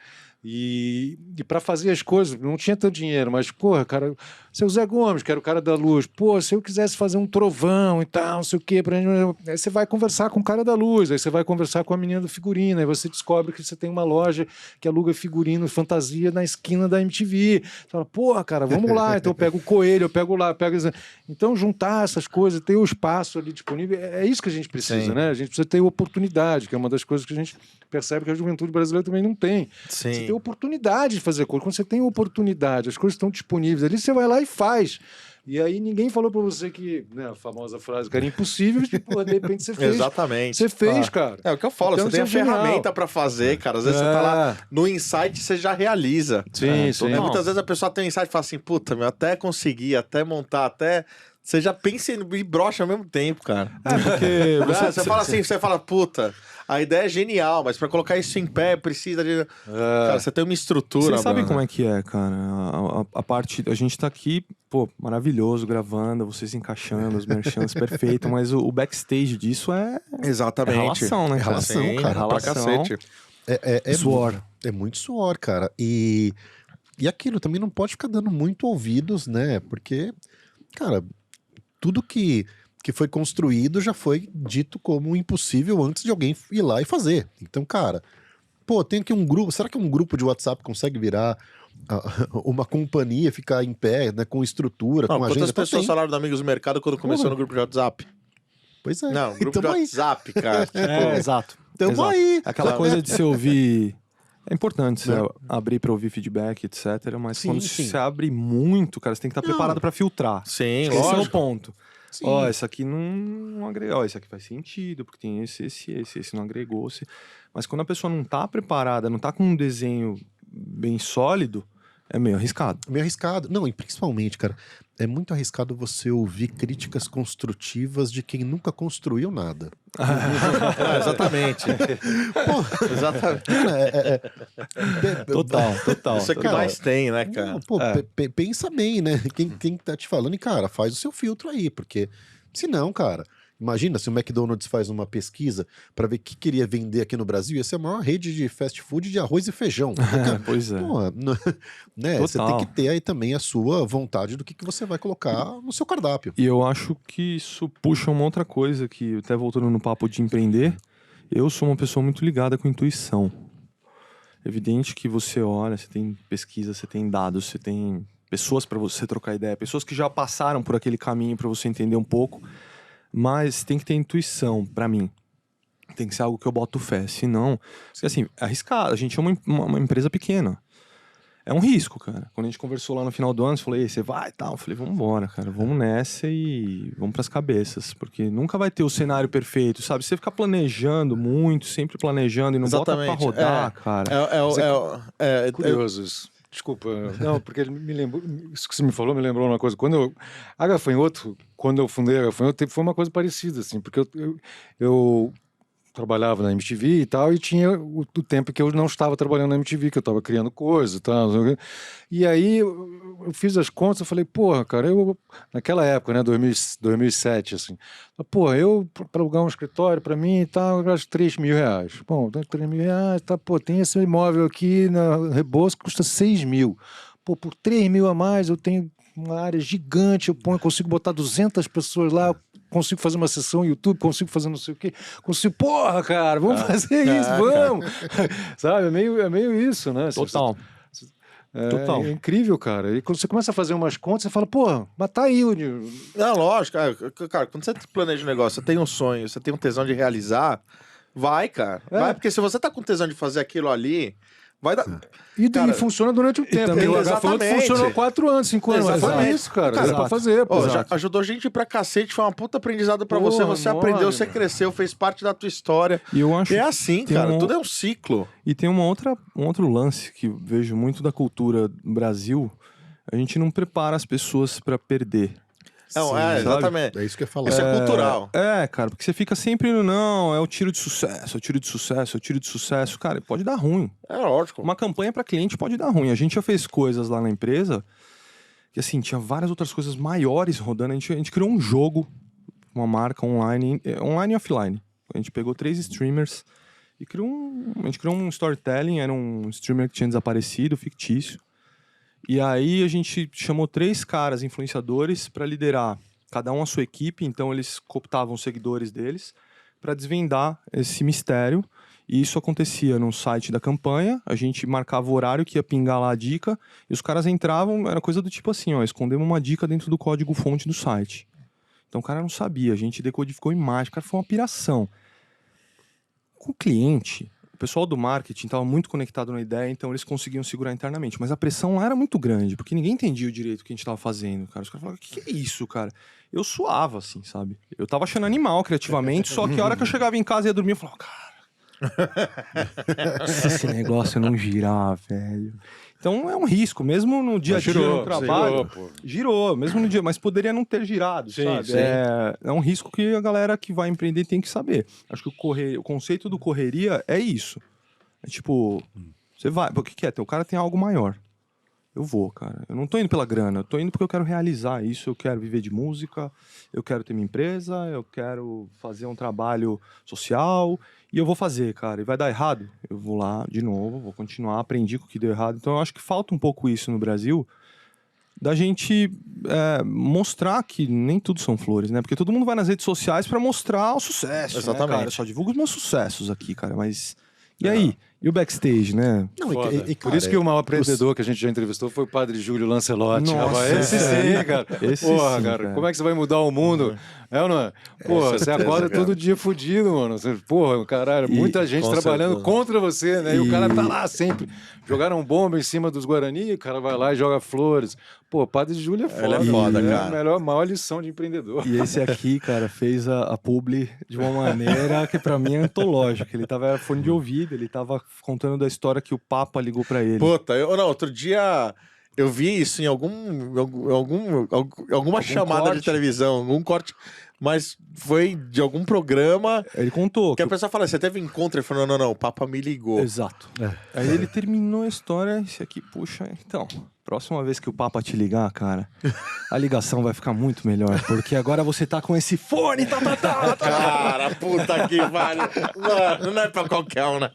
E para fazer as coisas, não tinha tanto dinheiro, mas, porra, cara, seu Zé Gomes, que era o cara da luz, pô, se eu quisesse fazer um trovão e tal, não sei o quê, aí você vai conversar com o cara da luz, aí você vai conversar com a menina do figurino, aí você descobre que você tem uma loja que aluga figurino fantasia na esquina da MTV. Você fala, porra, cara, vamos lá, então eu pego o coelho, eu pego lá, Então, juntar essas coisas, ter o espaço ali disponível, é isso que a gente precisa, Sim. né? A gente precisa ter oportunidade, que é uma das coisas que a gente percebe que a juventude brasileira também não tem. Sim. Você tem oportunidade de fazer coisa. Quando você tem oportunidade, as coisas estão disponíveis ali, você vai lá e faz. E aí ninguém falou pra você que, né, a famosa frase que era impossível, tipo, de repente você fez. Exatamente. Você fez, cara. É o que eu falo, Então, você tem a isso é genial. ferramenta pra fazer, cara. Às vezes você tá lá no insight, você já realiza. Sim, sim. Né? Muitas vezes a pessoa tem um insight e fala assim, puta, meu, até conseguir, até montar, até... Você já pensa e brocha ao mesmo tempo, cara. Porque Você fala assim, você fala, puta, a ideia é genial, mas pra colocar isso em pé precisa de... Cara, você tem uma estrutura, Vocês sabem mano. como é que é, cara? A parte. A gente tá aqui, pô, maravilhoso, gravando, vocês encaixando, os merchants perfeito, mas o backstage disso é Exatamente. relação, né, É cara? relação, Sim, cara, pra relação. cacete. Suor. É muito suor, cara. E aquilo também não pode ficar dando muito ouvidos, né? Porque, cara, tudo que foi construído já foi dito como impossível antes de alguém ir lá e fazer. Então, cara, pô, tem aqui um grupo. Será que um grupo de WhatsApp consegue virar uma companhia, ficar em pé, né, com estrutura, Não, com agenda? quantas pessoas Tem. falaram do Amigos do Mercado quando começou no grupo de WhatsApp? Pois é. Não, grupo de Tamo aí. WhatsApp, cara. Tipo, Exato. Tamo Exato. aí. Aquela Sabe? coisa de se ouvir. É importante você Não. abrir pra ouvir feedback, etc. Mas Sim, quando sim. você abre muito, cara, você tem que estar Não. preparado pra filtrar. Sim, Esse é o lógico. ponto. Sim. Ó, esse aqui não agregou. Ó, esse aqui faz sentido, porque tem esse não agregou. Mas quando a pessoa não tá preparada, não tá com um desenho bem sólido, é meio arriscado. Meio arriscado. Não, e principalmente, cara, é muito arriscado você ouvir críticas construtivas de quem nunca construiu nada. Exatamente. Pô, Exatamente. cara, Total. Isso é o que Cara, mais tem, né, cara? Não, pô, pensa bem, né? Quem tá te falando, e cara, faz o seu filtro aí, porque senão, cara, imagina se o McDonald's faz uma pesquisa pra ver o que queria vender aqui no Brasil, ia ser a maior rede de fast food de arroz e feijão. Pois é. Porra, né? Você tem Total. que ter aí também a sua vontade do que você vai colocar no seu cardápio. E eu acho que isso puxa uma outra coisa que, até voltando no papo de empreender, eu sou uma pessoa muito ligada com intuição. Evidente que você olha, você tem pesquisa, você tem dados, você tem pessoas para você trocar ideia, pessoas que já passaram por aquele caminho para você entender um pouco, mas tem que ter intuição, para mim. Tem que ser algo que eu boto fé, senão... Porque, assim, é arriscado, a gente é uma empresa pequena. É um risco, cara. Quando a gente conversou lá no final do ano, eu falei, você vai e tal? Eu falei, vamos embora, cara. Vamos nessa e vamos pras cabeças. Porque nunca vai ter o cenário perfeito, sabe? Você ficar planejando muito, sempre planejando e não bota pra rodar, cara. É curioso isso. Desculpa. Não, porque ele me lembrou... Isso que você me falou me lembrou uma coisa. A Gafanhoto, quando eu fundei a Gafanhoto, foi uma coisa parecida, assim. Porque eu trabalhava na MTV e tal, e tinha o tempo que eu não estava trabalhando na MTV, que eu estava criando coisas e tal. E aí eu fiz as contas, eu falei, porra, cara, naquela época, né, 2007, assim, porra, para alugar um escritório para mim e tal, eu gasto R$3.000. Bom, R$3.000, tá, pô, tem esse imóvel aqui na Rebouças que custa 6.000. Pô, por 3.000 a mais eu tenho uma área gigante, eu consigo botar 200 pessoas lá, consigo fazer uma sessão no YouTube, consigo fazer não sei o quê, consigo, porra, cara, vamos fazer isso, vamos! Sabe, é meio isso, né? Total. Total. É incrível, cara. E quando você começa a fazer umas contas, você fala, pô, mas tá aí. Não, lógico. Cara, quando você planeja um negócio, você tem um sonho, você tem um tesão de realizar, vai, cara. Vai, porque se você tá com tesão de fazer aquilo ali, vai dar... E Cara, funciona durante um tempo. também- O H-Foto exatamente. funcionou 4 anos, 5 anos. Mas Exatamente. foi isso, cara. Cara, Dá pra fazer, pô. Ó, já ajudou gente pra cacete, foi uma puta aprendizado pra você. Porra, Você mole, aprendeu, você mano. cresceu, fez parte da tua história. E eu acho E é assim, tem cara. um- Tudo é um ciclo. E tem um outro lance que eu vejo muito da cultura no Brasil. A gente não prepara as pessoas pra perder. Não, Sim, exatamente. É isso que eu ia falar. Isso é cultural. Cara, porque você fica sempre no não, é o tiro de sucesso, é o tiro de sucesso, é o tiro de sucesso. Cara, pode dar ruim. É lógico. Uma campanha pra cliente pode dar ruim. A gente já fez coisas lá na empresa que, assim, tinha várias outras coisas maiores rodando. A gente criou um jogo, uma marca online e offline. A gente pegou 3 streamers e a gente criou um storytelling. Era um streamer que tinha desaparecido, fictício. E aí a gente chamou 3 caras influenciadores para liderar, cada um a sua equipe. Então eles cooptavam os seguidores deles para desvendar esse mistério. E isso acontecia no site da campanha. A gente marcava o horário que ia pingar lá a dica. E os caras entravam, era coisa do tipo assim, ó, escondemos uma dica dentro do código-fonte do site. Então o cara não sabia, a gente decodificou imagem. Cara, foi uma piração. Com o cliente, o pessoal do marketing estava muito conectado na ideia, então eles conseguiam segurar internamente. Mas a pressão lá era muito grande, porque ninguém entendia o direito que a gente estava fazendo, cara. Os caras falavam, o que é isso, cara? Eu suava, assim, sabe? Eu tava achando animal criativamente, só que a hora que eu chegava em casa e ia dormir, eu falava, cara, se esse negócio não girar, velho. Então é um risco, mesmo no dia a dia no trabalho. Girou, mesmo no dia, mas poderia não ter girado, Sim, sabe? sim. É um risco que a galera que vai empreender tem que saber. Acho que o conceito do correria é isso. É tipo, você vai, o que é? O cara tem algo maior. Eu vou, cara. Eu não tô indo pela grana, eu tô indo porque eu quero realizar isso, eu quero viver de música, eu quero ter minha empresa, eu quero fazer um trabalho social e eu vou fazer, cara. E vai dar errado? Eu vou lá de novo, vou continuar, aprendi com o que deu errado. Então eu acho que falta um pouco isso no Brasil, da gente mostrar que nem tudo são flores, né? Porque todo mundo vai nas redes sociais pra mostrar o sucesso, Exatamente. né, cara? Eu só divulgo os meus sucessos aqui, cara, mas... E aí? E o backstage, né? Não, Foda. e, Por cara, isso que o maior empreendedor que a gente já entrevistou foi o padre Júlio Lancelotti. Nossa, Rapaz, esse sim, cara. Esse Porra, sim, cara, cara. como é que você vai mudar o mundo? É ou não é? Porra, você certeza, acorda cara. todo dia fudido, mano. Porra, caralho, muita gente com trabalhando certeza. contra você, né? E o cara tá lá sempre. Jogaram bomba em cima dos Guarani, o cara vai lá e joga flores. Pô, padre Júlio é foda. Ele é foda, né? cara. A maior lição de empreendedor. E esse aqui, cara, fez a publi de uma maneira que pra mim é antológica. Ele tava fone de ouvido, ele tava contando da história que o Papa ligou pra ele. Puta, outro dia eu vi isso em alguma chamada corte? de televisão, algum corte, mas foi de algum programa Ele contou que a pessoa fala, você teve encontro? Ele falou, não, o Papa me ligou. Exato. Aí ele terminou a história, esse aqui, puxa, então, próxima vez que o Papa te ligar, cara, a ligação vai ficar muito melhor, porque agora você tá com esse fone, Cara, puta que vale. Mano, não é pra qualquer um, né?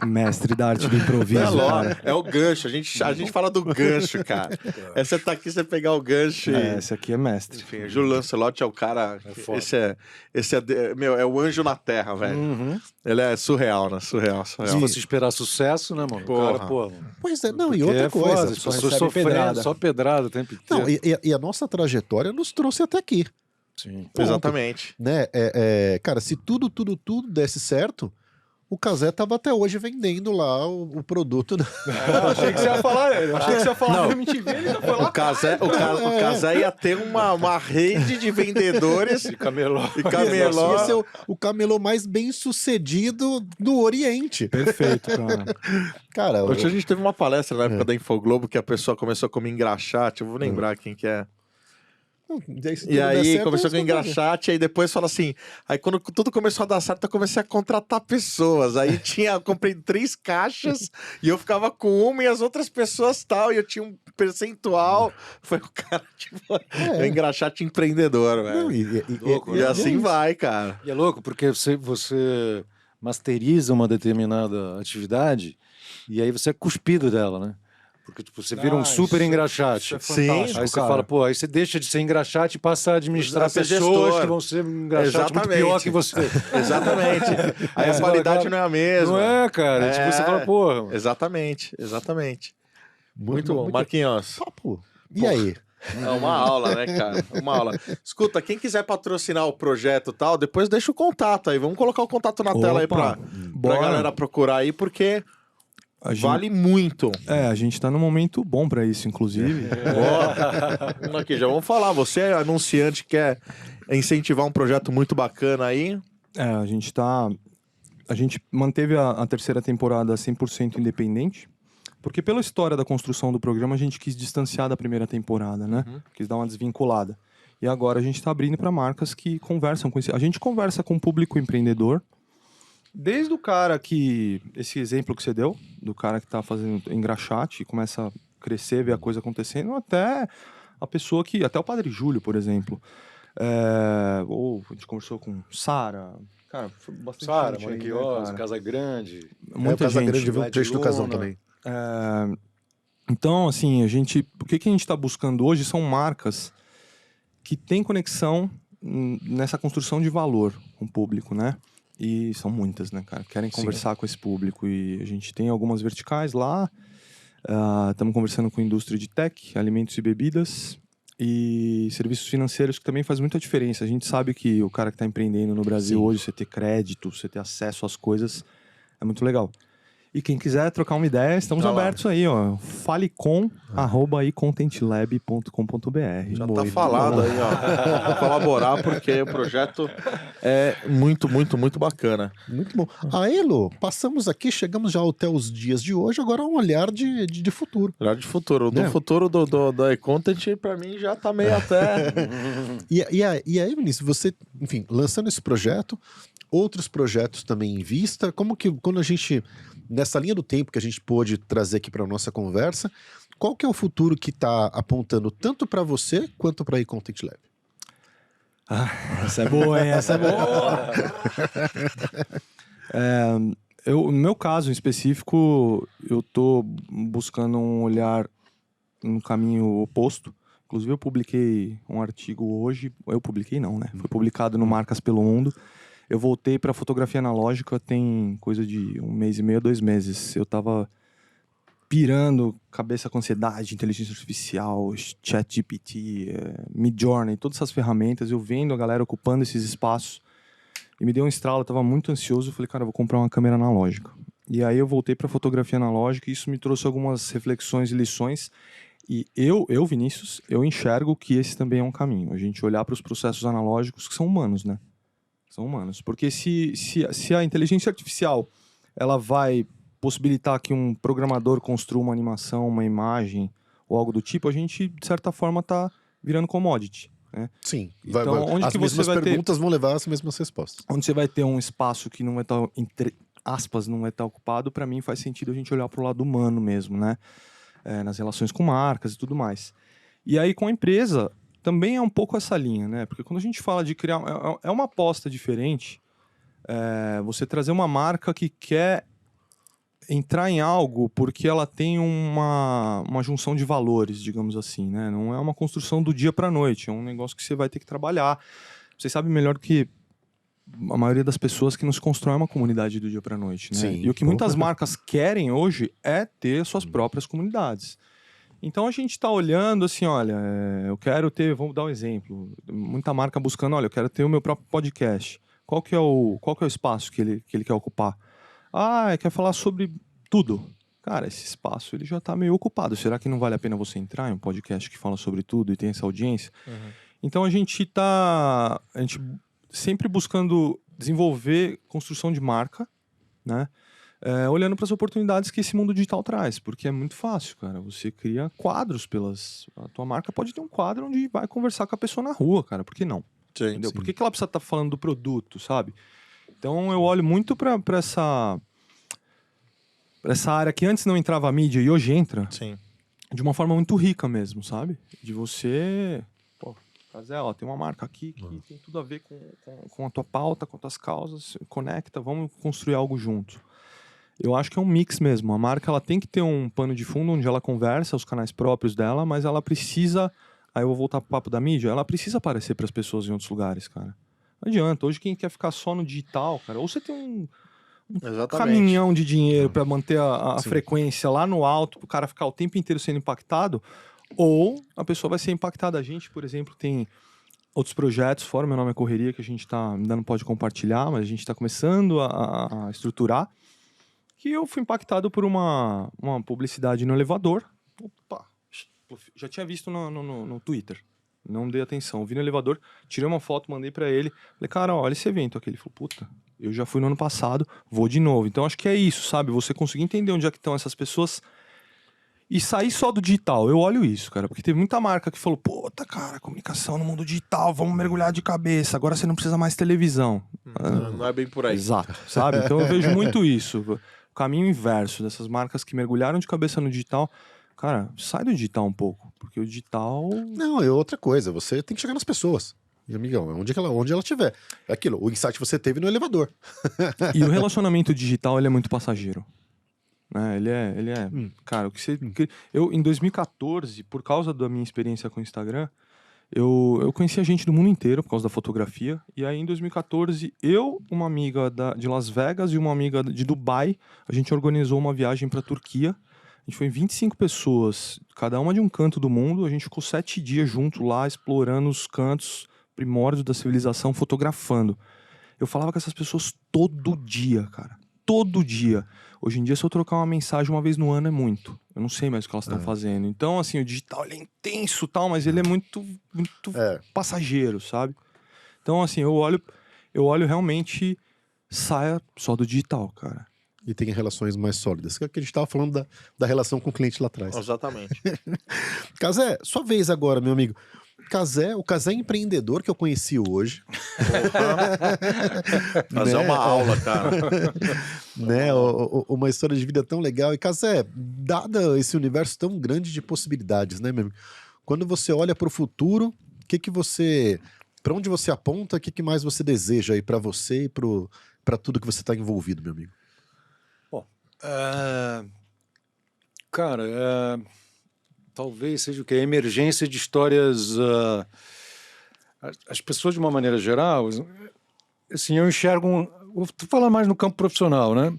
Mestre da arte do improviso, É, cara. é o gancho, a gente fala do gancho, cara. É você tá aqui, você pegar o gancho e... É, esse aqui é mestre. Enfim, o Júlio Lancelotti é o cara. foda. Meu, é o anjo na terra, velho. Ele é surreal, né? Surreal. Se fosse esperar sucesso, né, mano? Porra. O cara, pô, Pois é, não, e porque outra é coisa. foda, as pessoas recebe sofrendo, pedrada. só pedrada o tempo inteiro. Não, e a nossa trajetória nos trouxe até aqui. Sim. Ponto. Exatamente. Né? Cara, se tudo desse certo, o Cazé tava até hoje vendendo lá o produto. Eu achei que você ia falar, eu achei que você ia falar da MTV, ele já foi lá. O Casé ia ter uma rede de vendedores De camelô. e cameló. Ia ser o camelô mais bem sucedido do Oriente. Perfeito, cara. Cara, Hoje a gente teve uma palestra na época da Infoglobo que a pessoa começou a comer engraxate. Eu vou lembrar quem que é. E aí começou com engraxate, aí depois fala assim. Aí quando tudo começou a dar certo, eu comecei a contratar pessoas. Aí eu comprei 3 caixas e eu ficava com uma e as outras pessoas tal. E eu tinha um percentual. Foi o cara, tipo, o engraxate empreendedor, velho. Não, Louco, E assim vai, cara. E é louco, porque você masteriza uma determinada atividade e aí você é cuspido dela, né? Porque tipo, você vira um super engraxate. Sim, Aí você fala, pô, aí você deixa de ser engraxate e passa a administrar Ser pessoas gestor. que vão ser engraxate muito pior que você. Exatamente. Aí a você qualidade fala, não é a mesma. Não é, cara. Tipo, você fala, porra. Mano. Exatamente. Muito bom. Marquinhos. Papo. E aí? É uma aula, né, cara? Uma aula. Escuta, quem quiser patrocinar o projeto e tal, depois deixa o contato aí. Vamos colocar o contato na tela aí pra galera procurar aí, porque vale muito. A gente tá num momento bom pra isso, inclusive. Boa. Aqui, já vamos falar. Você é anunciante, quer incentivar um projeto muito bacana aí. A gente manteve a terceira temporada 100% independente, porque pela história da construção do programa a gente quis distanciar da primeira temporada, né? Quis dar uma desvinculada. E agora a gente tá abrindo para marcas que conversam com a gente conversa com o público empreendedor, desde o cara que... Esse exemplo que você deu, do cara que tá fazendo engraxate e começa a crescer, ver a coisa acontecendo, até a pessoa que... Até o Padre Júlio, por exemplo. Ou a gente conversou com Sara... Cara, foi bastante Sara, gente aí, Monique né, Oz, cara? Casa Grande. Muita Casa gente. Grande viu um trecho do casão também. Então, assim, o que a gente está buscando hoje são marcas que têm conexão nessa construção de valor com o público, né? E são muitas, né, cara? Querem conversar com esse público. E a gente tem algumas verticais lá. Estamos conversando com a indústria de tech, alimentos e bebidas e serviços financeiros, que também faz muita diferença. A gente sabe que o cara que está empreendendo no Brasil hoje, você ter crédito, você ter acesso às coisas, é muito legal. E quem quiser trocar uma ideia, estamos abertos aí, ó. falecom@icontentlab.com.br. Já tá falado aí, ó. Vou colaborar porque o projeto é muito, muito, muito bacana. Muito bom. Elo, passamos aqui, chegamos já até os dias de hoje, agora um olhar de futuro. Olhar de futuro. Né? Do futuro da e-content, pra mim, já tá meio até... E aí, Vinícius, você, enfim, lançando esse projeto, outros projetos também em vista, como que, quando a gente, nessa linha do tempo que a gente pôde trazer aqui para nossa conversa, qual que é o futuro que está apontando tanto para você quanto para a iContent Lab? Essa é boa, hein? Essa é boa! No meu caso em específico, eu tô buscando um olhar no caminho oposto. Inclusive, eu publiquei um artigo hoje. Eu publiquei não, né? Foi publicado no Marcas pelo Mundo. Eu voltei para fotografia analógica tem coisa de 1 mês e meio, 2 meses. Eu tava pirando cabeça com ansiedade, inteligência artificial, ChatGPT, Midjourney, todas essas ferramentas. Eu vendo a galera ocupando esses espaços e me deu um estralo. Eu tava muito ansioso. Eu falei, cara, eu vou comprar uma câmera analógica. E aí eu voltei para fotografia analógica e isso me trouxe algumas reflexões e lições. E eu, Vinícius, eu enxergo que esse também é um caminho. A gente olhar para os processos analógicos que são humanos, né? São humanos. Porque se a inteligência artificial ela vai possibilitar que um programador construa uma animação, uma imagem ou algo do tipo, a gente, de certa forma, está virando commodity. Né? Sim. Então, onde as que você mesmas vai perguntas vão levar às mesmas respostas. Onde você vai ter um espaço que não vai estar, entre aspas, não vai estar ocupado, para mim faz sentido a gente olhar para o lado humano mesmo, né? Nas relações com marcas e tudo mais. E aí, com a empresa, também é um pouco essa linha, né? Porque quando a gente fala de criar... É uma aposta diferente. Você trazer uma marca que quer entrar em algo porque ela tem uma junção de valores, digamos assim, né? Não é uma construção do dia para a noite. É um negócio que você vai ter que trabalhar. Você sabe melhor que a maioria das pessoas que nos constrói uma comunidade do dia para a noite, né? Sim, e o que muitas marcas querem hoje é ter suas próprias comunidades. Então a gente está olhando assim, olha, eu quero ter, vamos dar um exemplo, muita marca buscando, olha, eu quero ter o meu próprio podcast. Qual que é o espaço que ele quer ocupar? Ele quer falar sobre tudo. Cara, esse espaço ele já está meio ocupado. Será que não vale a pena você entrar em um podcast que fala sobre tudo e tem essa audiência? Então a gente sempre buscando desenvolver construção de marca, né? Olhando para as oportunidades que esse mundo digital traz, porque é muito fácil, cara. Você cria quadros a tua marca pode ter um quadro onde vai conversar com a pessoa na rua, cara. Por que não? Sim, entendeu? sim. Por que ela precisa estar falando do produto, sabe? Então eu olho muito para essa área que antes não entrava a mídia e hoje entra, Sim. de uma forma muito rica mesmo, sabe? De você... Zé, tem uma marca aqui que tem tudo a ver com a tua pauta, com as tuas causas, conecta, vamos construir algo junto. Eu acho que é um mix mesmo. A marca ela tem que ter um pano de fundo onde ela conversa, os canais próprios dela, mas ela precisa... Aí eu vou voltar pro papo da mídia. Ela precisa aparecer para as pessoas em outros lugares, cara. Não adianta. Hoje quem quer ficar só no digital, cara, ou você tem um caminhão de dinheiro para manter a frequência lá no alto, pro cara ficar o tempo inteiro sendo impactado, ou a pessoa vai ser impactada. A gente, por exemplo, tem outros projetos, fora Meu Nome é Correria, que a gente ainda não pode compartilhar, mas a gente está começando a estruturar, que eu fui impactado por uma publicidade no elevador. Opa, já tinha visto no Twitter, não dei atenção. Vi no elevador, tirei uma foto, mandei para ele, falei, cara, olha esse evento aqui. Ele falou, puta, eu já fui no ano passado, vou de novo. Então acho que é isso, sabe? Você conseguir entender onde é que estão essas pessoas e sair só do digital. Eu olho isso, cara, porque teve muita marca que falou, puta, cara, comunicação no mundo digital, vamos mergulhar de cabeça, agora você não precisa mais televisão. Não é bem por aí. Exato, sabe? Então eu vejo muito isso, o caminho inverso dessas marcas que mergulharam de cabeça no digital. Cara, sai do digital um pouco, porque o digital... Não, é outra coisa, você tem que chegar nas pessoas. E, amigão, onde ela estiver. É aquilo, o insight você teve no elevador. E o relacionamento digital, ele é muito passageiro. Né? Ele é cara, o que você... Eu, em 2014, por causa da minha experiência com o Instagram, eu conheci a gente do mundo inteiro por causa da fotografia. E aí, em 2014, uma amiga de Las Vegas e uma amiga de Dubai, a gente organizou uma viagem para a Turquia. A gente foi 25 pessoas, cada uma de um canto do mundo. A gente ficou 7 dias junto lá, explorando os cantos primórdios da civilização, fotografando. Eu falava com essas pessoas todo dia, cara. Todo dia. Hoje em dia, se eu trocar uma mensagem uma vez no ano, é muito. Eu não sei mais o que elas estão fazendo. Então, assim, o digital ele é intenso, tal, mas ele é muito passageiro, sabe? Então, assim, eu olho realmente, saia só do digital, cara. E tenha relações mais sólidas. Que a gente estava falando da relação com o cliente lá atrás. Exatamente. Casé, sua vez agora, meu amigo. O Casé empreendedor que eu conheci hoje. Mas é uma aula, cara. Né? Uma história de vida tão legal. E Casé, dada esse universo tão grande de possibilidades, né, meu amigo? Quando você olha para o futuro, para onde você aponta, o que mais você deseja aí para você e para tudo que você está envolvido, meu amigo? Cara, talvez seja o que? A emergência de histórias. As pessoas, de uma maneira geral, assim, eu enxergo. Vou falar mais no campo profissional, né?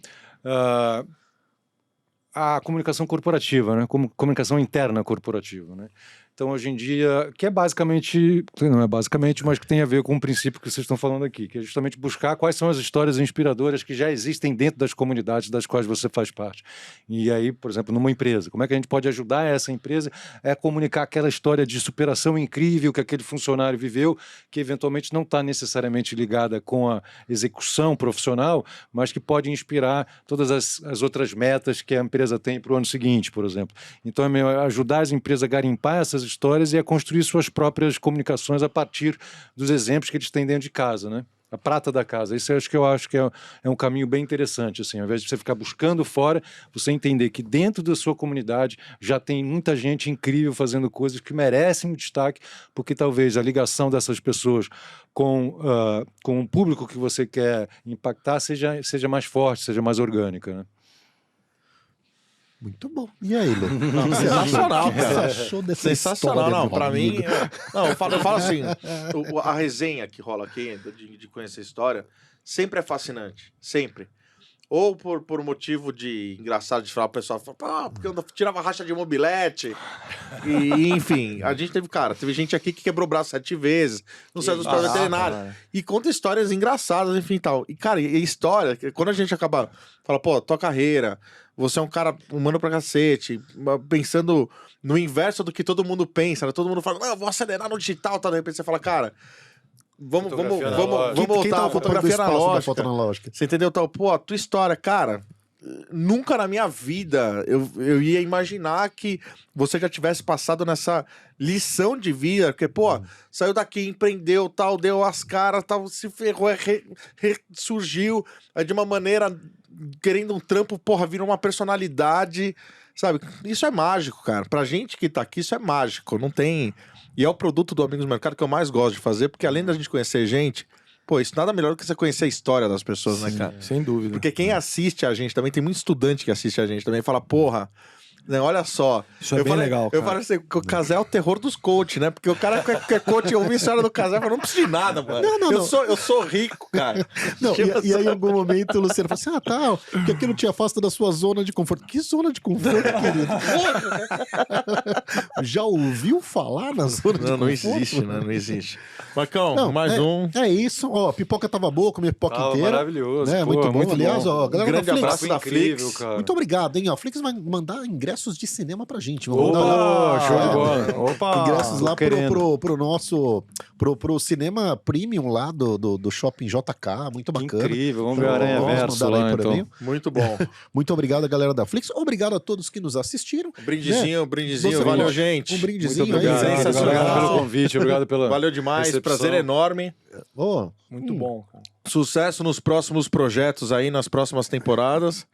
A comunicação corporativa, né? Comunicação interna corporativa, né? Então, hoje em dia, que é basicamente, não é basicamente, mas que tem a ver com o princípio que vocês estão falando aqui, que é justamente buscar quais são as histórias inspiradoras que já existem dentro das comunidades das quais você faz parte. E aí, por exemplo, numa empresa, como é que a gente pode ajudar essa empresa a comunicar aquela história de superação incrível que aquele funcionário viveu, que eventualmente não está necessariamente ligada com a execução profissional, mas que pode inspirar todas as outras metas que a empresa tem para o ano seguinte, por exemplo. Então, é ajudar as empresas a garimpar essas histórias e a construir suas próprias comunicações a partir dos exemplos que eles têm dentro de casa, né? A prata da casa. Isso eu acho que é um caminho bem interessante, assim, ao invés de você ficar buscando fora, você entender que dentro da sua comunidade já tem muita gente incrível fazendo coisas que merecem o destaque, porque talvez a ligação dessas pessoas com o público que você quer impactar seja mais forte, seja mais orgânica, né? Muito bom. E aí, Lê? Sensacional, O que você cara. achou dessa Sensacional, história, não. meu Pra mim, amigo? eu falo assim: a resenha que rola aqui, de conhecer a história, sempre é fascinante. Sempre. Ou por motivo de engraçado de falar, o pessoal fala, porque eu tirava racha de mobilete. E, enfim, a gente teve gente aqui que quebrou o braço 7 vezes, não saiu do hospital veterinário. E conta histórias engraçadas, enfim, tal. E, cara, e história, quando a gente acaba, fala, pô, tua carreira, você é um cara humano pra cacete, pensando no inverso do que todo mundo pensa, né? Todo mundo fala, não, eu vou acelerar no digital, tá? De repente você fala, cara, vamos voltar a fotografia analógica. Você entendeu? Então, pô, a tua história, cara, nunca na minha vida eu ia imaginar que você já tivesse passado nessa lição de vida, porque, pô, saiu daqui, empreendeu, tal, deu as caras, tal, se ferrou, ressurgiu de uma maneira, querendo um trampo, porra, virou uma personalidade, sabe? Isso é mágico, cara. Pra gente que tá aqui, isso é mágico, não tem... E é o produto do Amigos do Mercado que eu mais gosto de fazer, porque além da gente conhecer gente, Pô, isso nada melhor do que você conhecer a história das pessoas, né, cara? Sem dúvida. Porque quem assiste a gente também, tem muito estudante que assiste a gente também, fala, porra, né, olha só. Isso é bem legal, Eu cara. falo assim, que o Cazé é o terror dos coach, né? Porque o cara que é coach e ouvir a história do Cazé, fala, não preciso de nada, mano. Não. Eu sou rico, cara. Não, Tipo e aí, em algum momento, o Luciano falou assim: tal, que aquilo te afasta da sua zona de conforto. Que zona de conforto, querido? Já ouviu falar na zona de Não, não conforto? existe, né? Não existe. Marcão, Não, mais um. É isso, ó, a pipoca tava boa, comi a pipoca Tava inteira. maravilhoso, Né? pô, Muito bom, muito aliás, bom. ó, galera Grande da Flix, abraço da incrível, Flix. cara. muito obrigado, hein? Ó, a Flix vai mandar ingressos de cinema pra gente. Vou Opa, mandar show de bola. Opa! ingressos lá tô querendo. pro nosso pro cinema premium lá do Shopping JK, muito Que bacana. incrível, vamos ver Vamos Aranha Verso mandar aí lá, por então. e-mail. Muito bom. Muito obrigado, galera da Flix. Obrigado a todos que nos assistiram. Brindezinho, brindezinho. Você Valeu, falou- gente. Um Muito brindezinho obrigado, aí. Sensacional. obrigado pelo convite, obrigado pela Valeu demais, recepção. prazer enorme. Ó, Muito bom, cara. Sucesso nos próximos projetos aí, nas próximas temporadas.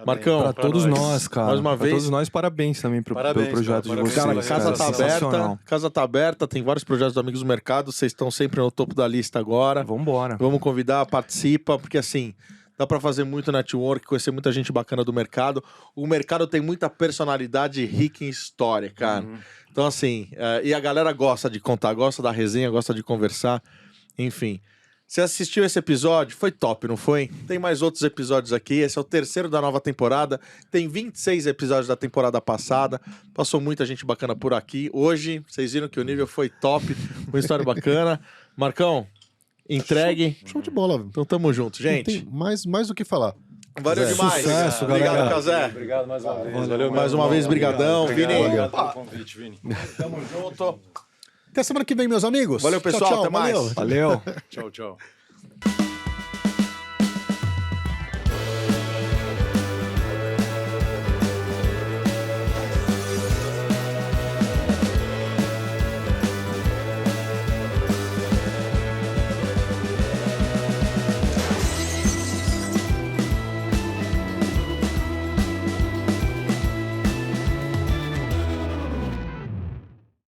Marcão, Pra todos nós, cara. Mais uma pra vez. todos nós, parabéns também Parabéns, pelo projeto cara, de parabéns. vocês. cara, casa tá Sensacional. aberta. Casa tá aberta, tem vários projetos do Amigos do Mercado. Vocês estão sempre no topo da lista agora. Vambora. Vamos convidar, participa, porque assim, dá pra fazer muito network, conhecer muita gente bacana do mercado. O mercado tem muita personalidade rica em história, cara. Então, assim, e a galera gosta de contar, gosta da resenha, gosta de conversar, enfim. Você assistiu esse episódio? Foi top, não foi? Tem mais outros episódios aqui. Esse é o terceiro da nova temporada. Tem 26 episódios da temporada passada. Passou muita gente bacana por aqui. Hoje, vocês viram que o nível foi top. Uma história bacana. Marcão, entregue. show de bola. Então tamo junto, Não gente. tem mais o que falar. Valeu demais. Sucesso, Obrigado, galera. Cazé. Obrigado mais uma vez. Valeu Mais uma vez, brigadão. Vini. Obrigado pelo convite, Vini. Tamo junto. Até semana que vem, meus amigos. Valeu, pessoal. Até mais. valeu. Valeu. Tchau, tchau.